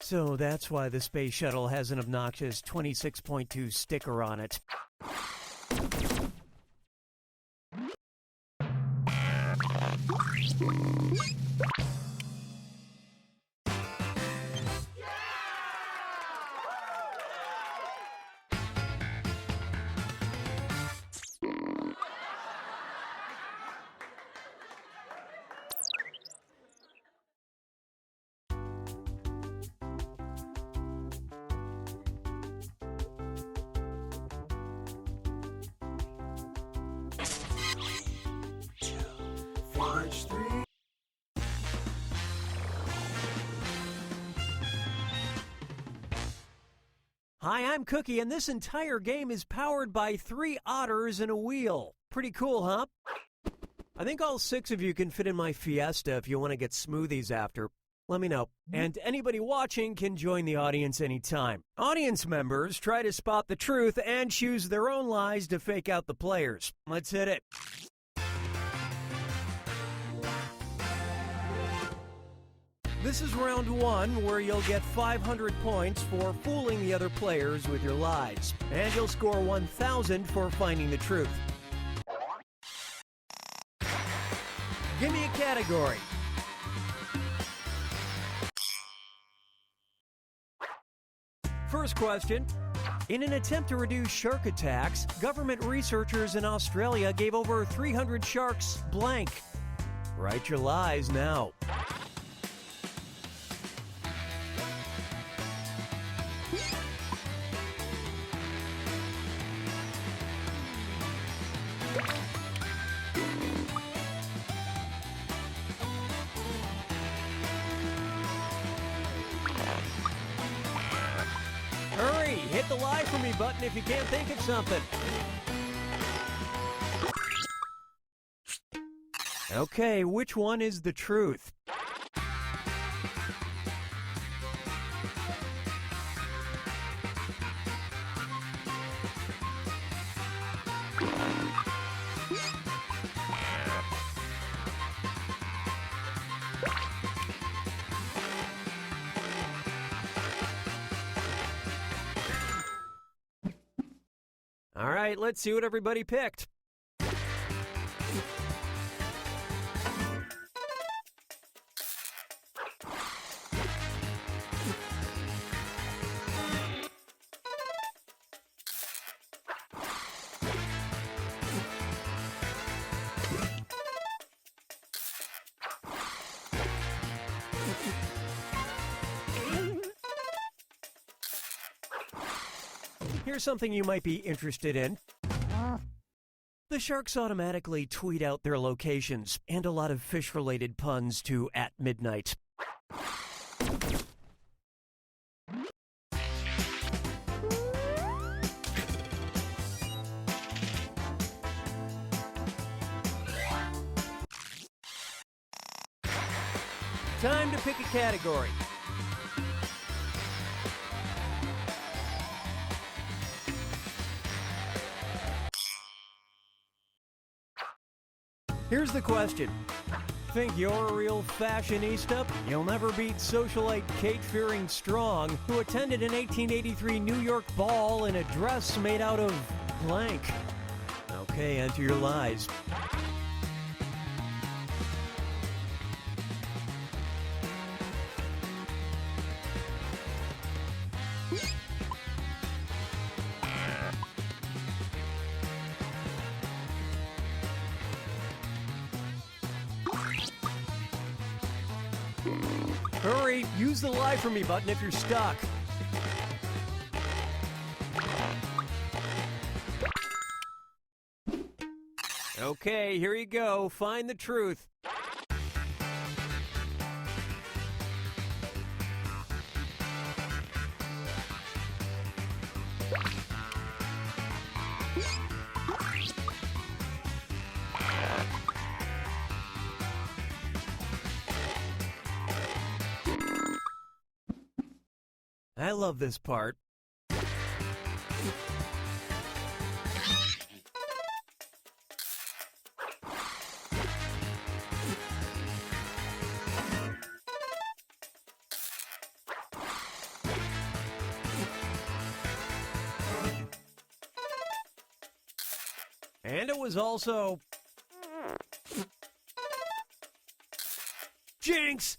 So that's why the space shuttle has an obnoxious 26.2 sticker on it. Finish 3. Hi, I'm Cookie, and this entire game is powered by 3 otters and a wheel. Pretty cool, huh? I think all 6 of you can fit in my Fiesta if you want to get smoothies after. Let me know. And anybody watching can join the audience anytime. Audience members try to spot the truth and choose their own lies to fake out the players. Let's hit it. This is round 1, where you'll get 500 points for fooling the other players with your lies. And you'll score 1,000 for finding the truth. Give me a category. First question. In an attempt to reduce shark attacks, government researchers in Australia gave over 300 sharks blank. Write your lies now. Hurry, hit the lie for me button if you can't think of something. Okay, which one is the truth? All right, let's see what everybody picked. Here's something you might be interested in. The sharks automatically tweet out their locations and a lot of fish-related puns to @midnight. Time to pick a category. Here's the question. Think you're a real fashionista? You'll never beat socialite Kate Fearing Strong, who attended an 1883 New York ball in a dress made out of blank. Okay, enter your lies. Hurry, use the lie for me button if you're stuck. Okay, here you go. Find the truth. I love this part. And it was also... Jinx!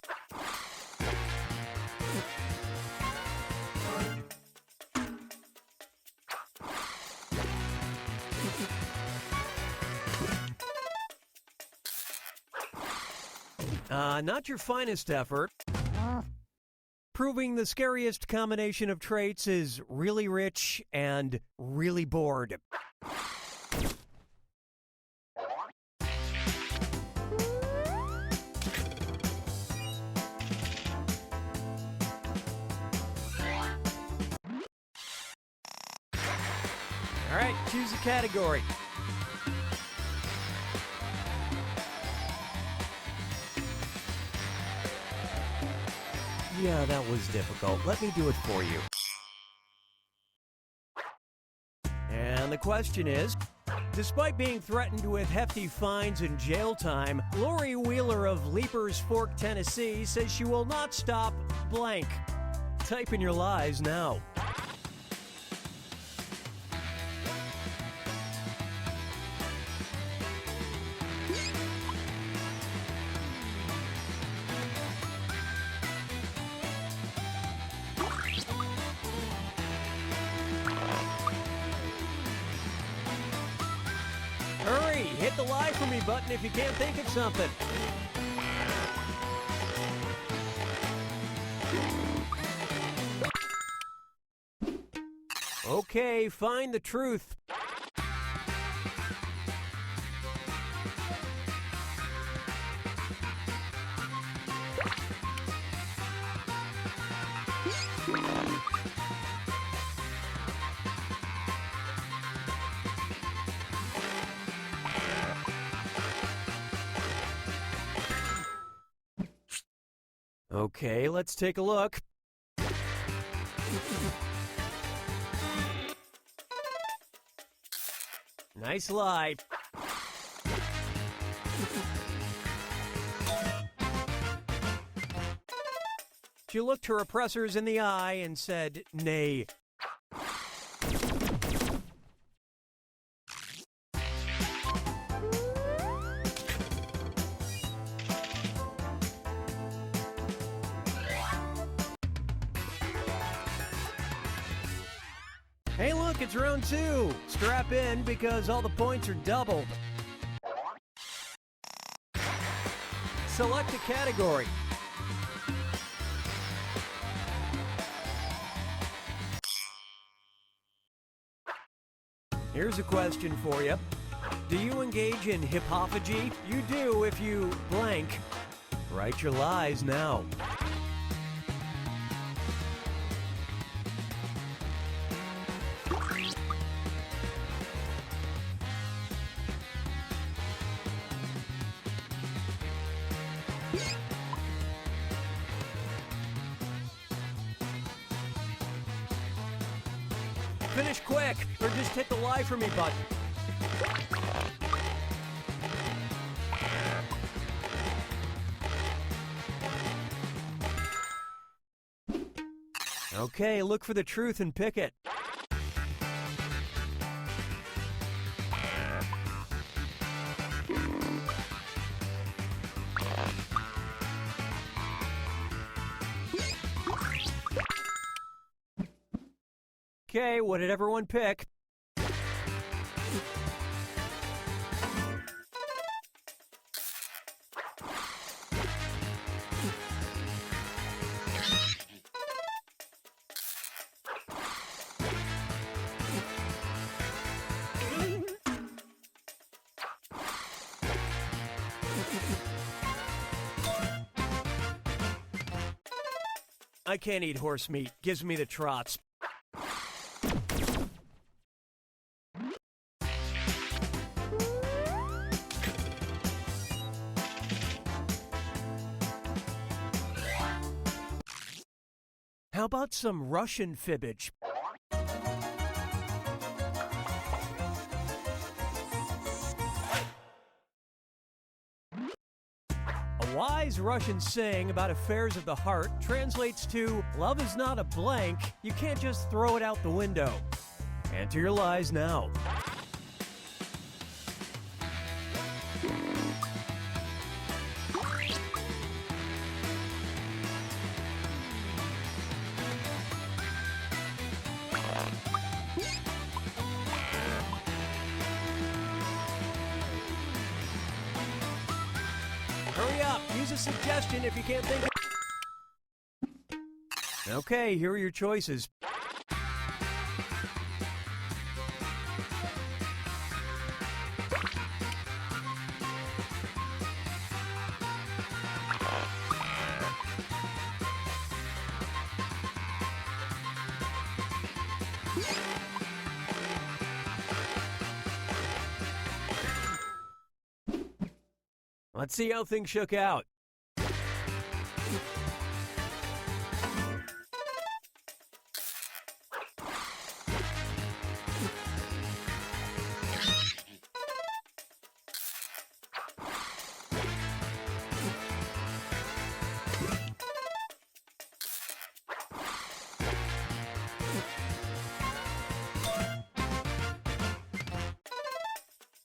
Not your finest effort. Proving the scariest combination of traits is really rich and really bored. All right, choose a category. Yeah, that was difficult. Let me do it for you. And the question is, despite being threatened with hefty fines and jail time, Lori Wheeler of Leapers Fork, Tennessee says she will not stop blank. Type in your lies now. Hurry! Hit the lie for me button if you can't think of something. Okay, find the truth. Okay, let's take a look. Nice lie. She looked her oppressors in the eye and said, "Nay." Hey, look, it's round 2. Strap in because all the points are doubled. Select a category. Here's a question for you. Do you engage in hippophagy? You do if you blank. Write your lies now. Finish quick, or just hit the lie for me button. Okay, look for the truth and pick it. Okay, what did everyone pick? I can't eat horse meat. Gives me the trots. How about some Russian fibbage? A wise Russian saying about affairs of the heart translates to, love is not a blank, you can't just throw it out the window. Enter your lies now. Hurry up, use a suggestion if you can't think of... Okay, here are your choices. Let's see how things shook out.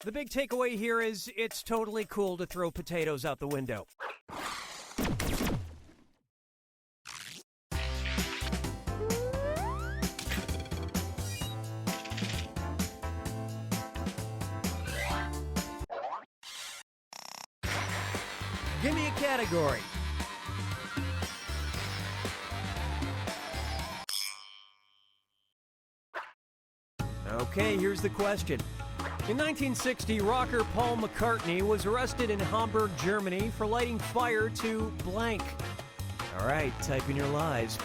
The big takeaway here is it's totally cool to throw potatoes out the window. Give me a category. Okay, here's the question. In 1960, rocker Paul McCartney was arrested in Hamburg, Germany for lighting fire to blank. All right, type in your lies.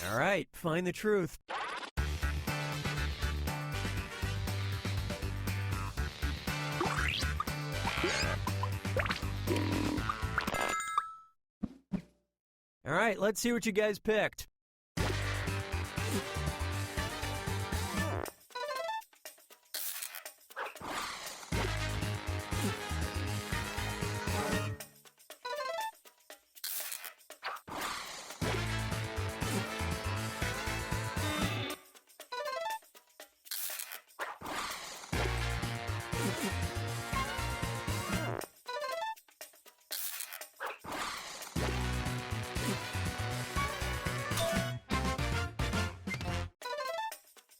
All right, find the truth. All right, let's see what you guys picked.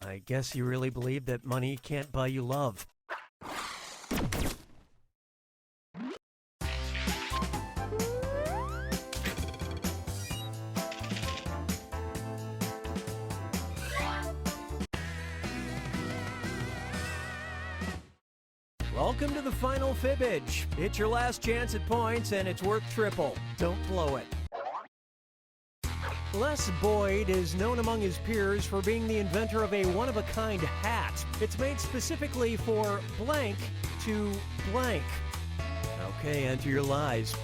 I guess you really believe that money can't buy you love. Welcome to the final fibbage. It's your last chance at points, and it's worth triple. Don't blow it. Les Boyd is known among his peers for being the inventor of a one-of-a-kind hat. It's made specifically for blank to blank. Okay, enter your lies.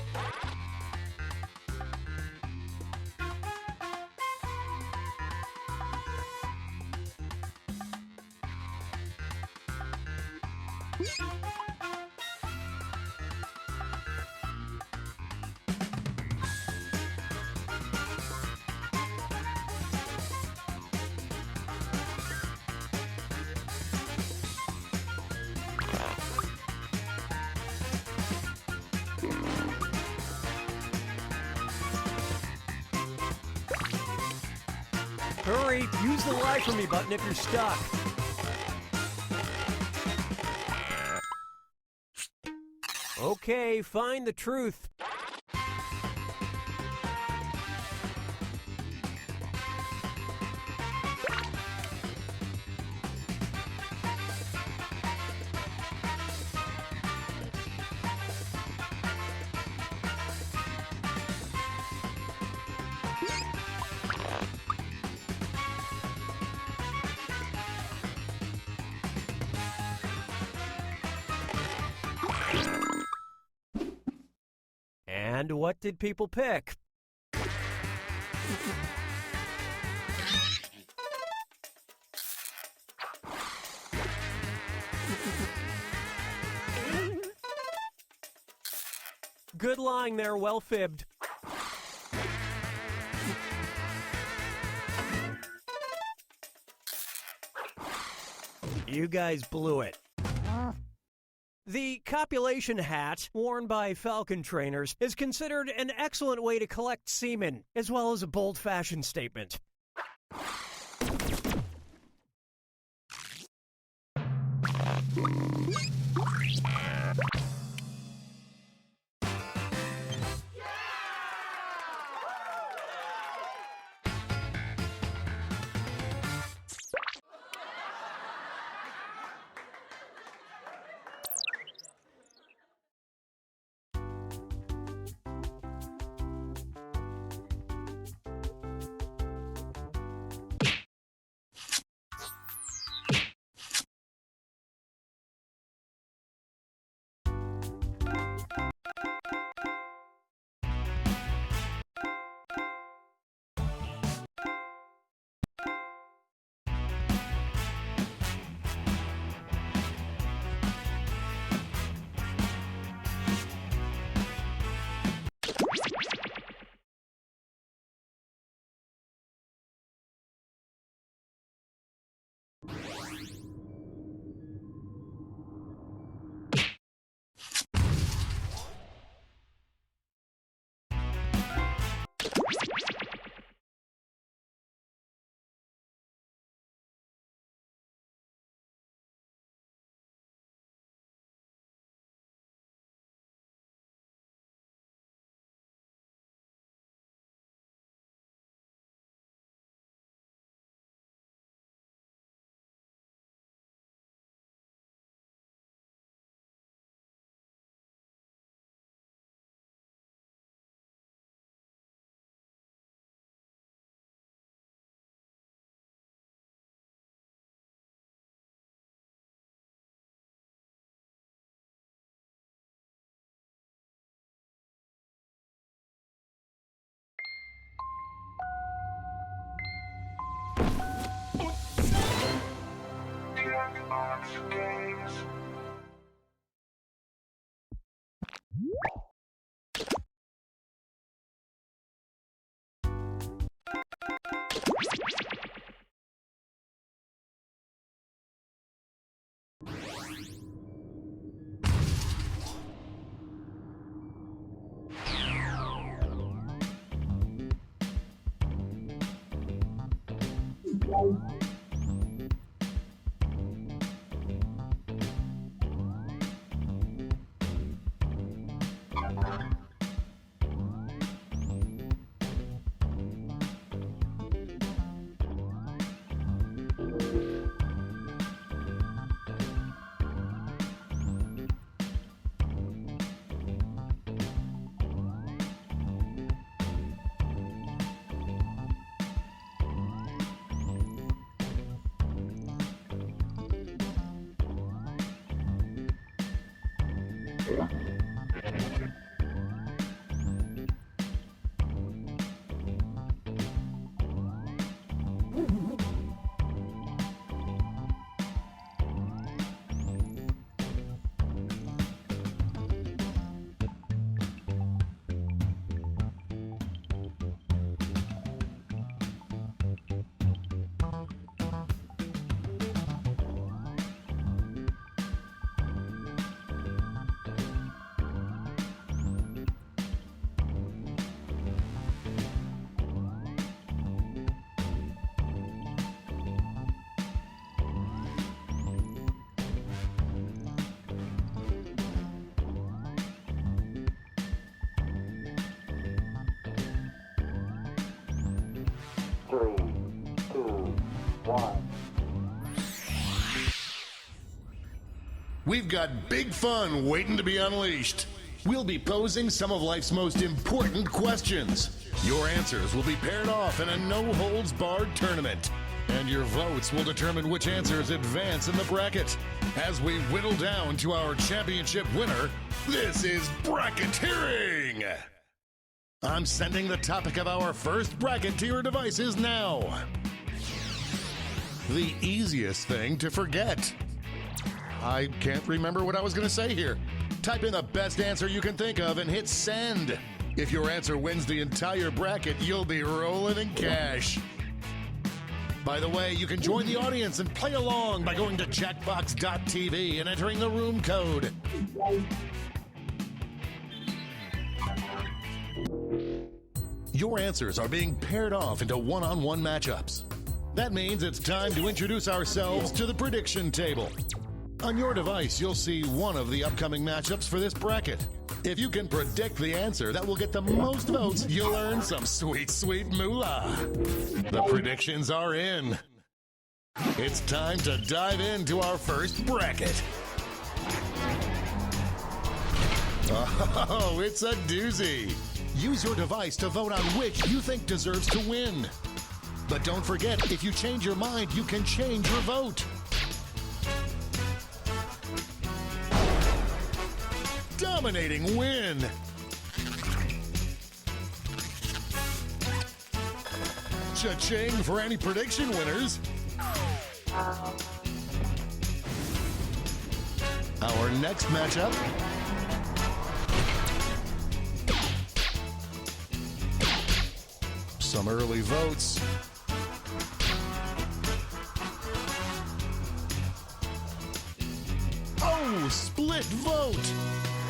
Hurry, use the lie for me button if you're stuck. Okay, find the truth. And what did people pick? Good lying there, well fibbed. You guys blew it. The copulation hat, worn by falcon trainers, is considered an excellent way to collect semen, as well as a bold fashion statement. Jackbox Games. We've got big fun waiting to be unleashed. We'll be posing some of life's most important questions. Your answers will be paired off in a no-holds-barred tournament. And your votes will determine which answers advance in the bracket. As we whittle down to our championship winner, this is bracketeering! I'm sending the topic of our first bracket to your devices now. The easiest thing to forget. I can't remember what I was going to say here. Type in the best answer you can think of and hit send. If your answer wins the entire bracket, you'll be rolling in cash. By the way, you can join the audience and play along by going to jackbox.tv and entering the room code. Your answers are being paired off into one-on-one matchups. That means it's time to introduce ourselves to the prediction table. On your device, you'll see one of the upcoming matchups for this bracket. If you can predict the answer that will get the most votes, you'll earn some sweet, sweet moolah. The predictions are in. It's time to dive into our first bracket. Oh, it's a doozy. Use your device to vote on which you think deserves to win. But don't forget, if you change your mind, you can change your vote. Dominating win. Cha-ching for any prediction winners. Our next matchup. Some early votes. Oh, split vote.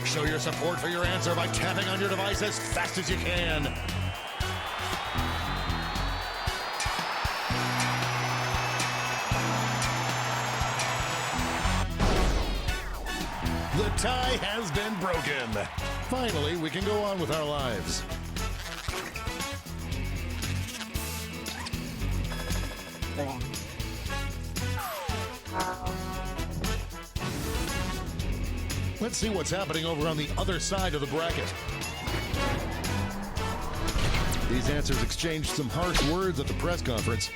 Show your support for your answer by tapping on your device as fast as you can. The tie has been broken. Finally, we can go on with our lives. Let's see what's happening over on the other side of the bracket. These answers exchanged some harsh words at the press conference.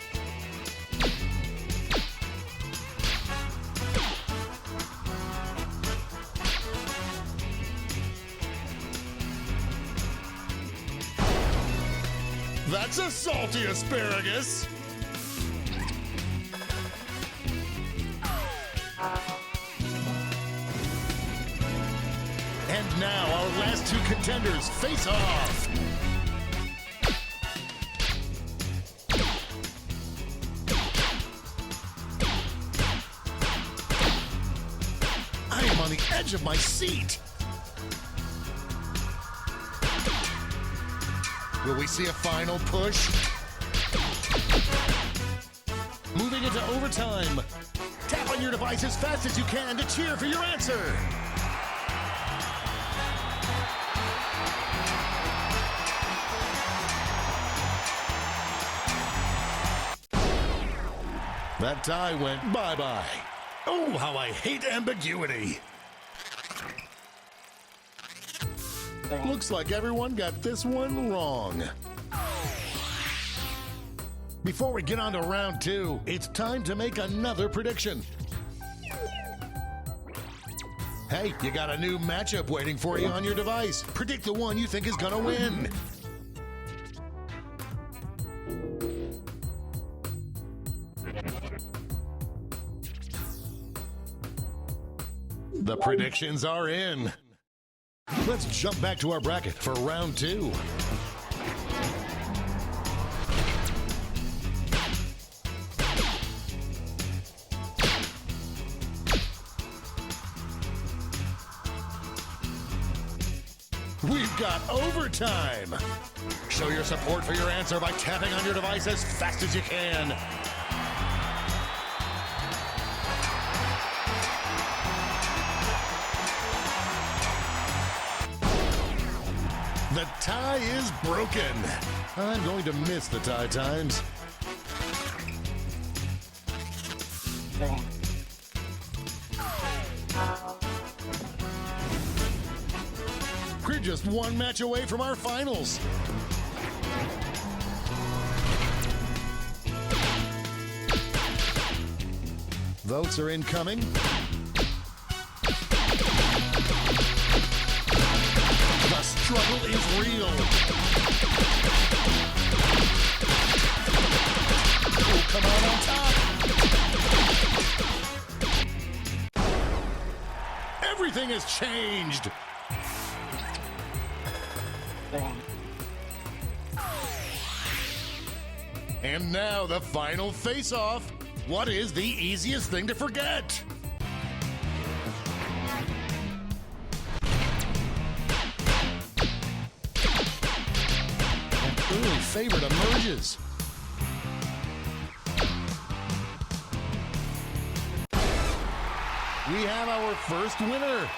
That's a salty asparagus! And now our last two contenders face off. I am on the edge of my seat. Will we see a final push? Moving into overtime. Tap on your device as fast as you can to cheer for your answer. That tie went bye-bye. Oh, how I hate ambiguity. Looks like everyone got this one wrong. Before we get on to round two, it's time to make another prediction. Hey, you got a new matchup waiting for you on your device. Predict the one you think is gonna win. The predictions are in. Let's jump back to our bracket for round two. We've got overtime. Show your support for your answer by tapping on your device as fast as you can. The tie is broken. I'm going to miss the tie times. We're just one match away from our finals. Votes are incoming. The struggle is real. Oh, come out on top. Everything has changed. And now the final face-off. What is the easiest thing to forget? An early favorite emerges. We have our first winner.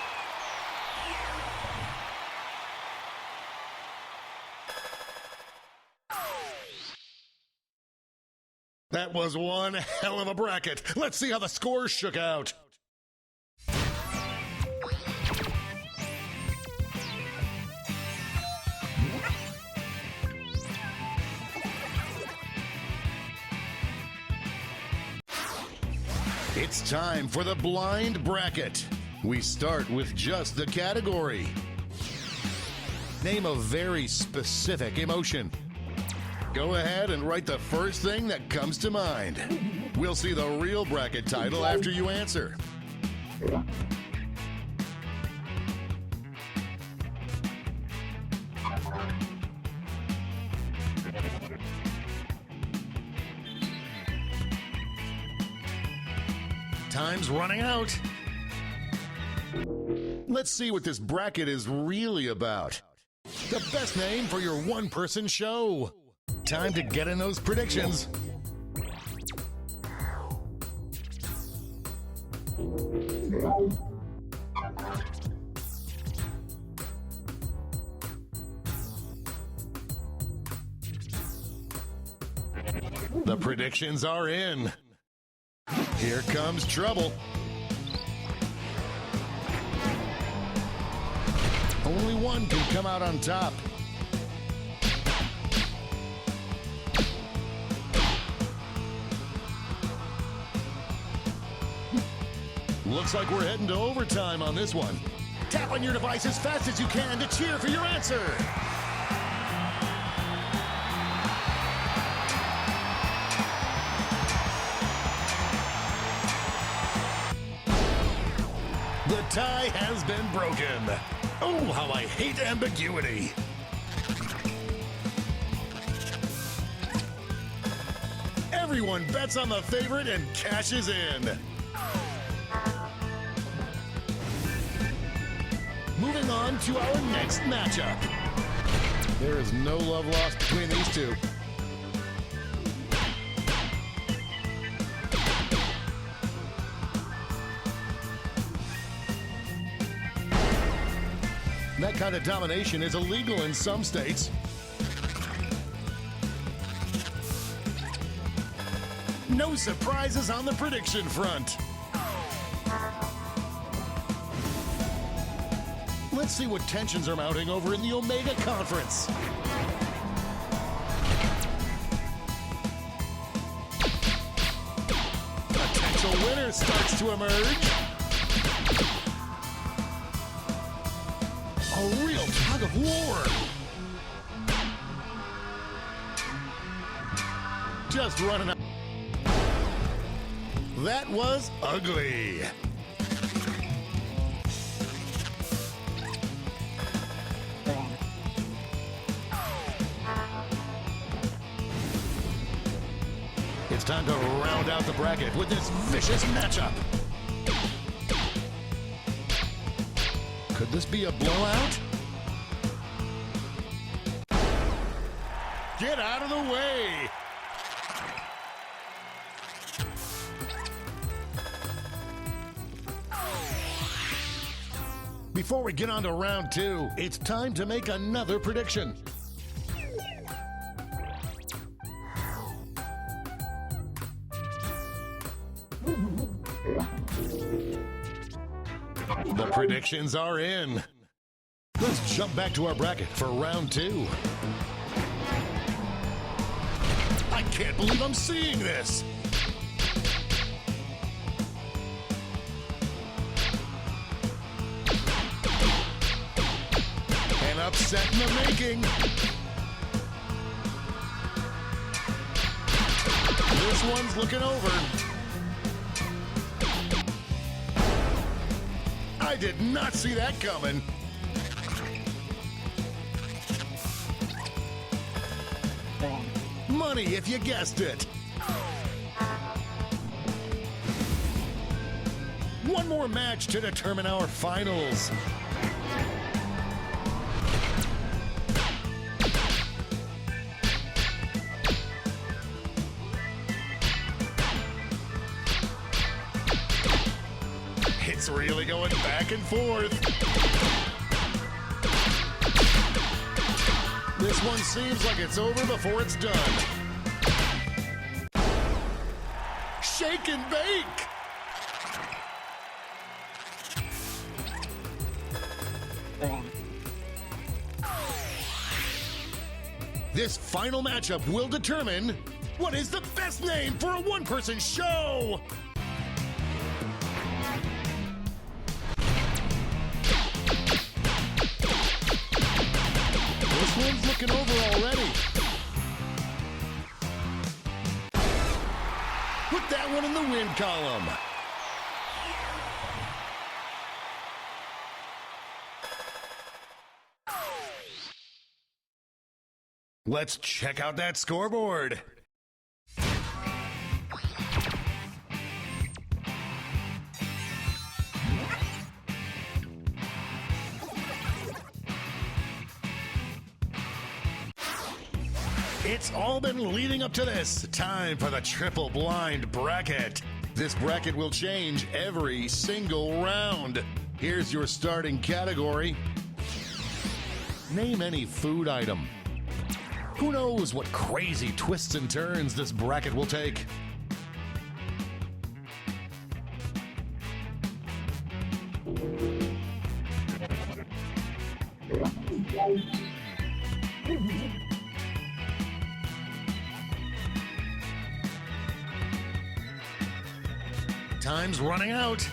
That was one hell of a bracket. Let's see how the scores shook out. It's time for the blind bracket. We start with just the category. Name a very specific emotion. Go ahead and write the first thing that comes to mind. We'll see the real bracket title after you answer. Time's running out. Let's see what this bracket is really about. The best name for your one-person show. Time to get in those predictions. The predictions are in. Here comes trouble. Only one can come out on top. Looks like we're heading to overtime on this one. Tap on your device as fast as you can to cheer for your answer. The tie has been broken. Oh, how I hate ambiguity. Everyone bets on the favorite and cashes in. Moving on to our next matchup. There is no love lost between these two. That kind of domination is illegal in some states. No surprises on the prediction front. Let's see what tensions are mounting over in the Omega Conference. Potential winner starts to emerge. A real tug of war. Just running out. That was ugly. It's time to round out the bracket with this vicious matchup. Could this be a blowout? Get out of the way! Before we get on to round two, it's time to make another prediction. The predictions are in. Let's jump back to our bracket for round two. I can't believe I'm seeing this. An upset in the making. This one's looking over. I did not see that coming. Money if you guessed it. One more match to determine our finals. It's really going back and forth. This one seems like it's over before it's done. Shake and bake. This final matchup will determine what is the best name for a one-person show. This one's looking over already. Put that one in the win column. Let's check out that scoreboard. It's all been leading up to this. Time for the triple blind bracket. This bracket will change every single round. Here's your starting category. Name any food item. Who knows what crazy twists and turns this bracket will take? Time's running out.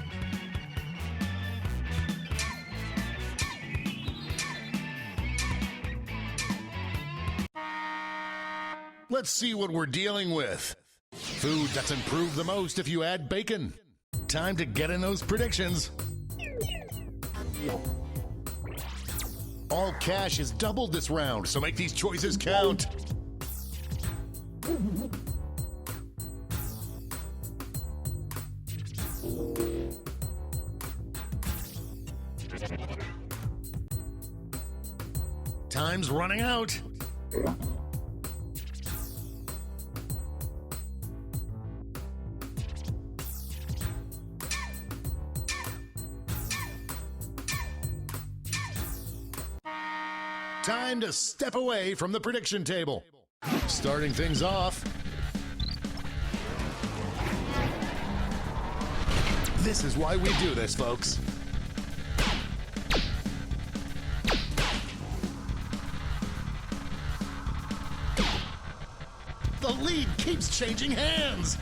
Let's see what we're dealing with. Food that's improved the most if you add bacon. Time to get in those predictions. All cash is doubled this round, so make these choices count. Time's running out. Time to step away from the prediction table. Starting things off. This is why we do this, folks. The lead keeps changing hands.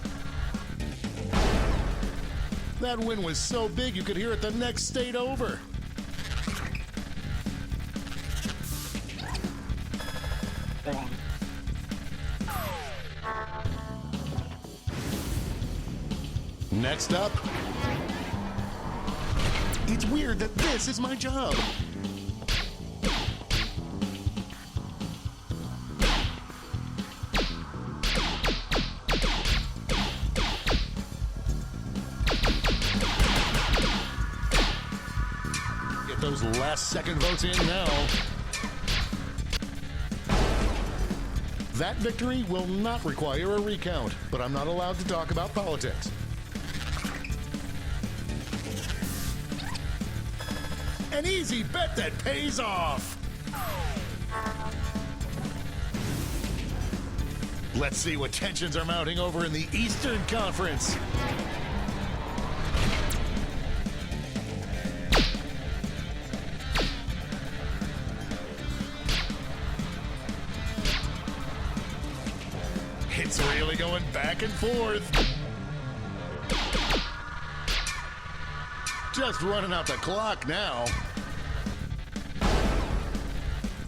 That win was so big you could hear it the next state over. Next up, it's weird that this is my job. Get those last second votes in now. That victory will not require a recount, but I'm not allowed to talk about politics. An easy bet that pays off. Let's see what tensions are mounting over in the Eastern Conference. It's really going back and forth. Just running out the clock now.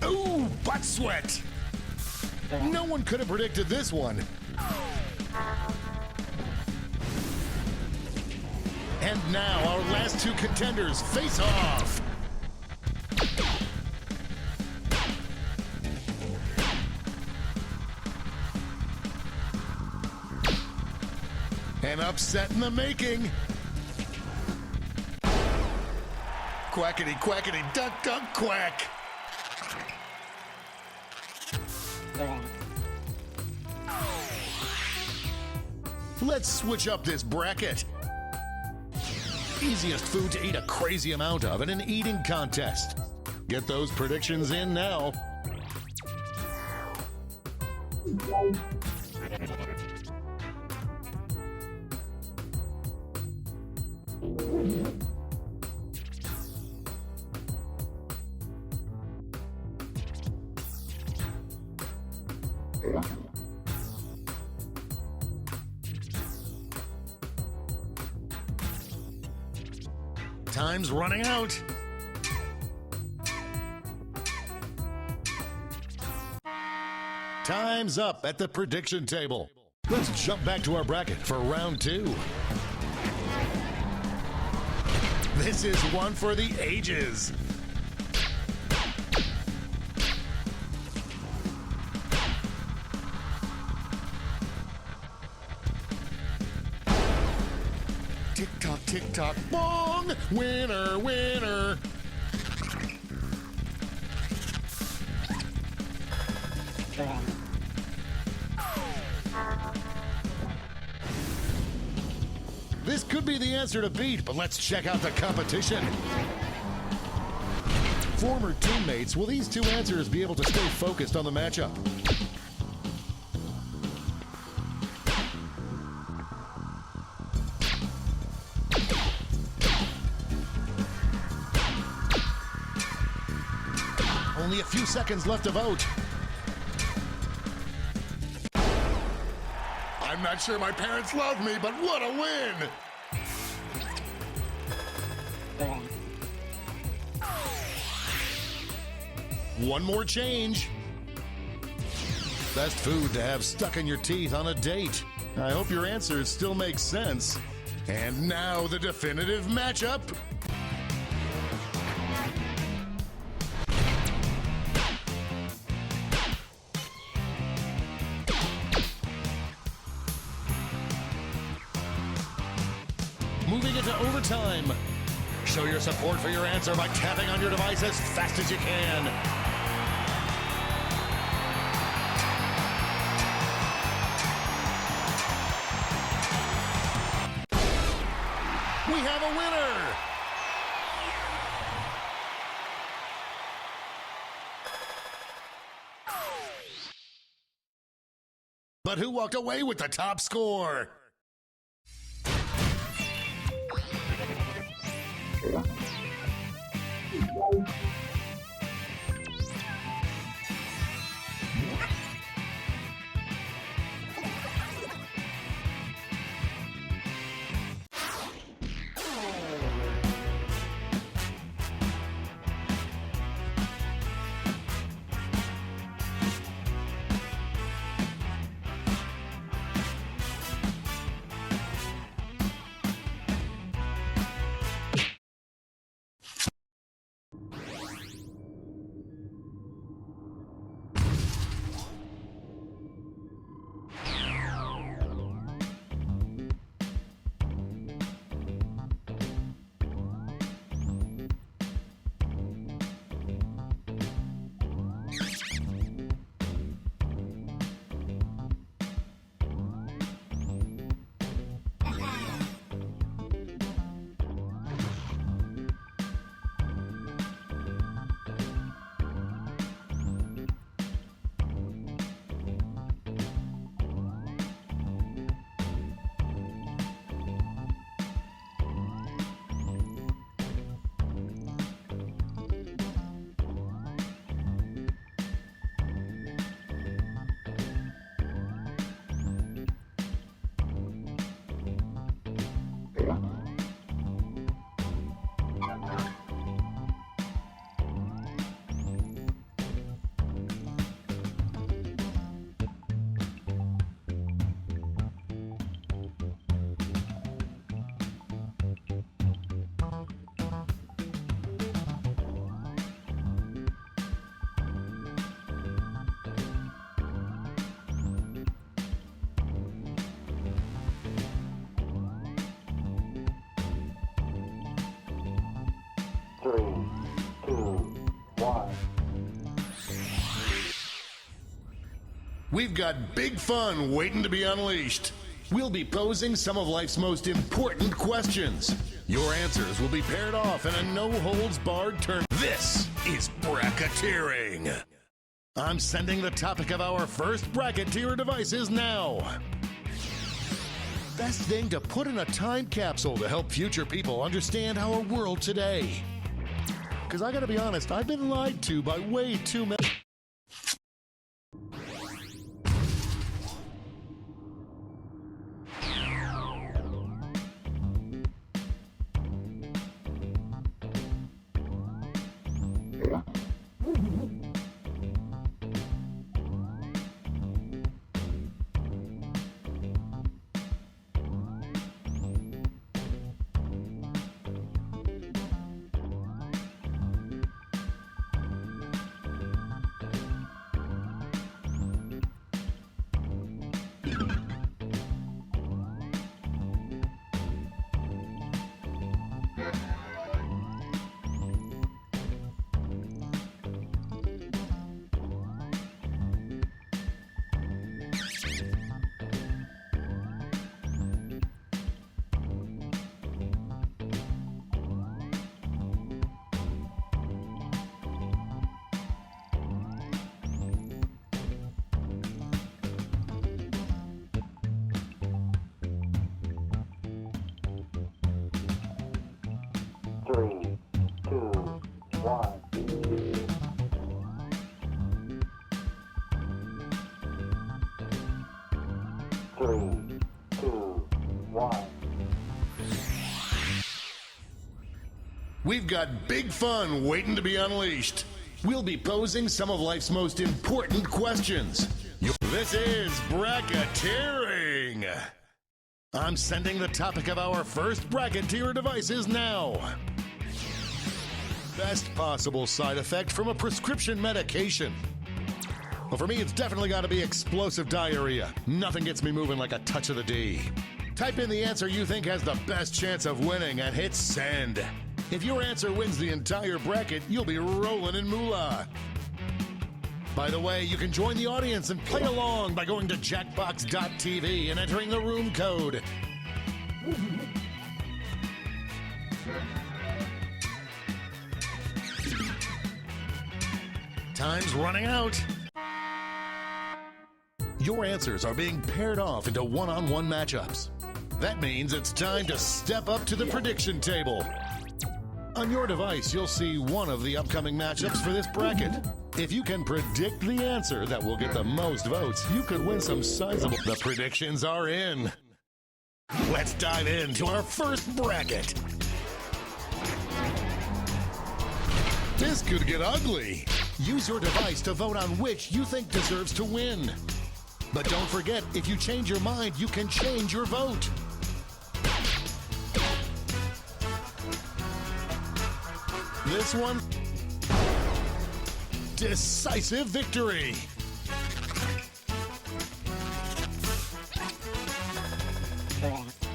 Ooh, butt sweat. No one could have predicted this one. And now our last two contenders face off. An upset in the making. Quackity, quackity, duck, duck, quack. Let's switch up this bracket. Easiest food to eat a crazy amount of in an eating contest. Get those predictions in now. Time's running out. Time's up at the prediction table. Let's jump back to our bracket for round 2. This is one for the ages. Tick-tock, tick-tock, bong! Winner, winner! This could be the answer to beat, but let's check out the competition. Former teammates, will these two answers be able to stay focused on the matchup? Only a few seconds left to vote. I'm not sure my parents love me, but what a win! One more change. Best food to have stuck in your teeth on a date. I hope your answers still make sense. And now the definitive matchup. Moving into overtime. Show your support for your answer by tapping on your device as fast as you can. We have a winner! But who walked away with the top score? 3, 2, 1. We've got big fun waiting to be unleashed. We'll be posing some of life's most important questions. Your answers will be paired off in a no-holds-barred turn. This is bracketeering. I'm sending the topic of our first bracket to your devices now. Best thing to put in a time capsule to help future people understand our world today. Because I gotta be honest, I've been lied to by way too many. Three, two, one. Three, two, one. We've got big fun waiting to be unleashed. We'll be posing some of life's most important questions. This is bracketeering. I'm sending the topic of our first bracket to your devices now. Best possible side effect from a prescription medication. Well, for me, it's definitely got to be explosive diarrhea. Nothing gets me moving like a touch of the D. Type in the answer you think has the best chance of winning and hit send. If your answer wins the entire bracket, you'll be rolling in moolah. By the way, you can join the audience and play along by going to Jackbox.tv and entering the room code. Time's running out. Your answers are being paired off into one-on-one matchups. That means it's time to step up to the prediction table. On your device, you'll see one of the upcoming matchups for this bracket. If you can predict the answer that will get the most votes, you could win some sizable... The predictions are in. Let's dive into our first bracket. This could get ugly. Use your device to vote on which you think deserves to win. But don't forget, if you change your mind, you can change your vote. This one, decisive victory.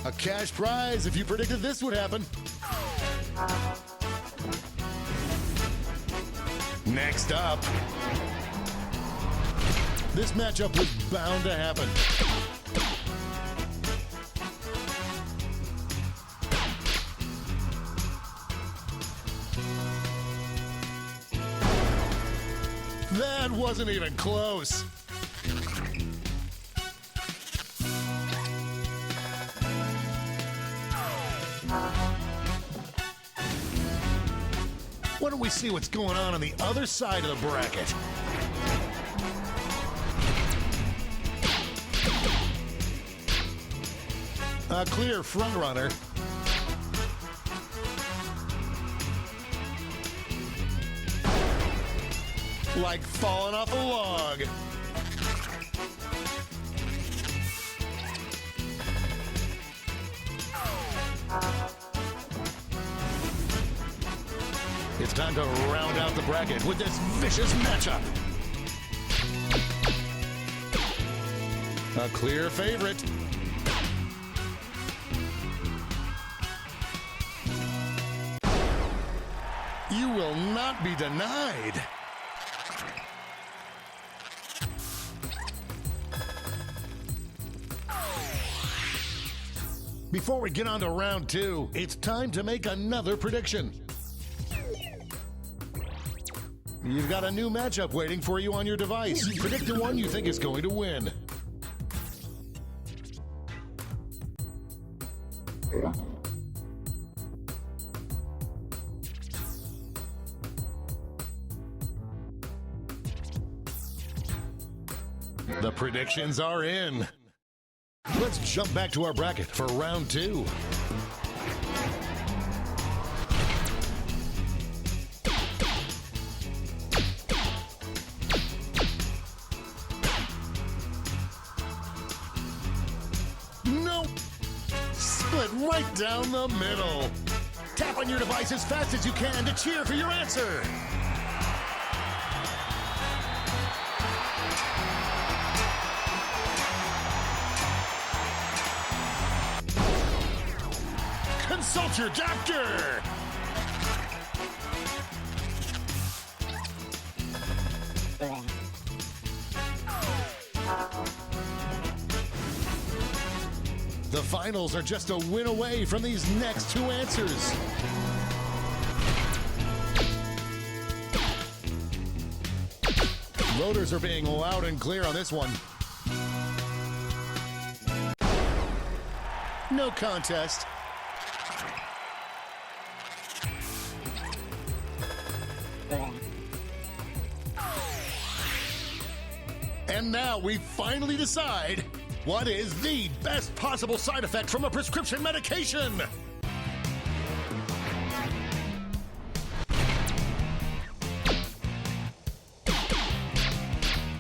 A cash prize if you predicted this would happen. Next up, this matchup was bound to happen. That wasn't even close. Why don't we see what's going on the other side of the bracket? A clear frontrunner. Like falling off a log. It's time to round out the bracket with this vicious matchup. A clear favorite. will not be denied. Before we get on to round 2, it's time to make another prediction. You've got a new matchup waiting for you on your device. Predict the one you think is going to win. The predictions are in. Let's jump back to our bracket for round 2. Nope. Split right down the middle. Tap on your device as fast as you can to cheer for your answer. Consult your doctor! The finals are just a win away from these next 2 answers. Voters are being loud and clear on this one. No contest. And now we finally decide what is the best possible side effect from a prescription medication.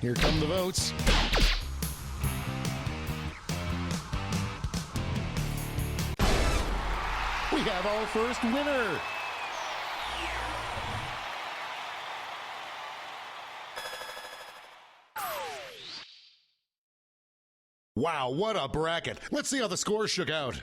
Here come the votes. We have our first winner. Wow, what a bracket. Let's see how the scores shook out.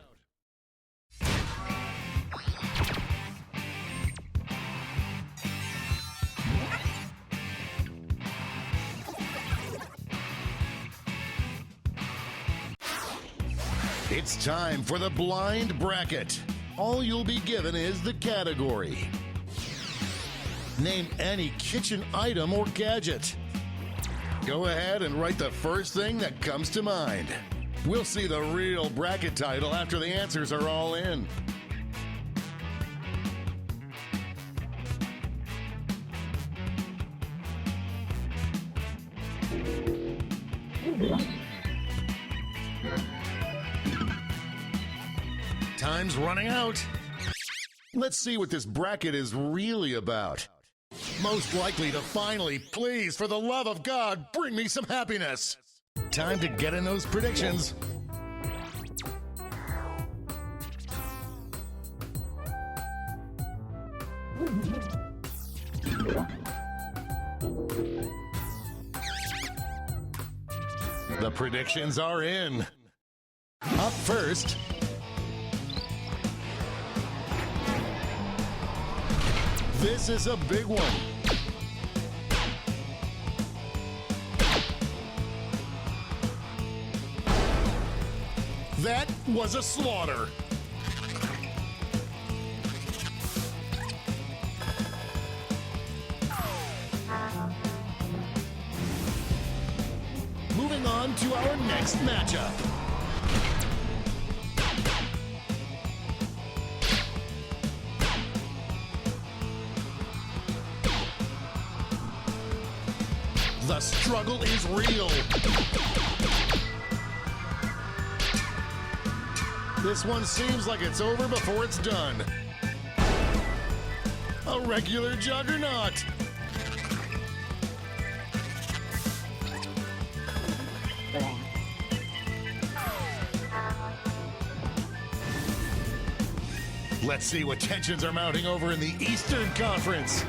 It's time for the blind bracket. All you'll be given is the category. Name any kitchen item or gadget. Go ahead and write the first thing that comes to mind. We'll see the real bracket title after the answers are all in. Time's running out. Let's see what this bracket is really about. Most likely to finally, please, for the love of God, bring me some happiness. Time to get in those predictions. The predictions are in. Up first, this is a big one. That was a slaughter. Moving on to our next matchup. The struggle is real. This one seems like it's over before it's done. A regular juggernaut. Let's see what tensions are mounting over in the Eastern Conference.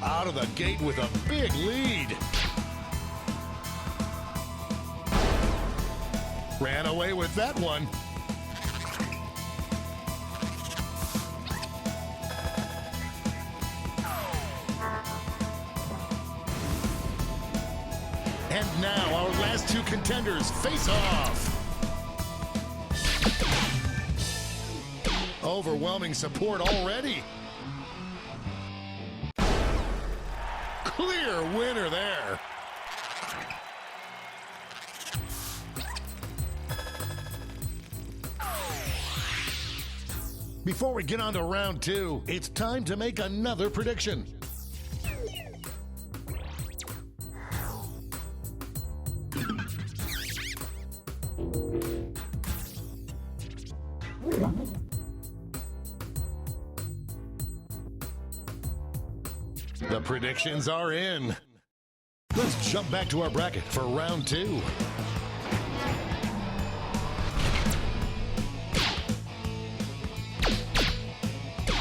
Out of the gate with a big lead. Ran away with that one. now our last two contenders face off. Overwhelming support already. Clear winner there. Before we get on to round two, it's time to make another prediction. The predictions are in. Let's jump back to our bracket for round two.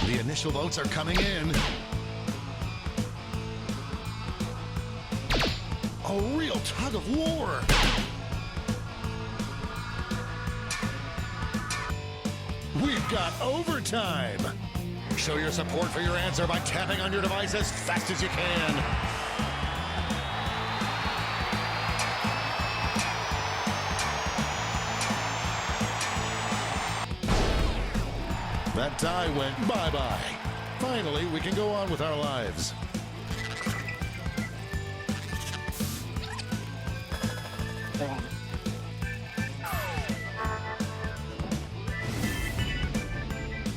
The initial votes are coming in. A real tug of war. We've got overtime. Show your support for your answer by tapping on your device as fast as you can. That tie went bye-bye. Finally, we can go on with our lives.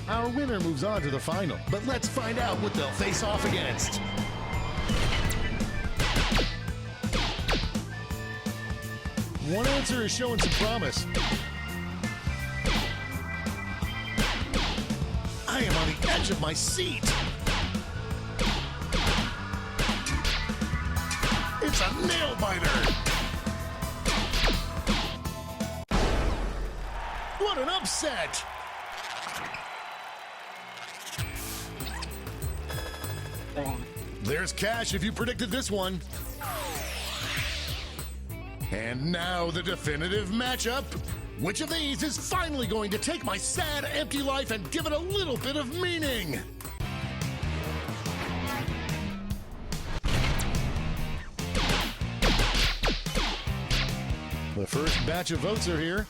Our winner moves on to the final, but let's find out what they'll face off against. One answer is showing some promise. I am on the edge of my seat. It's a nail biter. What an upset. There's cash if you predicted this one. And now the definitive matchup. Which of these is finally going to take my sad, empty life and give it a little bit of meaning? The first batch of votes are here.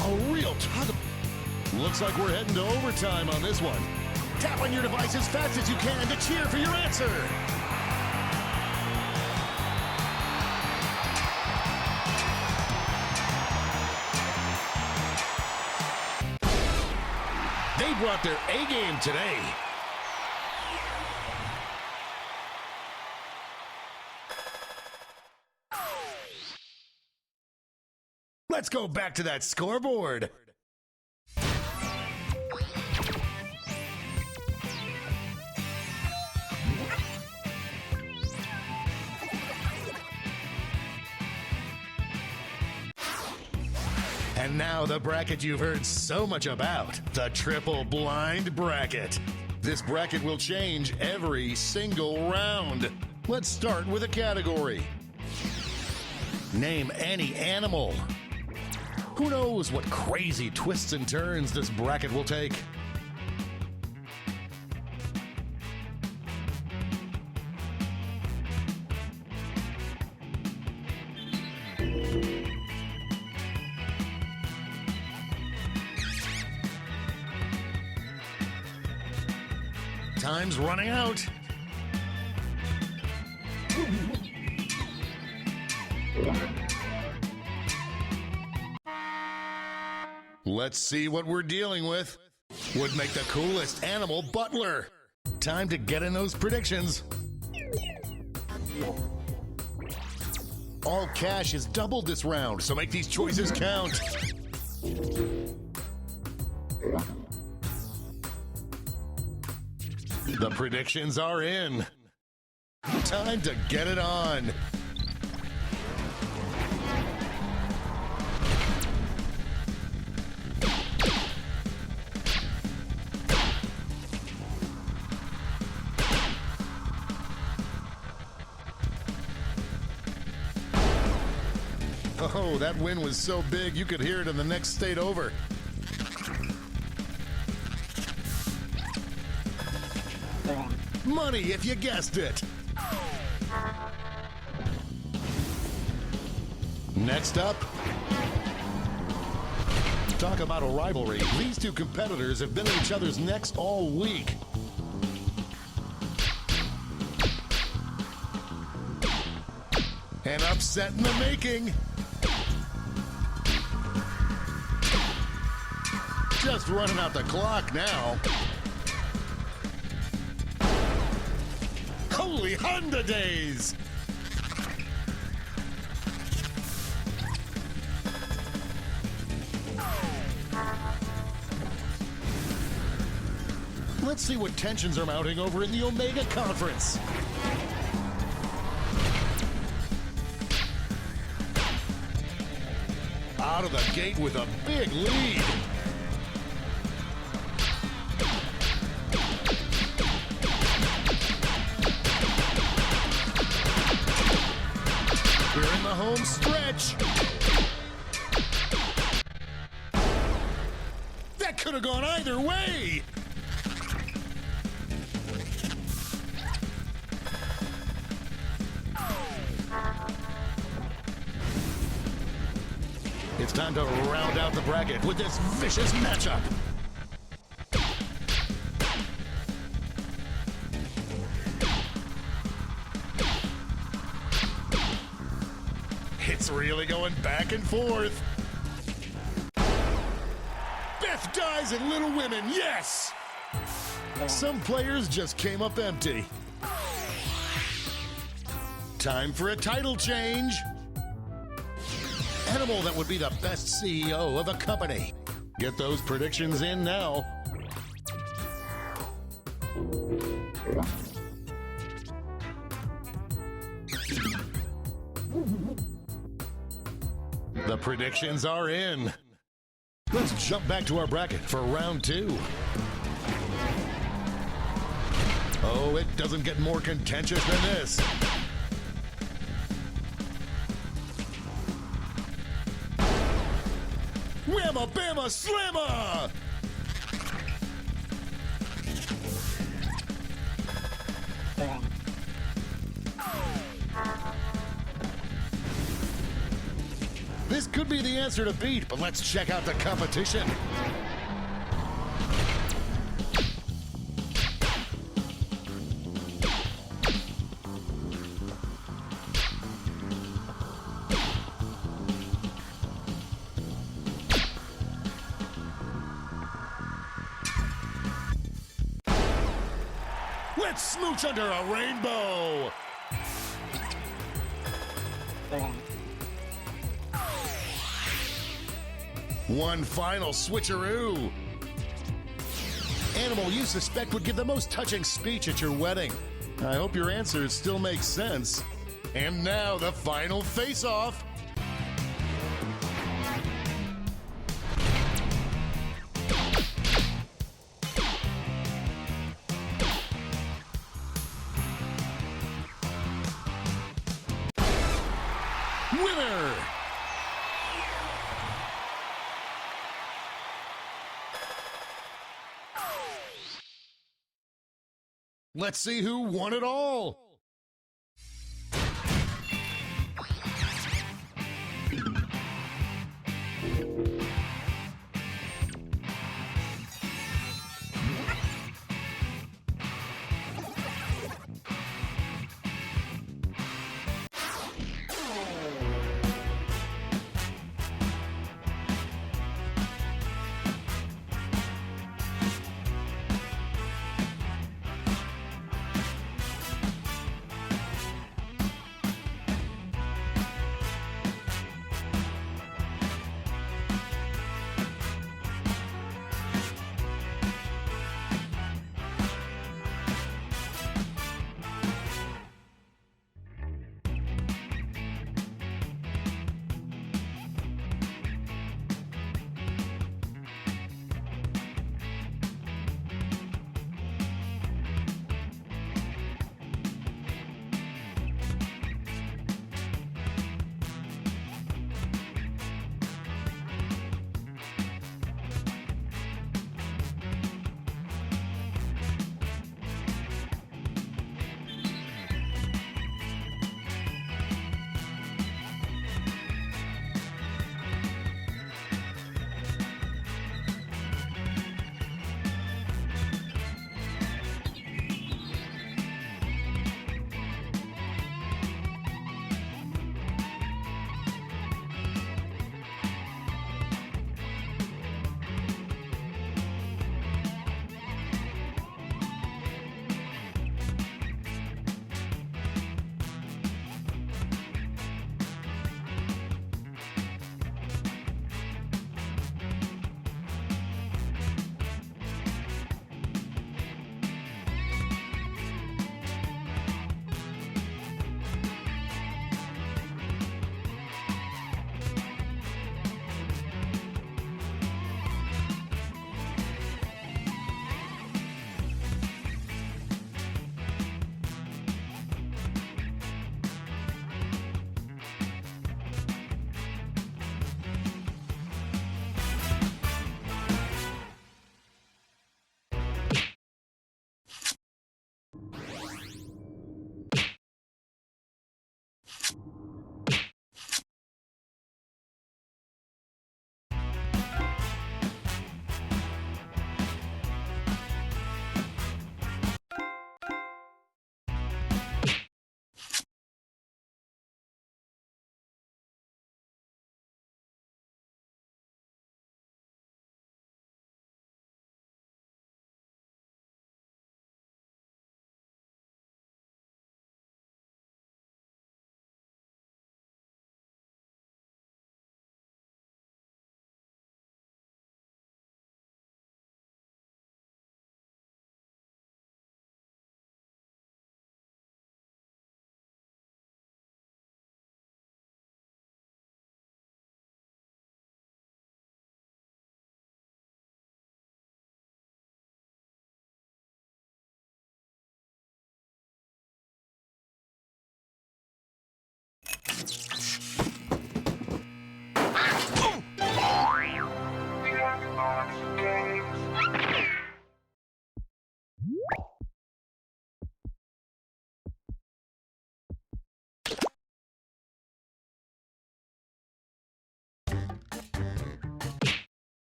A real tug. Looks like we're heading to overtime on this one. Tap on your device as fast as you can to cheer for your answer. They brought their A-game today. Let's go back to that scoreboard. And now the bracket you've heard so much about, the triple blind bracket. This bracket will change every single round. Let's start with a category. Name any animal. Who knows what crazy twists and turns this bracket will take? Time's running out. Let's see what we're dealing with. Would make the coolest animal butler. Time to get in those predictions. All cash is doubled this round, so make these choices count. The predictions are in. Time to get it on. Oh, that win was so big you could hear it in the next state over. Money if you guessed it. Next up, talk about a rivalry. These two competitors have been at each other's necks all week. An upset in the making. Just running out the clock now. Holy Honda days! Let's see what tensions are mounting over in the Omega Conference. Out of the gate with a big lead. We're in the home stretch. That could have gone either way. It's time to round out the bracket with this vicious matchup. It's really going back and forth. Beth dies in Little Women, yes! Some players just came up empty. Time for a title change. Animal that would be the best CEO of a company. Get those predictions in now. The predictions are in. Let's jump back to our bracket for round 2. Oh, it doesn't get more contentious than this. Whamma Bama Slamma! This could be the answer to beat, but let's check out the competition. Let's smooch under a rainbow! One final switcheroo. Animal you suspect would give the most touching speech at your wedding. I hope your answers still make sense. And now the final face-off. Winner! Let's see who won it all.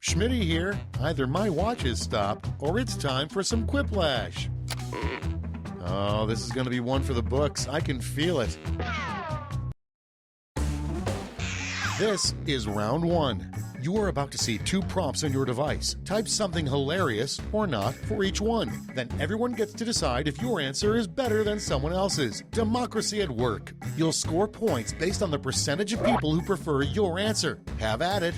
Schmitty here. Either my watch has stopped or it's time for some Quiplash. Oh, this is going to be one for the books. I can feel it. This is round one. You are about to see two prompts on your device. Type something hilarious or not for each one. Then everyone gets to decide if your answer is better than someone else's. Democracy at work. You'll score points based on the percentage of people who prefer your answer. Have at it.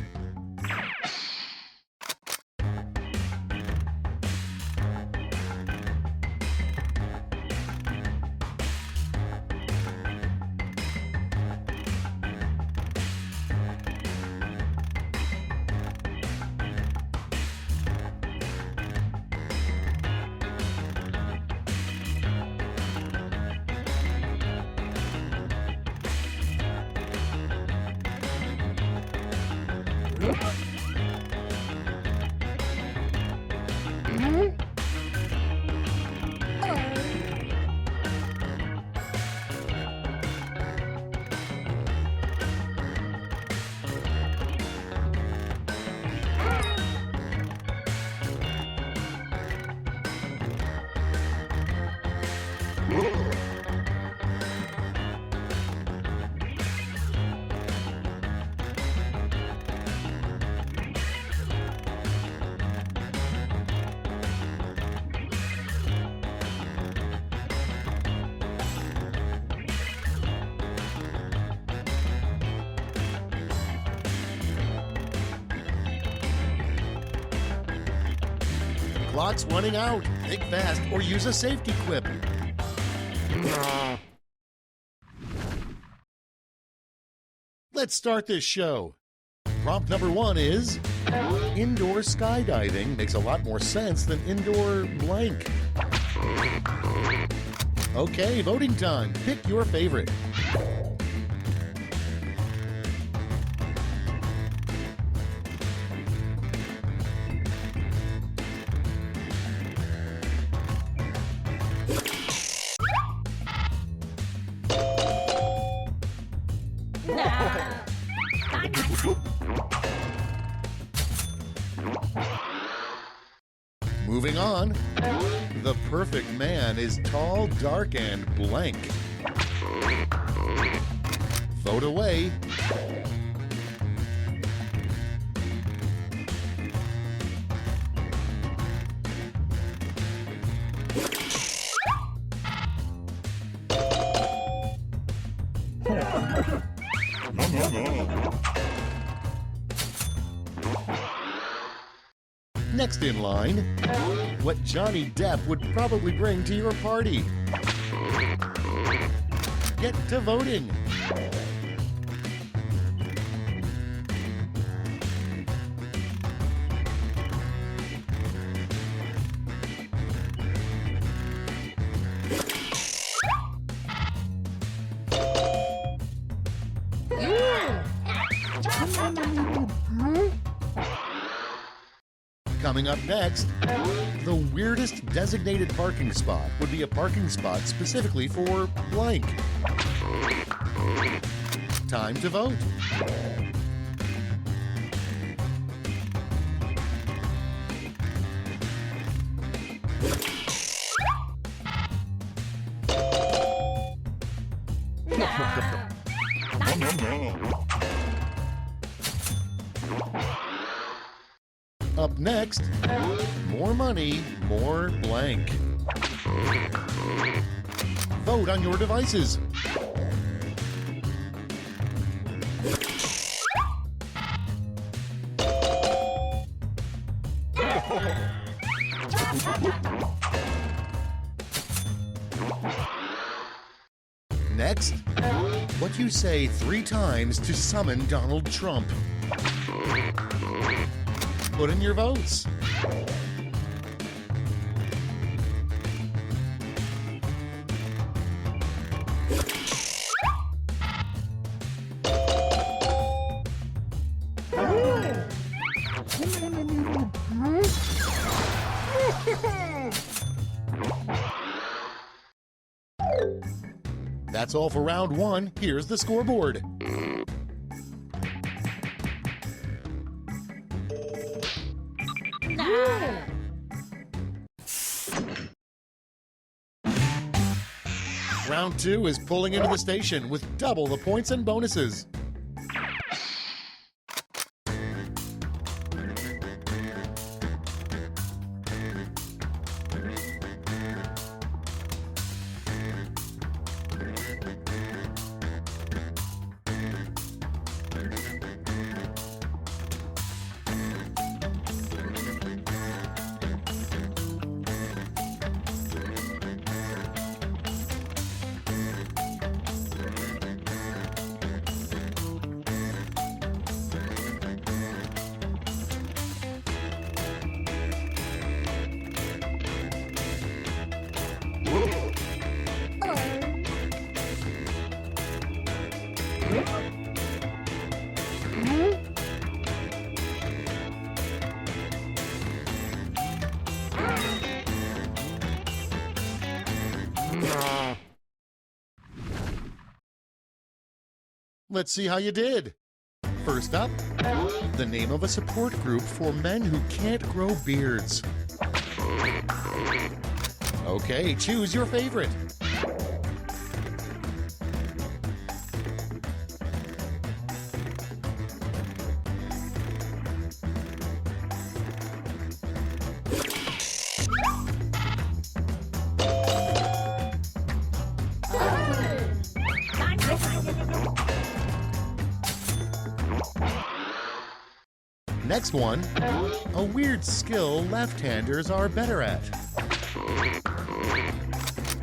Clock's running out. Think fast or use a safety quip. Let's start this show. Prompt number one is indoor skydiving makes a lot more sense than indoor blank. Okay, voting time. Pick your favorite. Moving on. The perfect man is tall, dark, and blank. Vote away. Next in line, what Johnny Depp would probably bring to your party. Get to voting. Coming up next, the weirdest designated parking spot would be a parking spot specifically for blank. Time to vote. Up next, more money, more blank. Vote on your devices. Next, what you say 3 times to summon Donald Trump. Put in your votes. That's all for round 1. Here's the scoreboard. Round 2 is pulling into the station with double the points and bonuses. Let's see how you did. First up, the name of a support group for men who can't grow beards. Okay, choose your favorite. Next one, a weird skill left-handers are better at.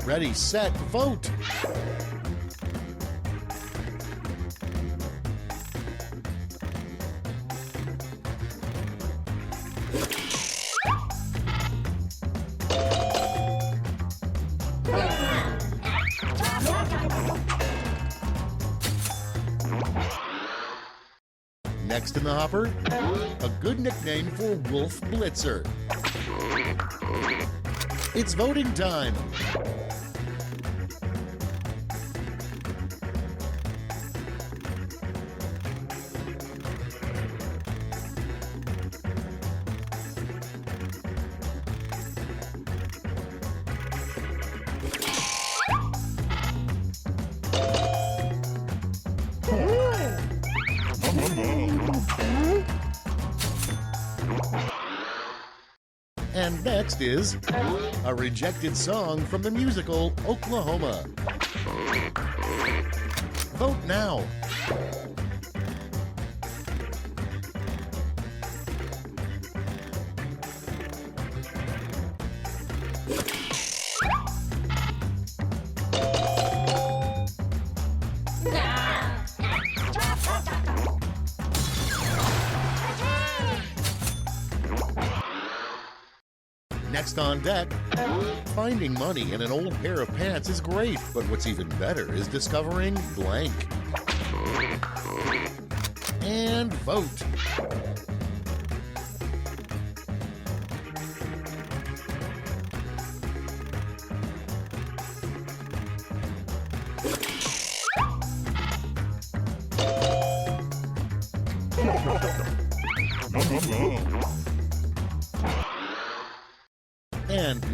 Ready, set, vote! Next in the hopper, a good nickname for Wolf Blitzer. It's voting time. And next is a rejected song from the musical Oklahoma. Vote now. Next on deck, finding money in an old pair of pants is great, but what's even better is discovering blank. And vote.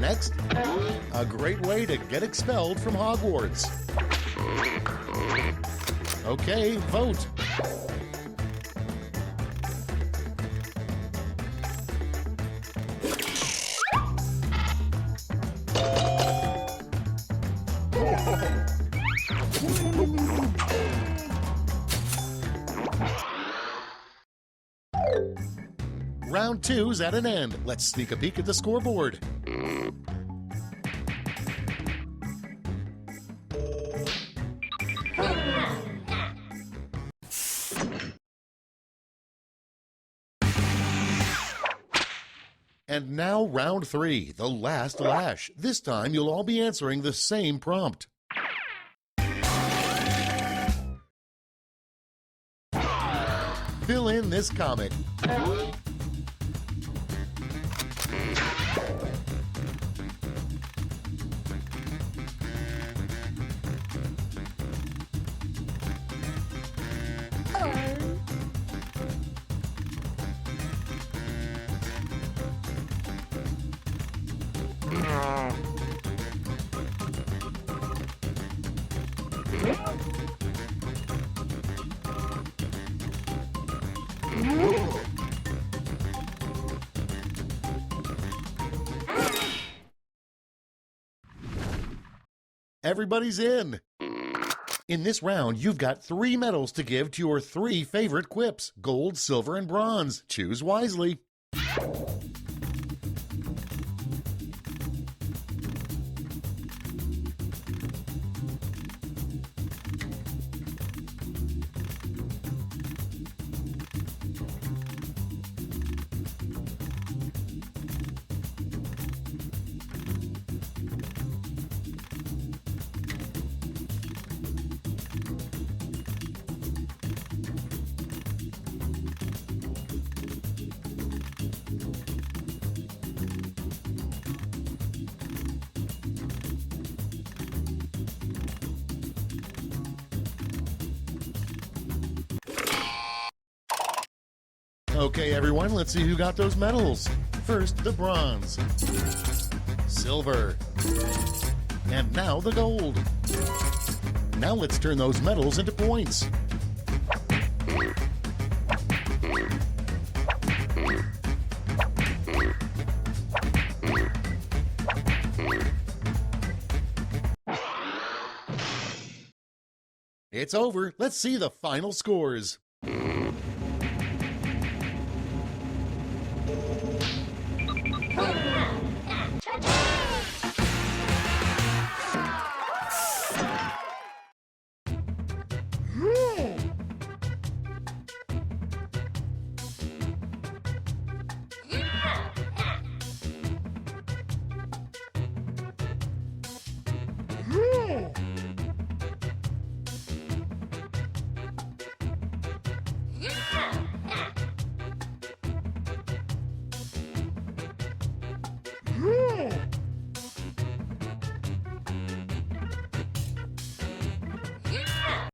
Next, a great way to get expelled from Hogwarts. Okay, vote. Round 2's at an end. Let's sneak a peek at the scoreboard. And now round 3, the last lash. This time you'll all be answering the same prompt. Fill in this comic. Everybody's in. In this round, you've got 3 medals to give to your 3 favorite quips: gold, silver, and bronze. Choose wisely. Okay, everyone, let's see who got those medals. First, the bronze, silver, and now the gold. Now let's turn those medals into points. It's over. Let's see the final scores.